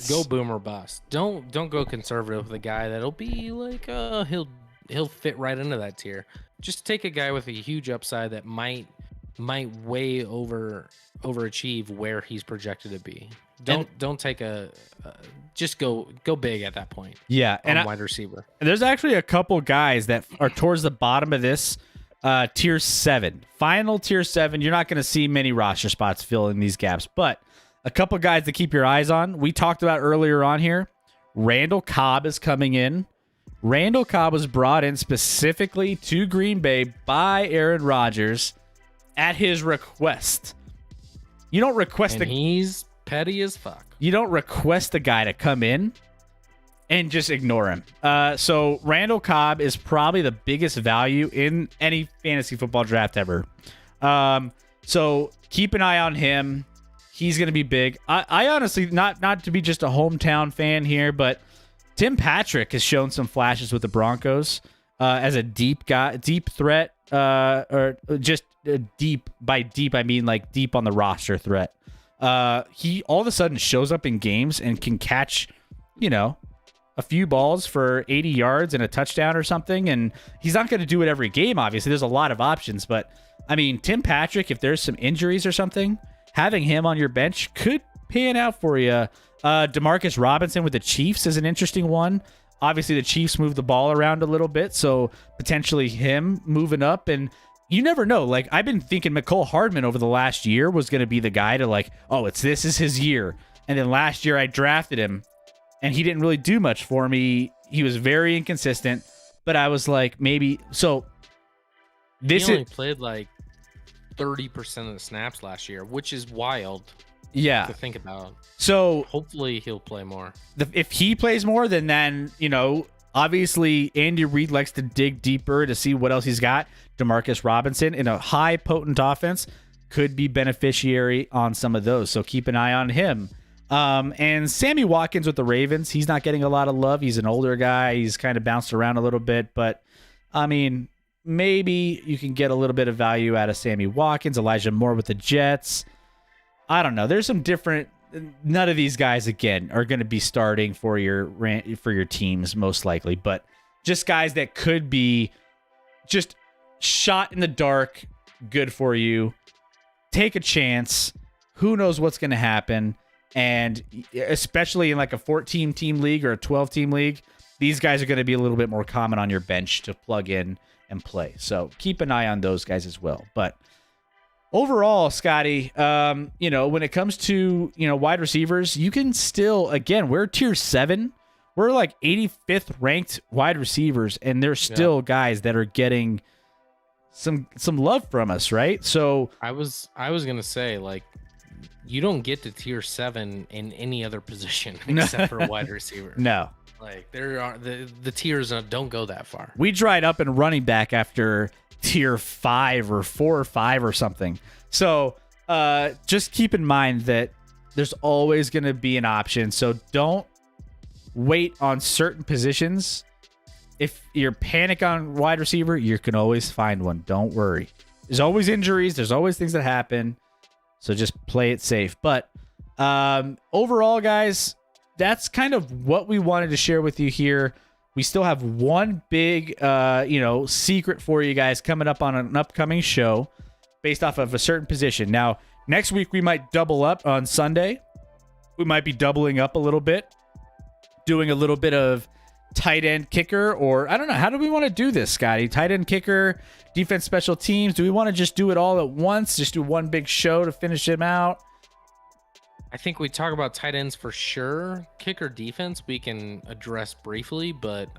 go boom or bust. Don't go conservative with a guy that'll be like he'll fit right into that tier. Just take a guy with a huge upside that might way overachieve where he's projected to be. Don't take just go big at that point.
Yeah, and
wide receiver.
And there's actually a couple guys that are towards the bottom of this tier 7. Final tier 7. You're not going to see many roster spots filling these gaps, but a couple guys to keep your eyes on. We talked about earlier on here. Randall Cobb is coming in. Randall Cobb was brought in specifically to Green Bay by Aaron Rodgers at his request. You don't request
he's petty as fuck.
You don't request the guy to come in and just ignore him. So Randall Cobb is probably the biggest value in any fantasy football draft ever. So keep an eye on him. He's going to be big. I honestly, not to be just a hometown fan here, but Tim Patrick has shown some flashes with the Broncos as a deep threat, or just deep. By deep, I mean like deep on the roster threat. He all of a sudden shows up in games and can catch, a few balls for 80 yards and a touchdown or something. And he's not going to do it every game, obviously. There's a lot of options. But, I mean, Tim Patrick, if there's some injuries or something, having him on your bench could pan out for you. Demarcus Robinson with the Chiefs is an interesting one. Obviously, the Chiefs move the ball around a little bit, so potentially him moving up. And you never know. Like, I've been thinking Mecole Hardman over the last year was going to be the guy to this is his year. And then last year I drafted him, and he didn't really do much for me. He was very inconsistent, but I was like, maybe. So
he only played like 30% of the snaps last year, which is wild.
Yeah,
to think about.
So
hopefully he'll play more.
If he plays more, then obviously Andy Reid likes to dig deeper to see what else he's got. Demarcus Robinson in a high potent offense could be beneficiary on some of those. So keep an eye on him. And Sammy Watkins with the Ravens, he's not getting a lot of love. He's an older guy. He's kind of bounced around a little bit, but I mean, maybe you can get a little bit of value out of Sammy Watkins. Elijah Moore with the Jets. I don't know. There's some different. None of these guys again are going to be starting for your teams most likely, but just guys that could be just shot in the dark, good for you. Take a chance. Who knows what's going to happen? And especially in like a 14-team league or a 12-team league, these guys are going to be a little bit more common on your bench to plug in and play. So keep an eye on those guys as well. But overall, Scotty, when it comes to, wide receivers, you can still, again, we're tier 7. We're like 85th ranked wide receivers, and there's still guys that are getting some love from us, right? So
I was going to say, like, you don't get to tier 7 in any other position except for a wide receiver.
No.
Like, there are the tiers don't go that far.
We dried up in running back after tier 5 or 4 or 5 or something. So just keep in mind that there's always going to be an option. So don't wait on certain positions. If you're panic on wide receiver, you can always find one. Don't worry. There's always injuries. There's always things that happen. So just play it safe. But overall, guys, that's kind of what we wanted to share with you here. We still have one big, secret for you guys coming up on an upcoming show based off of a certain position. Now, next week, we might double up on Sunday. We might be doubling up a little bit, doing a little bit of tight end kicker, or I don't know. How do we want to do this, Scotty? Tight end kicker, defense, special teams. Do we want to just do it all at once? Just do one big show to finish them out?
I think we talk about tight ends for sure. Kicker, defense, we can address briefly, but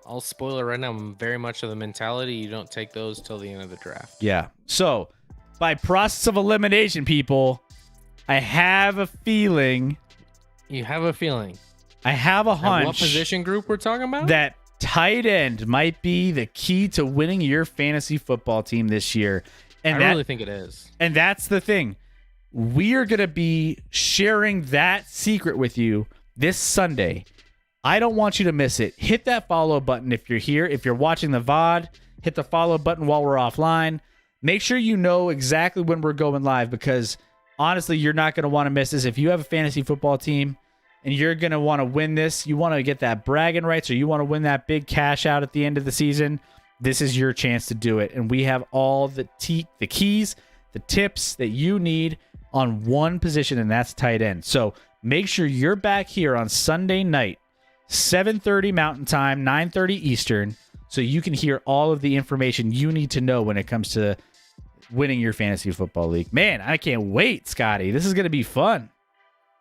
I'll spoil it right now. I'm very much of the mentality you don't take those till the end of the draft.
Yeah. So, by process of elimination, people, I have a feeling.
You have a feeling.
I have a hunch.
What position group we're talking about?
That tight end might be the key to winning your fantasy football team this year. And
I really think it is.
And that's the thing. We are going to be sharing that secret with you this Sunday. I don't want you to miss it. Hit that follow button if you're here. If you're watching the VOD, hit the follow button while we're offline. Make sure you know exactly when we're going live, because honestly, you're not going to want to miss this. If you have a fantasy football team and you're going to want to win this, you want to get that bragging rights, or you want to win that big cash out at the end of the season, this is your chance to do it. And we have all the keys, the tips that you need on one position, and that's tight end. So make sure you're back here on Sunday night, 7:30 Mountain Time, 9:30 Eastern, so you can hear all of the information you need to know when it comes to winning your fantasy football league. Man, I can't wait, Scotty. This is going to be fun.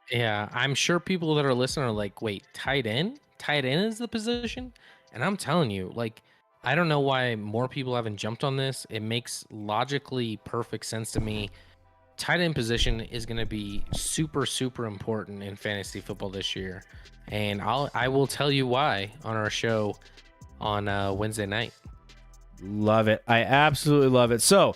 Yeah, I'm sure people that are listening are like, wait, tight end? Tight end is the position? And I'm telling you, like, I don't know why more people haven't jumped on this. It makes logically perfect sense to me. Tight end position is going to be super, super important in fantasy football this year. And I will tell you why on our show on Wednesday night.
Love it. I absolutely love it. So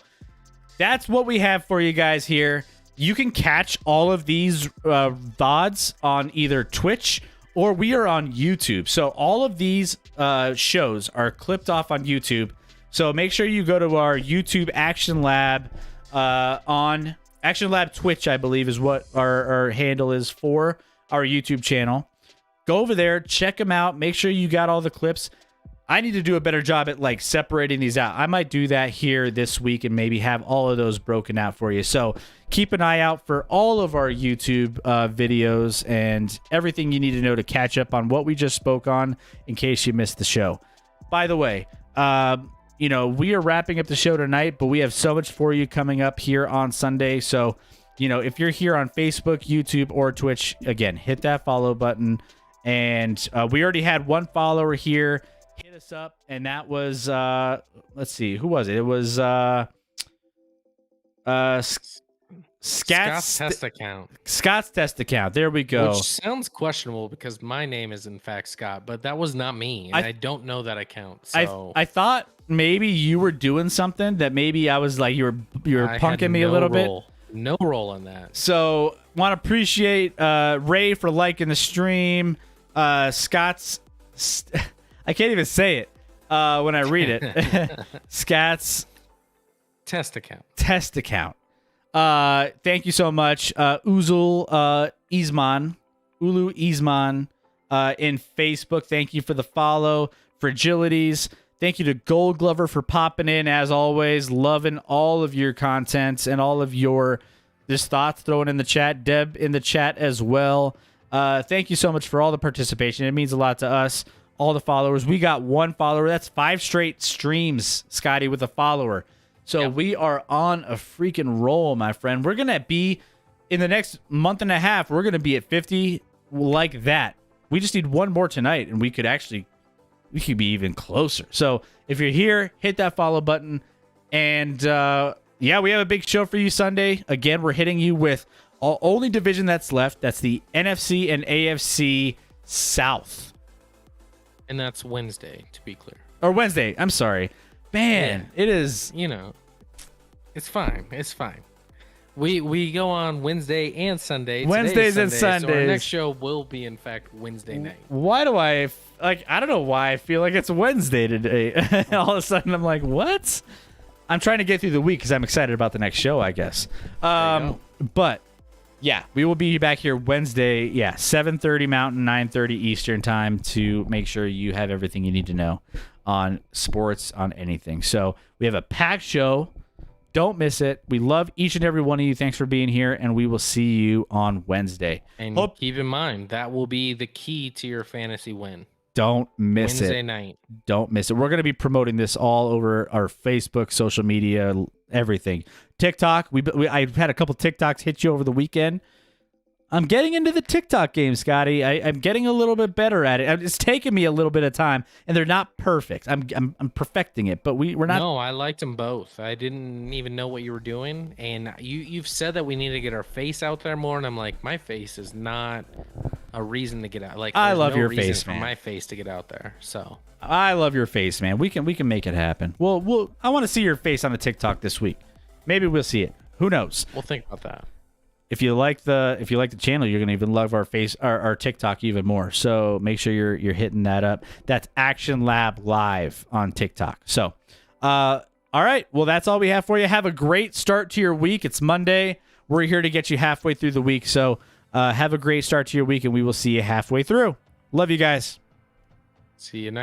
that's what we have for you guys here. You can catch all of these VODs on either Twitch or we are on YouTube. So all of these shows are clipped off on YouTube. So make sure you go to our YouTube Action Lab on Action Lab Twitch, I believe is what our handle is for our YouTube channel. Go over there, check them out. Make sure you got all the clips. I need to do a better job at like separating these out. I might do that here this week and maybe have all of those broken out for you. So keep an eye out for all of our YouTube videos and everything you need to know to catch up on what we just spoke on in case you missed the show. By the way, we are wrapping up the show tonight, but we have so much for you coming up here on Sunday. So, if you're here on Facebook, YouTube, or Twitch, again, hit that follow button. And we already had one follower here hit us up, and that was let's see, who was it? It was
Scott's test account.
Scott's test account. There we go.
Which sounds questionable because my name is in fact Scott, but that was not me, and I don't know that account. So
I thought maybe you were doing something that maybe I was like you were punking me a little bit.
No role in that.
So want to appreciate Ray for liking the stream. Scott's I can't even say it when I read it. Scott's
test account.
Thank you so much. Ulu Isman in Facebook. Thank you for the follow. Fragilities. Thank you to Gold Glover for popping in as always. Loving all of your content and all of your just thoughts thrown in the chat. Deb in the chat as well. Thank you so much for all the participation. It means a lot to us. All the followers. We got one follower. That's 5 straight streams, Scotty, with a follower. So we are on a freaking roll, my friend. We're going to be, in the next month and a half, we're going to be at 50 like that. We just need one more tonight, and we could be even closer. So if you're here, hit that follow button. And we have a big show for you Sunday. Again, we're hitting you with only division that's left. That's the NFC and AFC South.
And that's Wednesday, to be clear.
Or Wednesday. I'm sorry. Man, It is.
It's fine. It's fine. We go on Wednesday and Sunday.
Wednesdays and
Sunday,
Sundays.
So our next show will be, in fact, Wednesday night.
Why do I don't know why I feel like it's Wednesday today. All of a sudden, I'm like, what? I'm trying to get through the week because I'm excited about the next show, I guess. But yeah, we will be back here Wednesday. Yeah, 7:30 Mountain, 9:30 Eastern time to make sure you have everything you need to know on sports, on anything. So we have a packed show. Don't miss it. We love each and every one of you. Thanks for being here, and we will see you on Wednesday.
And keep in mind, that will be the key to your fantasy win.
Don't miss
Wednesday
it.
night.
Don't miss it. We're going to be promoting this all over our Facebook, social media, everything. TikTok. I've had a couple TikToks hit you over the weekend. I'm getting into the TikTok game, Scotty. I'm getting a little bit better at it. It's taken me a little bit of time, and they're not perfect. I'm perfecting it, but we're not.
No, I liked them both. I didn't even know what you were doing, and you've said that we need to get our face out there more, and I'm like, my face is not a reason to get out. Like,
I
there's
love
no
your
reason
face,
for
man.
my face to get out there. So
I love your face, man. We can make it happen. Well, I want to see your face on the TikTok this week. Maybe we'll see it. Who knows?
we'll think about that.
If you like the channel, you're gonna even love our TikTok even more. So make sure you're hitting that up. That's Action Lab Live on TikTok. So, all right. Well, that's all we have for you. Have a great start to your week. It's Monday. We're here to get you halfway through the week. So, have a great start to your week, and we will see you halfway through. Love you guys.
See you next.